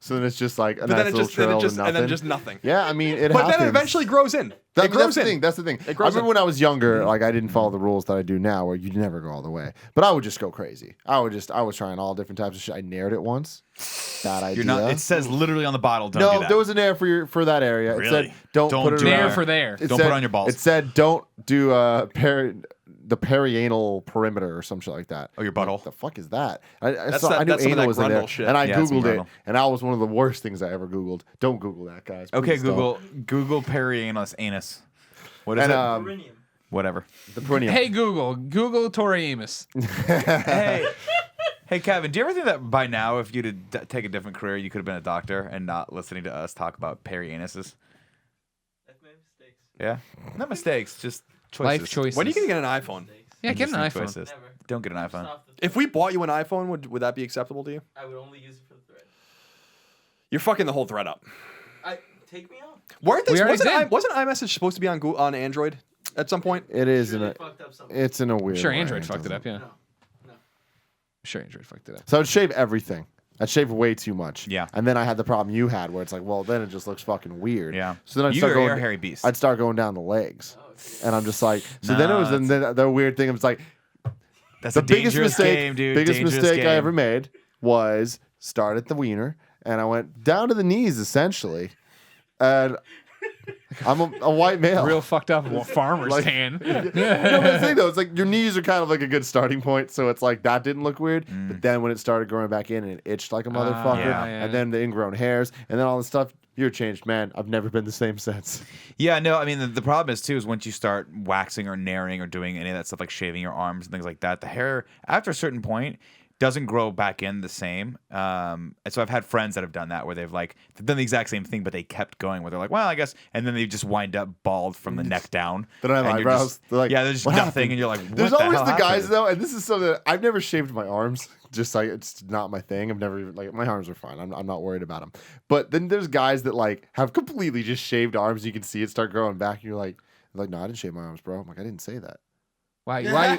So then it's just like a but nice then it little just, trail to and then nothing. just nothing. Yeah, I mean, it But happens. then it eventually grows in. That- It grows that's the in. thing. That's the thing. It I grows remember in. when I was younger, like I didn't follow the rules that I do now, where you never go all the way. But I would just go crazy. I was trying all different types of shit. I nared it once. Bad idea. You're not. It says literally on the bottle. Don't do no, that. there was an air for that area. It Really? said don't put it do around. There for there. It Don't said- put it on your balls. It said don't do the perianal perimeter or some shit like that. Oh, your butthole? What the fuck is that? I knew that's some of anal that was in there, grundle shit. and I Yeah, it's some googled it, grundle. and that was one of the worst things I ever googled. Don't Google that, guys. Okay, Please don't. Google perianus anus. What is And it? Whatever. the perineum. Hey Google Tori Amos. Hey, Kevin, do you ever think that by now, if you'd take a different career, you could have been a doctor and not listening to us talk about perianuses? I've made mistakes. Yeah, not mistakes, just choices. Life choices. When are you gonna get an iPhone? Yeah, get an Interesting iPhone. choices. Never. Don't get an Just iPhone. off the If we bought you an iPhone, would that be acceptable to you? I would only use it for the thread. You're fucking the whole thread up. Take me out. Weren't this, We already did. wasn't iMessage supposed to be on Android at some point? It is in Sure, a. they fucked up something. It's in a weird. Sure, way. Android fucked it up. Yeah. No. Sure, Android fucked it up. So I'd shave everything. I'd shave way too much. Yeah. And then I had the problem you had, where it's like, well, then it just looks fucking weird. Yeah. So then I'd You're start a going. hairy beast. I'd start going down the legs, Oh, okay. and I'm just like. So then it was the weird thing. It was like That's the a biggest dangerous mistake. game, dude. Biggest Dangerous mistake I game. ever made was start at the wiener, and I went down to the knees essentially, and I'm a white male. Real fucked up farmer's Like- tan. No, but the thing though, it's like your knees are kind of like a good starting point, so it's like that didn't look weird. But then when it started growing back in and it itched like a motherfucker, yeah. and then the ingrown hairs, and then all this stuff, you're a changed man. I've never been the same since. Yeah, no, I mean, the problem is, too, is once you start waxing or naring or doing any of that stuff, like shaving your arms and things like that, the hair, after a certain point, doesn't grow back in the same. And so I've had friends that have done that where they've done the exact same thing, but they kept going where they're like, well, I guess, and then they just wind up bald from the neck down. They don't have and you're eyebrows. just- They're like, yeah, there's just "What nothing, happened?" and you're like, what There's the always hell the guys happened? though, and this is something that I've never shaved my arms. Just like it's not my thing. I've never even my arms are fine. I'm not worried about them. But then there's guys that have completely just shaved arms. You can see it start growing back. And you're like, no, I didn't shave my arms, bro. I'm like, I didn't say that. Why Why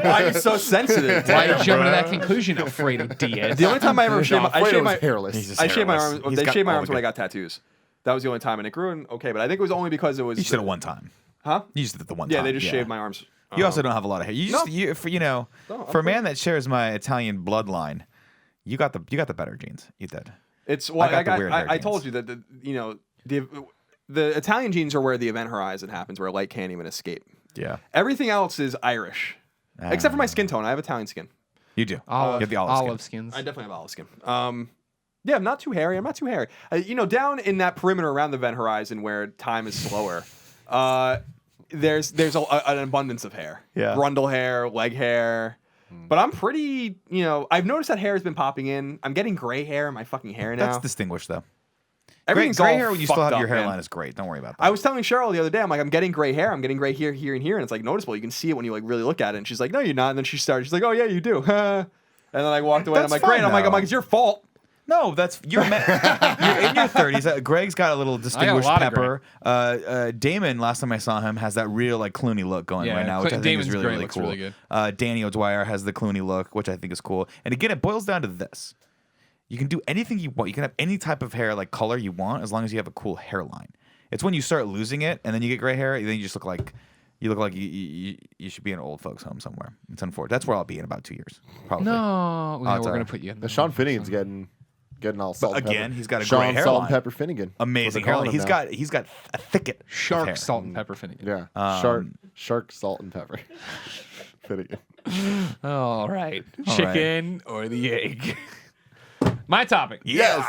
are you so sensitive? why are you jumping to that conclusion, Alfredo Diaz? The only time I ever shaved my, I Alfredo shaved was my hairless. He's just I shaved my hairless. arms. He's They got shaved my all arms the when I good- got tattoos. That was the only time, and it grew okay. But I think it was only because it was. You just did it one time. Huh? You just did it the one Yeah, time. they just shaved my arms. You also don't have a lot of hair. You just, No, for a man that shares my Italian bloodline, you got the better genes. You did. It's well, I got the weird hair I told genes. you that the Italian genes are where the event horizon happens, where light can't even escape. Yeah. Everything else is Irish, except for my skin tone. I have Italian skin. You do. Olive, you have the olive skin. skins. I definitely have olive skin. Yeah, I'm not too hairy. I'm not too hairy. Down in that perimeter around the event horizon where time is slower, there's an abundance of hair. Yeah. Brundle hair, leg hair. But I'm pretty, I've noticed that hair has been popping in. I'm getting gray hair in my fucking hair now. That's distinguished though. Everything's gray all hair when you still fucked have your up, man. hairline is great. Don't worry about that. I was telling Cheryl the other day, I'm getting gray hair. I'm getting gray here, and here, and it's noticeable. You can see it when you really look at it. And she's like, no, you're not. And then she's like, oh yeah, you do. And then I walked away. And I'm That's like, great. fine, I'm though. like, it's your fault. No, you're in your 30s. Greg's got a little distinguished lot of pepper. Damon, last time I saw him, has that real Clooney look going Yeah, right now, which I think Damon's is really, great, really looks cool. really good. Danny O'Dwyer has the Clooney look, which I think is cool. And again, it boils down to this: you can do anything you want. You can have any type of hair, color you want, as long as you have a cool hairline. It's when you start losing it, and then you get gray hair, then you just look like. You look like you should be in an old folks' home somewhere. It's unfortunate. That's where I'll be in about 2 years, probably. No, we're it's all gonna right. put you in. The Sean Finnegan's getting all salt. and again, pepper. he's got a Sean great Salt and hairline. Pepper Finnegan. Amazing That's what hairline. they're calling him He's got a thicket. of Shark, hair. salt, and pepper Finnegan. Yeah. Shark, salt, and pepper. Finnegan. All right. All Chicken or the egg? My topic. Yeah.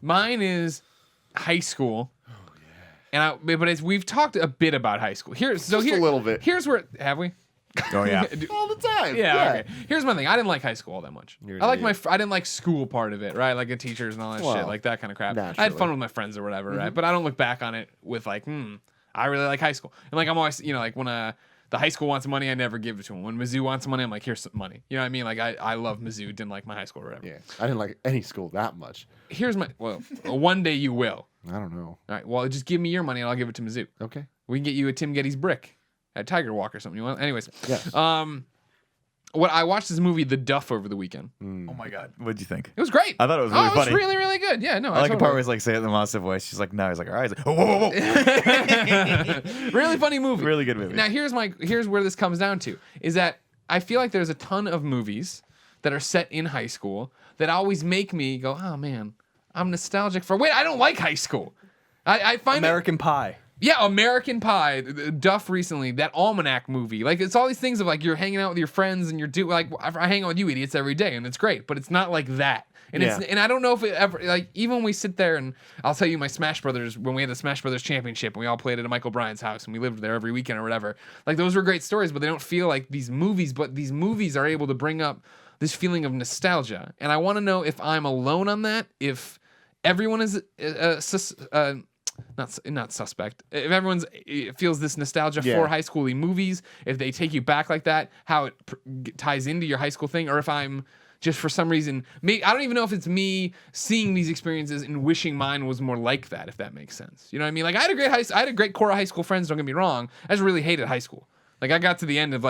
Mine is high school. But as we've talked a bit about high school. Just a little bit. Here's where have we? Oh yeah. All the time. Yeah, okay. Here's my thing. I didn't like high school all that much. You're an I like idiot. I didn't like school part of it, right? Like the teachers and all that shit, Well, like that kind of crap. I had naturally. fun with my friends or whatever, right? But I don't look back on it with I really like high school. And I'm always, when the high school wants money, I never give it to them. When Mizzou wants money, I'm like, here's some money. You know what I mean? Like I love Mizzou, didn't like my high school or whatever. Yeah. I didn't like any school that much. Here's my one day you will. I don't know. All right. Well, just give me your money and I'll give it to Mizzou. Okay. We can get you a Tim Gettys brick at Tiger Walk or something. You want? Anyways. Yes. What I watched this movie The Duff over the weekend. Oh my god. What'd you think? It was great. I thought it was really It was funny. really, really good. Yeah, no. I like the part where he's say it in the monster voice. She's like, no. He's like, all right. He's like, whoa, whoa, whoa. Really funny movie. Really good movie. Now here's where this comes down to is that I feel like there's a ton of movies that are set in high school that always make me go, oh man, I'm nostalgic for. Wait, I don't like high school. I find American Pie. Yeah, American Pie, Duff recently, that Almanac movie. It's all these things of you're hanging out with your friends and you're I hang out with you idiots every day and it's great, but it's not like that. And and I don't know if it ever even when we sit there and I'll tell you my Smash Brothers when we had the Smash Brothers Championship and we all played at Michael Bryan's house and we lived there every weekend or whatever. Those were great stories, but they don't feel like these movies, but these movies are able to bring up this feeling of nostalgia. And I want to know if I'm alone on that, if everyone is not suspect. If everyone's feels this nostalgia for high schooly movies, if they take you back like that, how it ties into your high school thing, or if I'm just for some reason, I don't even know if it's me seeing these experiences and wishing mine was more like that. If that makes sense, you know what I mean? I had a great core of high school friends. Don't get me wrong. I just really hated high school. I got to the end of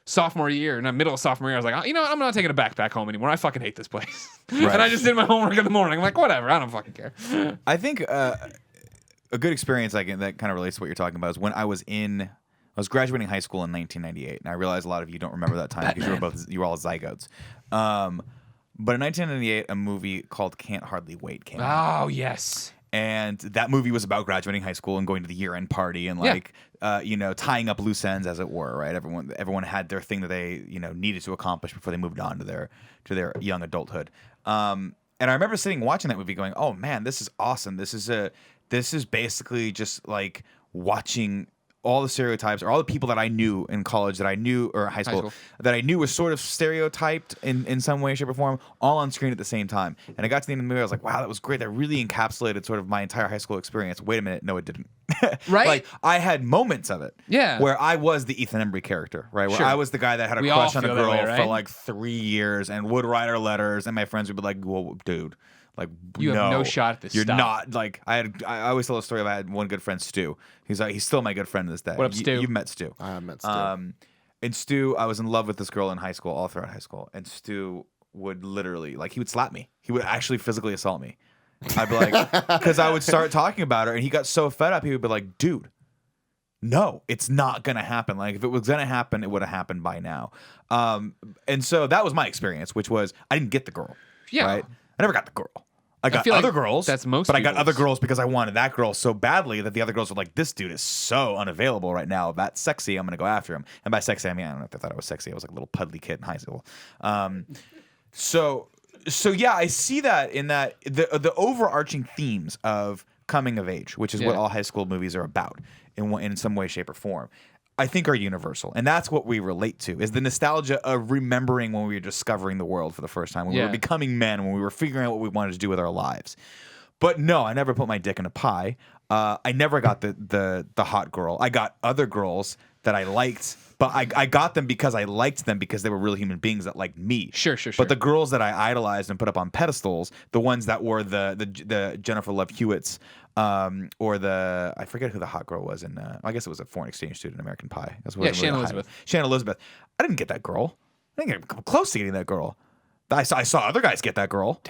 sophomore year, not middle of sophomore year, I was like, I'm not taking a backpack home anymore. I fucking hate this place. And I just did my homework in the morning. I'm like, whatever. I don't fucking care. I think a good experience that kind of relates to what you're talking about is when I was graduating high school in 1998, and I realize a lot of you don't remember that time because you were all zygotes. But in 1998, a movie called Can't Hardly Wait came out. Oh, yes. And that movie was about graduating high school and going to the year-end party and tying up loose ends, as it were. Right? Everyone had their thing that they needed to accomplish before they moved on to their young adulthood. And I remember sitting watching that movie, going, "Oh man, this is awesome. This is basically just like watching all the stereotypes, or all the people that I knew in college that I knew, or high school, that I knew was sort of stereotyped in some way, shape, or form, all on screen at the same time. And I got to the end of the movie, I was like, wow, that was great. That really encapsulated sort of my entire high school experience. Wait a minute, no, it didn't. Right? Like, I had moments of it. Yeah. Where I was the Ethan Embry character, right? Where Sure. I was the guy that had a We all crush on a feel that girl way, right? for like 3 years and would write her letters, and my friends would be like, "Whoa, dude, like You have no shot at this You're stuff." not like I always tell the story of I had one good friend, Stu. He's still my good friend to this day. What up, Stu? You've met Stu. I have met Stu. And Stu, I was in love with this girl in high school, all throughout high school, and Stu would literally he would slap me. He would actually physically assault me. I'd be like, because I would start talking about her, and he got so fed up, he would be like, dude, no, it's not gonna happen. Like, if it was gonna happen, it would have happened by now. And so that was my experience, which was I didn't get the girl. Yeah. Right? I never got the girl. I got feel like other girls. that's most But I got people's. other girls because I wanted that girl so badly that the other girls were like, this dude is so unavailable right now. That's sexy. I'm gonna go after him. And by sexy, I mean, I don't know if they thought I was sexy. I was like a little puddly kid in high school. So yeah, I see that in that the overarching themes of coming of age, which is what all high school movies are about in some way, shape, or form, I think are universal. And that's what we relate to, is the nostalgia of remembering when we were discovering the world for the first time, when we were becoming men, when we were figuring out what we wanted to do with our lives. But no, I never put my dick in a pie. I never got the hot girl. I got other girls that I liked, but I got them because I liked them because they were real human beings that liked me. Sure. But the girls that I idolized and put up on pedestals, the ones that were the Jennifer Love Hewitts, or I forget who the hot girl was in. I guess it was a foreign exchange student in American Pie. Shannon Elizabeth. Shannon Elizabeth. I didn't get that girl. I didn't get close to getting that girl. I saw other guys get that girl.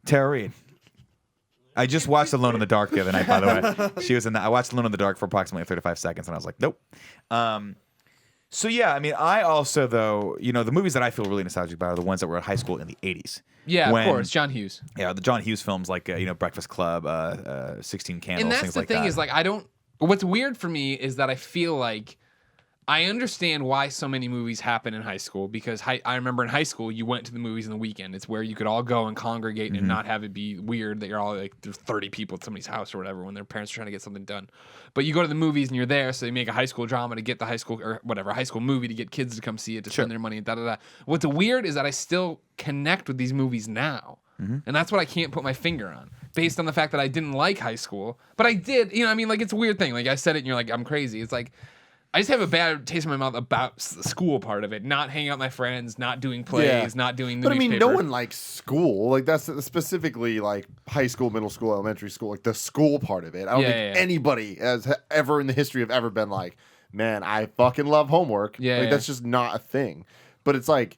Tara Reid. I just watched Alone in the Dark the other night, by the way. She was in that. I watched Alone in the Dark for approximately 35 seconds, and I was like, nope. So yeah, I mean, I also, though, the movies that I feel really nostalgic about are the ones that were at high school in the 80s. Yeah, of course, John Hughes. Yeah, the John Hughes films like Breakfast Club, 16 Candles, And that's things the like thing that. is, like, what's weird for me is that I feel like I understand why so many movies happen in high school, because I remember in high school you went to the movies on the weekend. It's where you could all go and congregate and not have it be weird that you're all like there's 30 people at somebody's house or whatever when their parents are trying to get something done. But you go to the movies and you're there, so they make a high school drama to get the high school or whatever, a high school movie to get kids to come see it, to spend their money and da. What's weird is that I still connect with these movies now. And that's what I can't put my finger on, based on the fact that I didn't like high school, but I did. I mean, like, it's a weird thing. Like, I said it and you're like, I'm crazy. It's like I just have a bad taste in my mouth about the school part of it, not hanging out with my friends, not doing plays, not doing the newspaper. I mean, no one likes school. Like, that's specifically like high school, middle school, elementary school, like the school part of it. I don't think anybody has ever in the history have ever been like, man, I fucking love homework. That's just not a thing. But it's like,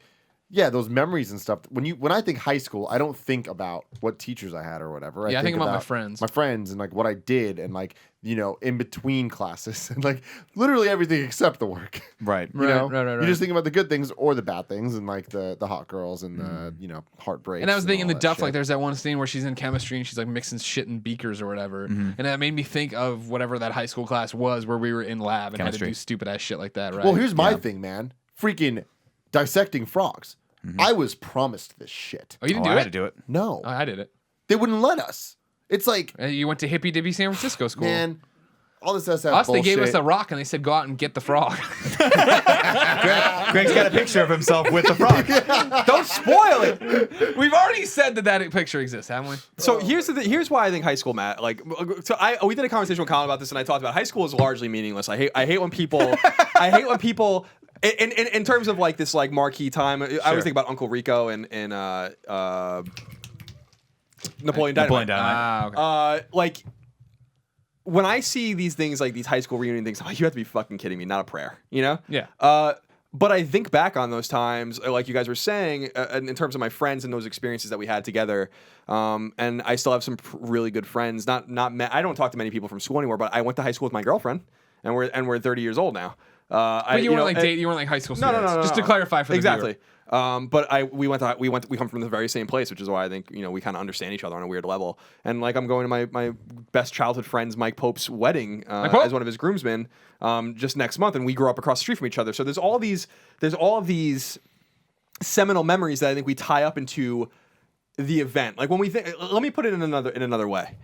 yeah, those memories and stuff. When I think high school, I don't think about what teachers I had or whatever. I think about my friends. My friends and like what I did and like, in between classes and like literally everything except the work. Right. Right. You just think about the good things or the bad things and like the hot girls and the heartbreaks. And I was thinking the duff, shit. like there's that one scene where she's in chemistry and she's like mixing shit in beakers or whatever. And that made me think of whatever that high school class was where we were in lab and had to do stupid ass shit like that, right? Well, here's my thing, man. Freaking dissecting frogs. I was promised this shit. Oh, you didn't do I it? had to do it. No. Oh, I did it. They wouldn't let us. It's like, You went to hippy dippy San Francisco school. man, all this SF Us, bullshit. they gave us a rock and they said, go out and get the frog. Greg's got a picture of himself with the frog. Don't spoil it. We've already said that picture exists, haven't we? So here's why I think high school, Matt. Like, so we did a conversation with Colin about this, and I talked about high school is largely meaningless. I hate when people. In terms of like this like marquee time, I always think about Uncle Rico and Napoleon Dynamite. Okay. Like when I see these things like these high school reunion things, I'm like, you have to be fucking kidding me, not a prayer, Yeah. But I think back on those times, like you guys were saying, in terms of my friends and those experiences that we had together, and I still have some really good friends. I don't talk to many people from school anymore, but I went to high school with my girlfriend, and we're 30 years old now. But you weren't you weren't like high school No. students. Just to clarify for the exactly. viewer. But we come from the very same place, which is why I think we kind of understand each other on a weird level. And like I'm going to my best childhood friend's Mike Pope's wedding as one of his groomsmen just next month, and we grew up across the street from each other. So there's all of these seminal memories that I think we tie up into the event. Like when we think, let me put it in another way.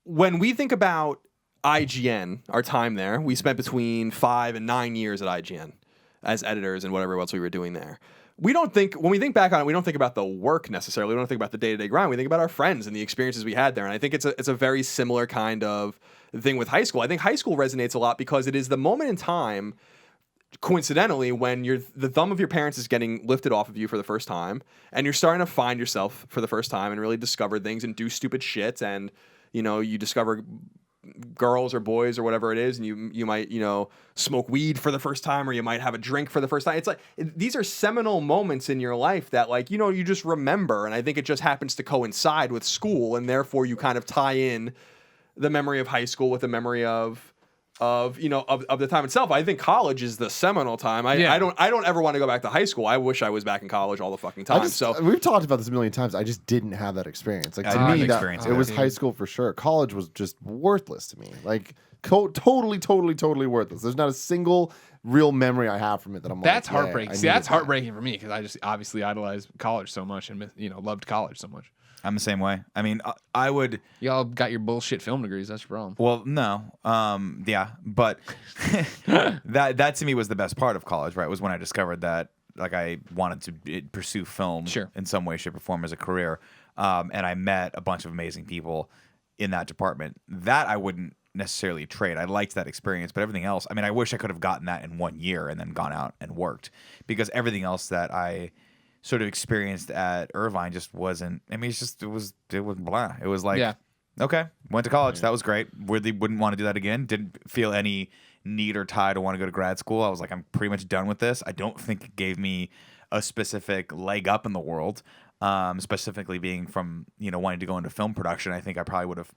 When we think about IGN, our time there, we spent between 5 and 9 years at IGN as editors and whatever else we were doing there. When we think back on it, we don't think about the work necessarily. We don't think about the day-to-day grind. We think about our friends and the experiences we had there. And I think it's a very similar kind of thing with high school. I think high school resonates a lot because it is the moment in time, coincidentally, when the thumb of your parents is getting lifted off of you for the first time, and you're starting to find yourself for the first time and really discover things and do stupid shit, and you discover girls or boys or whatever it is, and you might smoke weed for the first time, or you might have a drink for the first time. It's like these are seminal moments in your life that you just remember, and I think it just happens to coincide with school, and therefore you kind of tie in the memory of high school with the memory of the time itself. I think college is the seminal time. I don't ever want to go back to high school. I wish I was back in college all the fucking time. We've talked about this a million times. I just didn't have that experience. Like to me, it was high school for sure. College was just worthless to me. Like totally worthless. There's not a single real memory I have from it that I'm that's like, heartbreaking. See, that's heartbreaking for me because I just obviously idolized college so much and loved college so much. I'm the same way. I mean, I would. Y'all got your bullshit film degrees. That's your problem. Well, no. Yeah, but that to me was the best part of college, right? Was when I discovered that I wanted to pursue film in some way, shape, or form as a career, and I met a bunch of amazing people in that department. That I wouldn't necessarily trade. I liked that experience, but everything else, I mean, I wish I could have gotten that in 1 year and then gone out and worked, because everything else that I sort of experienced at Irvine just wasn't. I mean, it was blah. It was like, okay, went to college. That was great. Really wouldn't want to do that again. Didn't feel any need or tie to want to go to grad school. I was like, I'm pretty much done with this. I don't think it gave me a specific leg up in the world. Specifically being from wanting to go into film production. I think I probably would have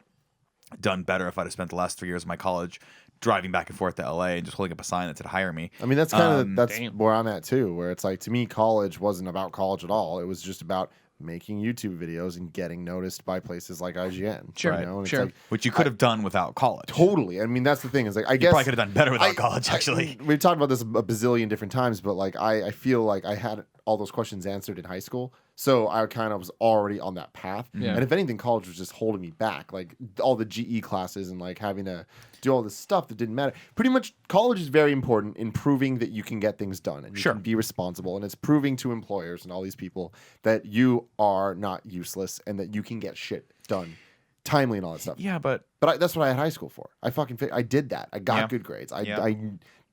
done better if I'd have spent the last 3 years of my college driving back and forth to LA and just holding up a sign that said hire me. I mean, that's kind of where I'm at too, where it's like, to me, college wasn't about college at all. It was just about making YouTube videos and getting noticed by places like IGN. Sure, And sure. it's like, Which you could have done without college. Totally. I mean, that's the thing. Is like, I guess you probably could have done better without college, actually. We've talked about this a bazillion different times, but like, I feel like I had all those questions answered in high school. So I kind of was already on that path. Yeah. And if anything, college was just holding me back. Like all the GE classes and like having to do all this stuff that didn't matter. Pretty much college is very important in proving that you can get things done and you can be responsible. And it's proving to employers and all these people that you are not useless and that you can get shit done timely and all that stuff. Yeah, but that's what I had high school for. I did that. I got good grades. I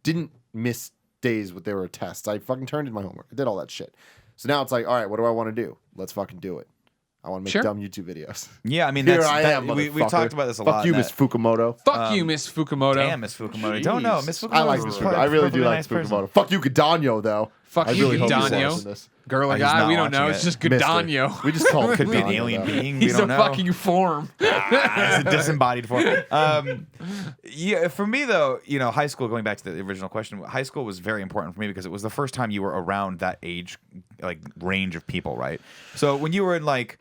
didn't miss days when there were tests. I fucking turned in my homework. I did all that shit. So now it's like, all right, what do I want to do? Let's fucking do it. I want to make dumb YouTube videos. Yeah, I mean, Here I am, we've talked about this a lot. Fuck you, Miss Fukumoto. Fuck you, Miss Fukumoto. Damn, Miss Fukumoto. Don't know. Miss Fukumoto. I like Miss Fukumoto. I really do like Fukumoto. Fuck you, Gadano, though. Fuck you, Gadano. Girl or guy, we don't know. It's just Gadano. We just call it Could be an alien being. We He's don't a know. fucking form. It's a disembodied form. Yeah, for me though, high school. Going back to the original question, high school was very important for me because it was the first time you were around that age, like range of people, right? So when you were in like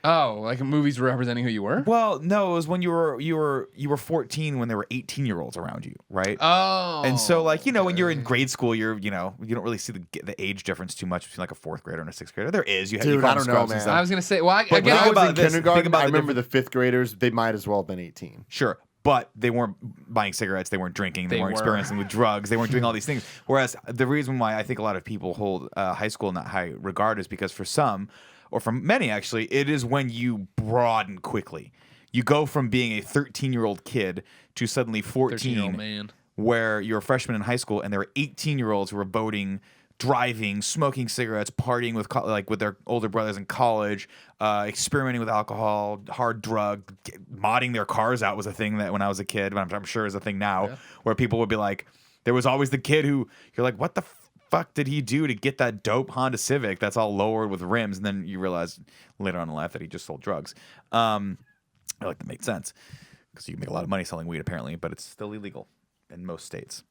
movies representing who you were. Well, no, it was when you were 14 when there were 18-year-olds around you, right? Oh, and so when you're in grade school, you don't really see the age difference too much between like a fourth grader and a sixth grader. There is. You Dude, call I don't them know, scrubs and man. stuff. I was gonna say, well, When I was in this. kindergarten, I remember the the fifth graders, they might as well have been 18. Sure. But they weren't buying cigarettes. They weren't drinking. They weren't were. experimenting with drugs. They weren't doing all these things. Whereas the reason why I think a lot of people hold high school in that high regard is because for some, or for many actually, it is when you broaden quickly. You go from being a 13-year-old kid to suddenly 14, 13-year-old man, where you're a freshman in high school and there are 18-year-olds who are voting, driving, smoking cigarettes, partying with their older brothers in college, experimenting with alcohol, hard drug, modding their cars out was a thing that when I was a kid, but I'm sure is a thing now, where people would be like, there was always the kid who you're like, what the fuck did he do to get that dope Honda Civic that's all lowered with rims? And then you realize later on in life that he just sold drugs. I like that made sense because you can make a lot of money selling weed apparently, but it's still illegal in most states.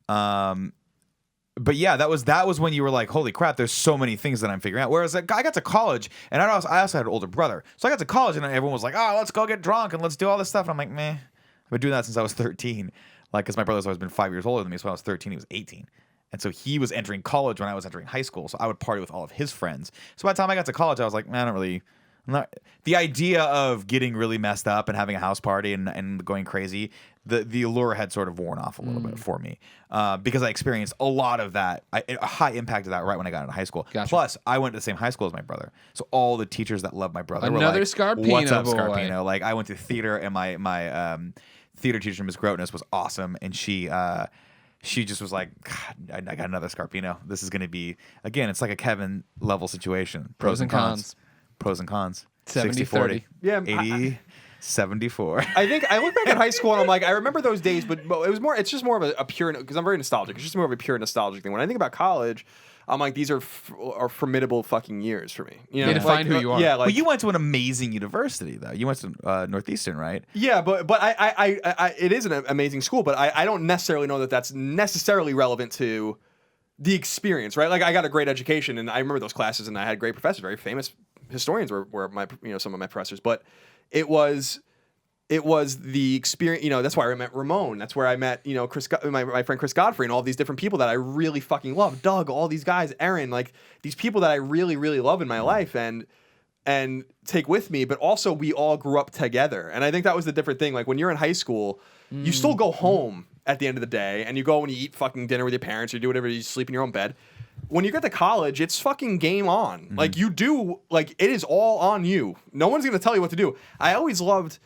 But yeah, that was when you were like, holy crap, there's so many things that I'm figuring out. Whereas I got to college, and I also had an older brother. So I got to college, and everyone was like, oh, let's go get drunk, and let's do all this stuff. And I'm like, meh. I've been doing that since I was 13. Like, because my brother's always been 5 years older than me, so when I was 13, he was 18. And so he was entering college when I was entering high school, so I would party with all of his friends. So by the time I got to college, I was like, man, I don't really The idea of getting really messed up and having a house party and going crazy, the allure had sort of worn off a little bit for me because I experienced a lot of that, a high impact of that right when I got into high school. Gotcha. Plus, I went to the same high school as my brother, so all the teachers that loved my brother were Another like, Scarpino "What's up, boy." Scarpino?" Like I went to theater, and my theater teacher, Miss Groteness, was awesome, and she just was like, God, I got another Scarpino. This is going to be, again, it's like a Kevin level situation. Pros and cons. Pros and cons. 70-30. Yeah, 80, 74. I think I look back at high school and I'm like, I remember those days, but it's just more of a pure, because I'm very nostalgic. It's just more of a pure nostalgic thing. When I think about college, I'm like, these are formidable fucking years for me. You know, You define who you are. Yeah, like But you went to an amazing university, though. You went to Northeastern, right? yeah, but I it is an amazing school, but I don't necessarily know that that's necessarily relevant to the experience, right? Like I got a great education, and I remember those classes, and I had great professors, very famous historians were my some of my professors, but it was the experience. That's where I met Ramon. That's where I met Chris, my friend Chris Godfrey, and all these different people that I really fucking love. Doug, all these guys, Aaron, like these people that I really really love in my life and take with me. But also we all grew up together, and I think that was the different thing. Like when you're in high school, you still go home at the end of the day, and you go and you eat fucking dinner with your parents, or you do whatever, you sleep in your own bed. When you get to college, it's fucking game on. Mm-hmm. Like it is all on you. No one's going to tell you what to do. I always loved,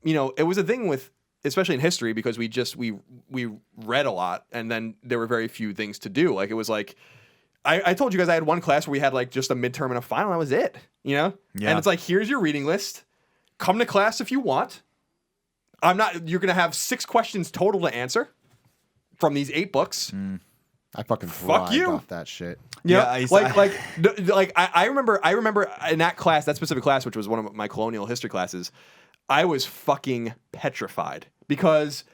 it was a thing with, especially in history, because we read a lot, and then there were very few things to do. Like it was like, I told you guys I had one class where we had like just a midterm and a final. And that was it, Yeah. And it's like, here's your reading list. Come to class if you want. You're going to have 6 questions total to answer from these 8 books. I fucking Fuck thrived you. off that shit. Yeah, I I remember in that class, that specific class, which was one of my colonial history classes, I was fucking petrified because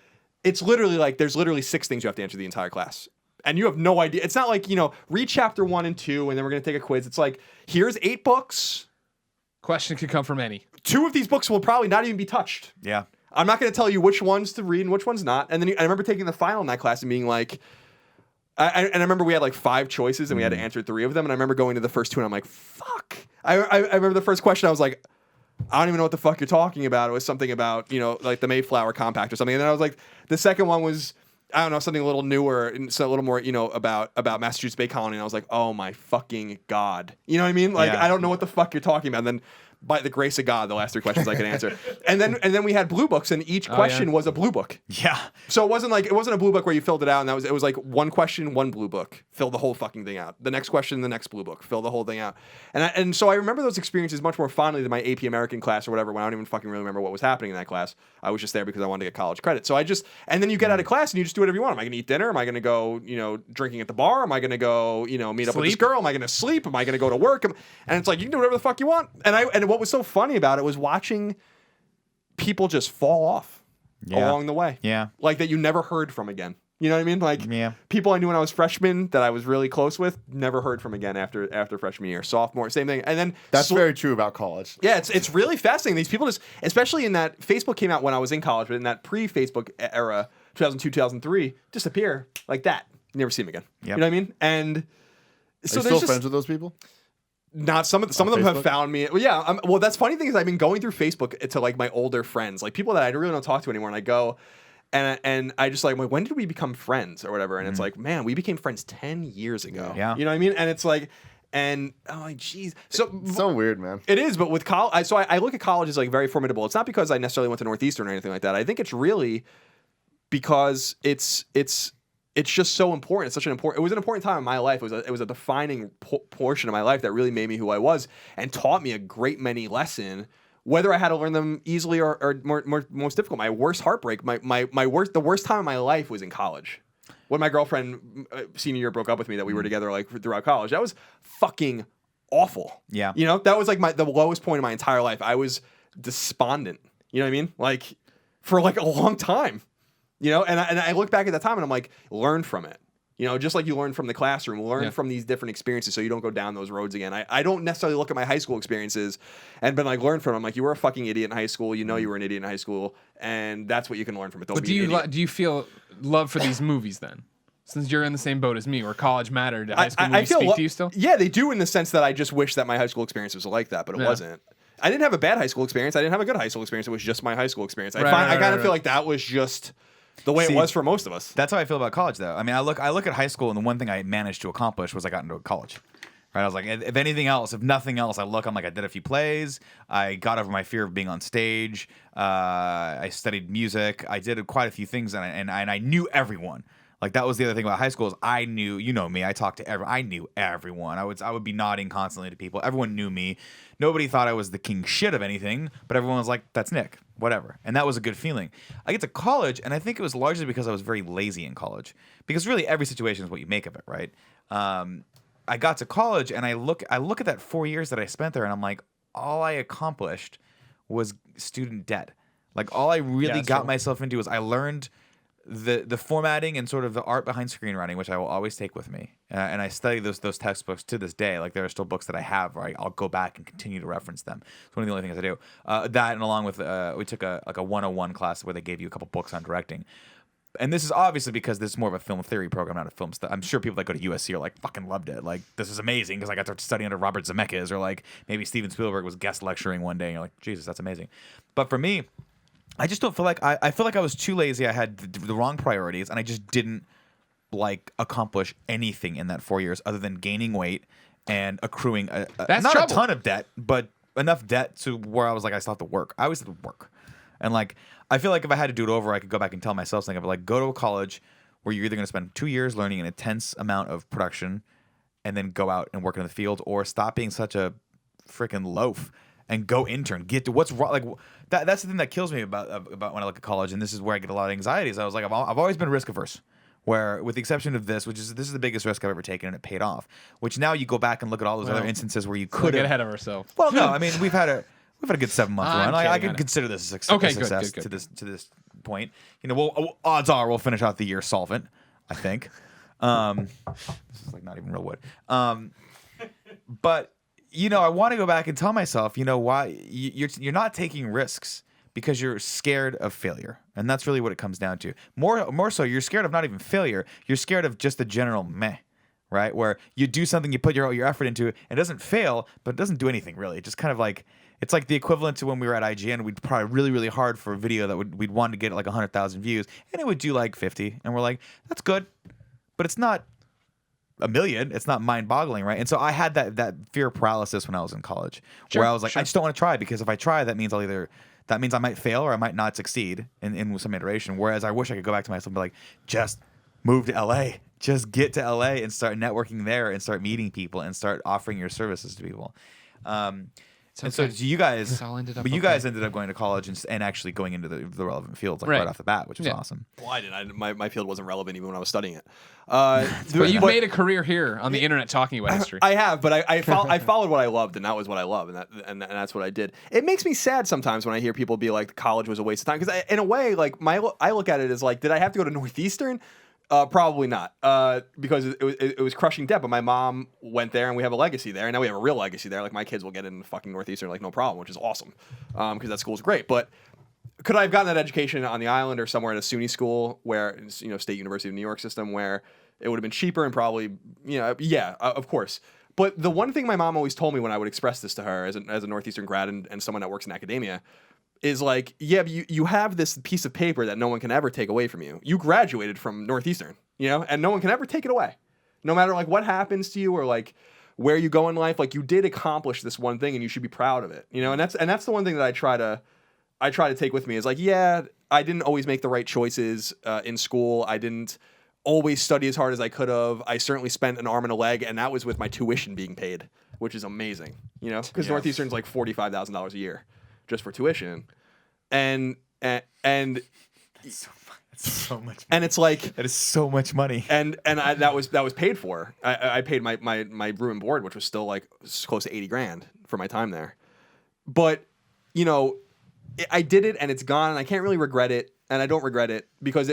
it's literally like there's literally 6 things you have to answer the entire class, and you have no idea. It's not like read chapter 1 and 2, and then we're gonna take a quiz. It's like here's 8 books. Question could come from any. 2 of these books will probably not even be touched. Yeah. I'm not gonna tell you which ones to read and which ones not. And then I remember taking the final in that class and being like. I remember we had like 5 choices and we had to answer 3 of them. And I remember going to the first 2 and I'm like, fuck. I remember the first question I was like, I don't even know what the fuck you're talking about. It was something about, like the Mayflower Compact or something. And then I was like, the second one was, I don't know, something a little newer and so a little more, about Massachusetts Bay Colony. And I was like, oh my fucking God. You know what I mean? Like, Yeah. I don't know what the fuck you're talking about. And then by the grace of God, the last 3 questions I could answer. And then we had blue books, and each question was a blue book. Yeah. So it wasn't a blue book where you filled it out, and it was like 1 question, 1 blue book, fill the whole fucking thing out. The next question, the next blue book, fill the whole thing out. And so I remember those experiences much more fondly than my AP American class or whatever, when I don't even fucking really remember what was happening in that class. I was just there because I wanted to get college credit. So and then you get out of class and you just do whatever you want. Am I going to eat dinner? Am I going to go, drinking at the bar? Am I going to go, meet up with this girl? Am I going to sleep? Am I going to go to work? And it's like, you can do whatever the fuck you want. And what was so funny about it was watching people just fall off along the way. Yeah. Like that you never heard from again. You know what I mean? Like people I knew when I was freshman that I was really close with, never heard from again after freshman year. Sophomore, same thing. And then That's very true about college. yeah, it's really fascinating. These people just, especially in that Facebook came out when I was in college, but in that pre-Facebook era, 2002, 2003, disappear like that. You never see them again. Yep. You know what I mean? And Are so you still friends with those people? not some of them Facebook? have found me. Well, yeah. Well, that's funny thing is I've been going through Facebook to like my older friends, like people that I really don't talk to anymore. And I go, and I just like, when did we become friends or whatever? And it's like, man, we became friends 10 years ago. Yeah. You know what I mean? And it's like, and oh, like, geez. So weird, man. It is, but with college, I look at college as like very formidable. It's not because I necessarily went to Northeastern or anything like that. I think it's really because it's just so important. It's such an important. It was an important time in my life. It was a defining portion of my life that really made me who I was and taught me a great many lessons. Whether I had to learn them easily or most difficult. My worst heartbreak, the worst time of my life was in college. When my girlfriend senior year broke up with me, that we were together like throughout college. That was fucking awful. Yeah. You know, that was like the lowest point of my entire life. I was despondent. You know what I mean? Like for like a long time. You know, and I look back at that time and I'm like, learn from it. You know, just like you learn from the classroom, learn from these different experiences so you don't go down those roads again. I don't necessarily look at my high school experiences and been like, learn from them. Like, you were a fucking idiot in high school. You know you were an idiot in high school, and that's what you can learn from it. But do you feel love for these movies then? Since you're in the same boat as me, where college mattered, high school movies speak to you still? Yeah, they do in the sense that I just wish that my high school experience was like that, but it wasn't. I didn't have a bad high school experience. I didn't have a good high school experience. It was just my high school experience. I kind of feel like that was just the way it was for most of us. That's how I feel about college, though. I mean, I look at high school, and the one thing I managed to accomplish was I got into college. Right? I was like, if anything else, if nothing else, I'm like, I did a few plays. I got over my fear of being on stage. I studied music. I did quite a few things, and I knew everyone. Like, that was the other thing about high school is I knew, you know me, I talked to everyone. I knew everyone. I would be nodding constantly to people. Everyone knew me. Nobody thought I was the king shit of anything, but everyone was like, that's Nick, whatever. And that was a good feeling. I get to college, and I think it was largely because I was very lazy in college. Because really every situation is what you make of it, right? I got to college, and I look at that 4 years that I spent there, and I'm like, all I accomplished was student debt. Like, all I really got myself into was I learned the formatting and sort of the art behind screenwriting, which I will always take with me, and I study those textbooks to this day. Like, there are still books that I have where I'll go back and continue to reference them. It's one of the only things I do. That, and along with we took a 101 class where they gave you a couple books on directing. And this is obviously because this is more of a film theory program, not a film stuff. I'm sure people that go to USC are like, fucking loved it. Like, this is amazing because I got to study under Robert Zemeckis, or like maybe Steven Spielberg was guest lecturing one day, and you're like, Jesus, that's amazing. But for me, I just don't feel like I feel like I was too lazy. I had the wrong priorities, and I just didn't like accomplish anything in that 4 years other than gaining weight and accruing not a ton of debt, but enough debt to where I was like, I still have to work. I always have to work. And like, I feel like if I had to do it over, I could go back and tell myself something. But like, go to a college where you're either going to spend 2 years learning an intense amount of production and then go out and work in the field, or stop being such a freaking loaf and go intern. Get to what's wrong. Like, that's the thing that kills me about when I look at college, and this is where I get a lot of anxieties. I was like, I've always been risk averse. Where, with the exception of this is the biggest risk I've ever taken, and it paid off. Which now you go back and look at all those other instances where you could get ahead of ourselves. Well, no, I mean we've had a good 7-month run. I can consider this a success good. to this point. You know, odds are we'll finish out the year solvent. I think. This is like not even real wood. But you know, I want to go back and tell myself, you know, why you're not taking risks because you're scared of failure, and that's really what it comes down to. More so, you're scared of not even failure. You're scared of just the general meh, right? Where you do something, you put your effort into it, and it doesn't fail, but it doesn't do anything really. It just kind of like, it's like the equivalent to when we were at IGN. We'd try really, really hard for a video that we'd want to get like 100,000 views, and it would do like 50, and we're like, that's good, but it's not a million. It's not mind-boggling, right? And so I had that fear paralysis when I was in college, where I was like, I just don't want to try, because if I try, that means I might fail or I might not succeed in some iteration. Whereas I wish I could go back to myself and be like, just move to LA, just get to LA and start networking there and start meeting people and start offering your services to people. And so you guys, ended up going to college and actually going into the relevant fields right off the bat, which was awesome. Well, I didn't. My field wasn't relevant even when I was studying it. But you've made a career here on the internet talking about history. I have, but I followed what I loved, and that was what I love, and that's what I did. It makes me sad sometimes when I hear people be like, college was a waste of time, because in a way, like I look at it as like, did I have to go to Northeastern? Probably not, because it was crushing debt. But my mom went there, and we have a legacy there, and now we have a real legacy there. Like, my kids will get in fucking Northeastern like no problem, which is awesome, because that school's great. But could I have gotten that education on the island or somewhere at a SUNY school, where, you know, State University of New York system, where it would have been cheaper and probably, you know, of course. But the one thing my mom always told me when I would express this to her as a Northeastern grad and someone that works in academia is like, yeah, but you have this piece of paper that no one can ever take away from you. You graduated from Northeastern, you know, and no one can ever take it away. No matter like what happens to you or like where you go in life, like, you did accomplish this one thing and you should be proud of it, you know. And that's the one thing that I try to take with me is like, yeah, I didn't always make the right choices in school. I didn't always study as hard as I could have. I certainly spent an arm and a leg, and that was with my tuition being paid, which is amazing, you know, because Northeastern's like $45,000 a year just for tuition, and that's so much money. And it's like, that is so much money, and that was paid for. I paid my room and board, which was still like close to $80,000 for my time there, but you know, I did it and it's gone, and I can't really regret it, and I don't regret it because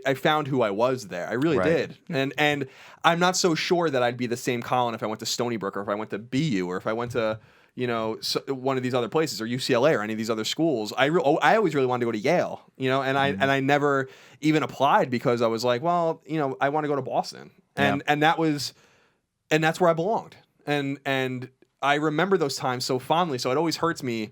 I found who I was there. I really did, and I'm not so sure that I'd be the same Colin if I went to Stony Brook or if I went to BU or if I went to, you know, one of these other places or UCLA or any of these other schools. I always really wanted to go to Yale, you know, and I never even applied because I was like, well, you know, I want to go to Boston, and that's where I belonged, and I remember those times so fondly. So it always hurts me.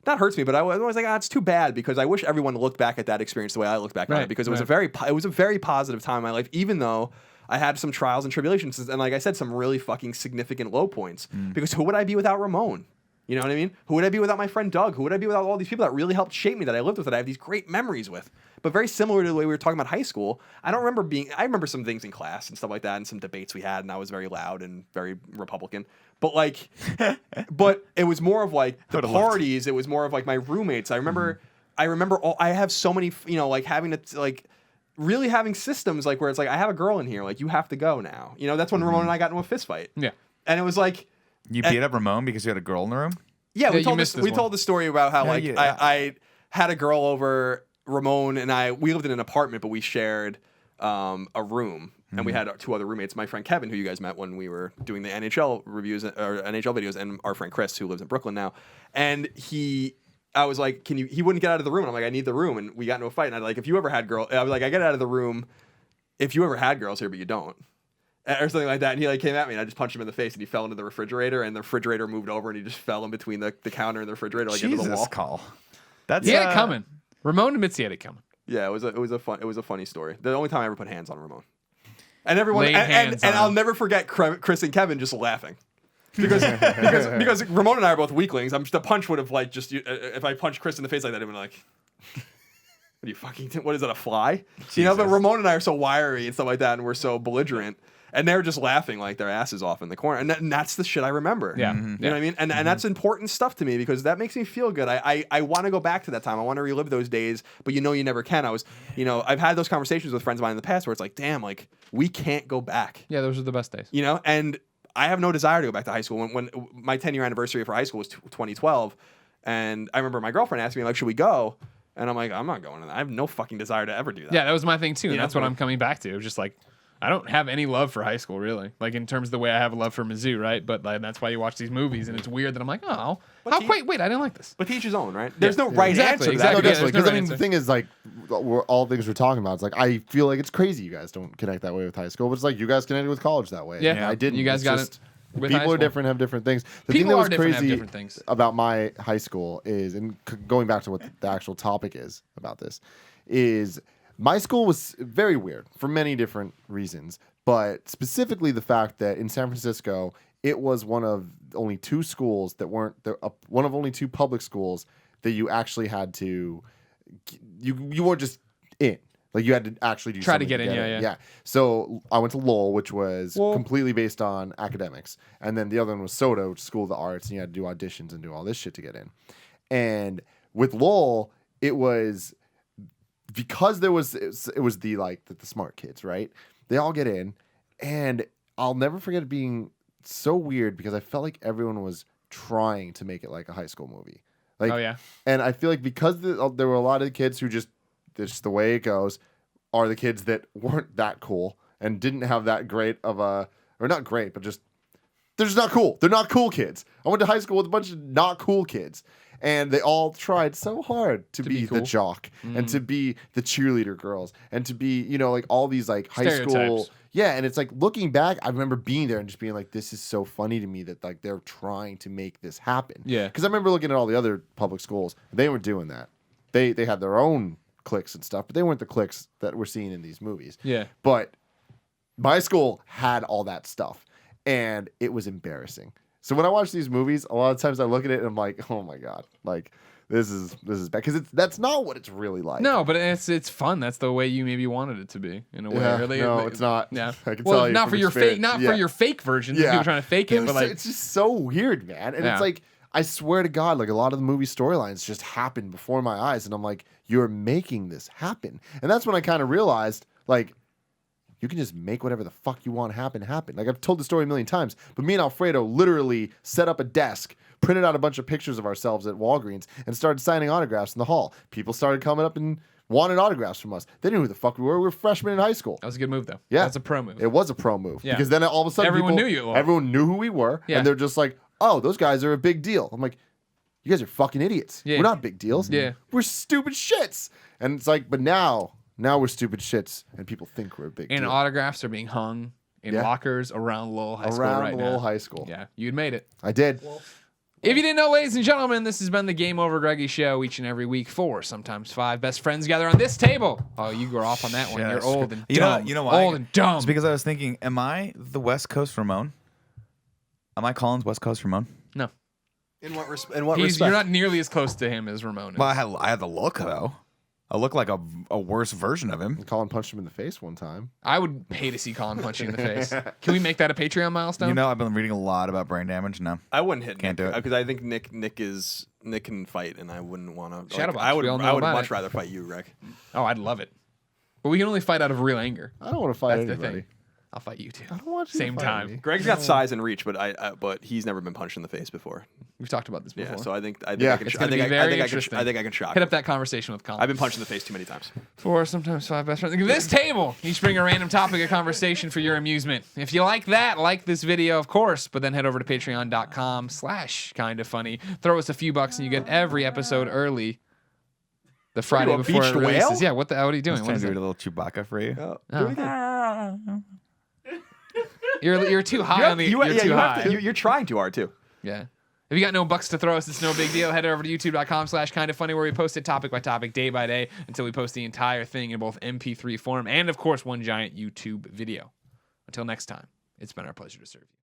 Not hurts me, but I was always like, it's too bad, because I wish everyone looked back at that experience the way I look back on it, because it was a very positive time in my life, even though I had some trials and tribulations, and like I said, some really fucking significant low points. Because who would I be without Ramon? You know what I mean? Who would I be without my friend Doug? Who would I be without all these people that really helped shape me, that I lived with, that I have these great memories with? But very similar to the way we were talking about high school, I remember some things in class and stuff like that, and some debates we had, and I was very loud and very Republican. But like, but it was more of like the parties. It was more of like my roommates. I remember I have so many, like having to like really having systems like where it's like, I have a girl in here, like you have to go now. That's when Ramon and I got into a fist fight. Yeah. And it was like, you beat up Ramon because you had a girl in the room? Yeah, we told the story about how I had a girl over. Ramon and we lived in an apartment, but we shared a room, and we had 2 other roommates. My friend Kevin, who you guys met when we were doing the NHL reviews or NHL videos, and our friend Chris, who lives in Brooklyn now. And I was like, he wouldn't get out of the room. And I'm like, I need the room. And we got into a fight. And I was like, I was like, I get out of the room if you ever had girls here, but you don't. Or something like that. And he like came at me, and I just punched him in the face, and he fell into the refrigerator, and the refrigerator moved over, and he just fell in between the counter and the refrigerator, like into the wall. Call. That's he had it coming. Ramon admits he had it coming. Yeah, it was a funny story. The only time I ever put hands on Ramon. And everyone and I'll never forget Chris and Kevin just laughing. Because Ramon and I are both weaklings. The punch would have like just if I punched Chris in the face like that, I'd been like, what are you fucking? What is that, a fly? Jesus. But Ramon and I are so wiry and stuff like that, and we're so belligerent, and they're just laughing like their asses off in the corner, and that's the shit I remember. Yeah, you know what I mean. And that's important stuff to me, because that makes me feel good. I want to go back to that time. I want to relive those days, but you never can. I've had those conversations with friends of mine in the past where it's like, damn, like we can't go back. Yeah, those are the best days. And I have no desire to go back to high school. When my 10-year anniversary for high school was 2012, and I remember my girlfriend asked me like, should we go? And I'm like, I'm not going to that. I have no fucking desire to ever do that. Yeah, that was my thing too. And that's what I'm coming back to. It was just like, I don't have any love for high school, really. Like, in terms of the way I have a love for Mizzou, right? But like, that's why you watch these movies, and it's weird that I'm like, oh, wait, I didn't like this. But to each his own, right? There's no right answer to exactly. that. Definitely. Because the thing is, like, all things we're talking about, it's like, I feel like it's crazy you guys don't connect that way with high school, but it's like you guys connected with college that way. Yeah. I didn't. You guys got it. People are different, have different things. The thing that was crazy about my high school is, and going back to what the actual topic is about this, is my school was very weird for many different reasons, but specifically the fact that in San Francisco, it was one of only 2 schools that weren't one of only 2 public schools that you actually had to, you weren't just in. Like, you had to actually try to get in. Yeah. So I went to Lowell, which was completely based on academics. And then the other one was SOTA, which is School of the Arts. And you had to do auditions and do all this shit to get in. And with Lowell, it was because it was the smart kids, right? They all get in. And I'll never forget it being so weird because I felt like everyone was trying to make it like a high school movie. Like, oh, yeah. And I feel like because there were a lot of kids who just the way it goes, are the kids that weren't that cool and didn't have that great of a, or not great, but just, they're just not cool. They're not cool kids. I went to high school with a bunch of not cool kids, and they all tried so hard to be cool. The jock and to be the cheerleader girls and to be, like all these like high school. Yeah. And it's like looking back, I remember being there and just being like, this is so funny to me that like they're trying to make this happen. Yeah. Cause I remember looking at all the other public schools, they weren't doing that. They had their own cliques and stuff, but they weren't the cliques that we're seeing in these movies. Yeah. But my school had all that stuff, and it was embarrassing. So when I watch these movies, a lot of times I look at it and I'm like, oh my God, like this is bad, because that's not what it's really like. No, but it's fun. That's the way you maybe wanted it to be in a way. Yeah, really. No, it's not. Yeah. I can tell you not for your fake, for your fake versions. Yeah. People trying to fake it, but like it's just so weird, man. And it's like, I swear to God, like a lot of the movie storylines just happened before my eyes, and I'm like, you're making this happen. And that's when I kind of realized, like, you can just make whatever the fuck you want happen. Like, I've told the story a million times, but me and Alfredo literally set up a desk, printed out a bunch of pictures of ourselves at Walgreens, and started signing autographs in the hall. People started coming up and wanted autographs from us. They didn't know who the fuck we were. We were freshmen in high school. That was a good move, though. Yeah. That's a pro move. It was a pro move. Yeah. Because then all of a sudden everyone knew you. Everyone knew who we were, and they're just like, oh, those guys are a big deal. I'm like, you guys are fucking idiots. Yeah. We're not big deals. Yeah. We're stupid shits. And it's like, but now we're stupid shits, and people think we're a big deal. And autographs are being hung in lockers around Lowell High School Around right now. Lowell High School. Yeah, you'd made it. I did. If you didn't know, ladies and gentlemen, this has been the Game Over Greggy show. Each and every week, 4, sometimes 5 best friends gather on this table. Oh, you go off on that one. You're old and dumb. You know why? Old and dumb. It's because I was thinking, am I the West Coast Ramon? Am I Colin's West Coast Ramon? No. In what respect? You're not nearly as close to him as Ramon is. Well, I had the look though. I look like a worse version of him. Colin punched him in the face one time. I would pay to see Colin punch you in the face. Can we make that a Patreon milestone? You know, I've been reading a lot about brain damage. No, I wouldn't hit Can't Nick, do it. because I think Nick can fight, and I wouldn't want to. Shadowbox, I would we all know I would about much it. rather fight you, Rick. Oh, I'd love it. But we can only fight out of real anger. I don't want to fight That's the anybody. thing. I'll fight you too. I don't want you Same to fight time. me. Greg's got size and reach, but he's never been punched in the face before. We've talked about this before. Yeah, so I think I Yeah, can. it's I gonna think be very I think interesting. I think I can shock. Hit him. up that conversation with Colin. I've been punched in the face too many times. 4, sometimes 5 best friends. This table, each bring a random topic of conversation for your amusement. If you like that, like this video, of course, but then head over to patreon.com/kindafunny. Throw us a few bucks and you get every episode early. The Friday a before it beached releases. whale? Yeah, what are you doing? I'm What trying is to do it? a little Chewbacca for you. You're too high on the. You're too high. You're trying too hard too. Yeah. If you got no bucks to throw us, it's no big deal. Head over to youtube.com/kindafunny where we post it topic by topic, day by day, until we post the entire thing in both MP3 form and, of course, one giant YouTube video. Until next time, it's been our pleasure to serve you.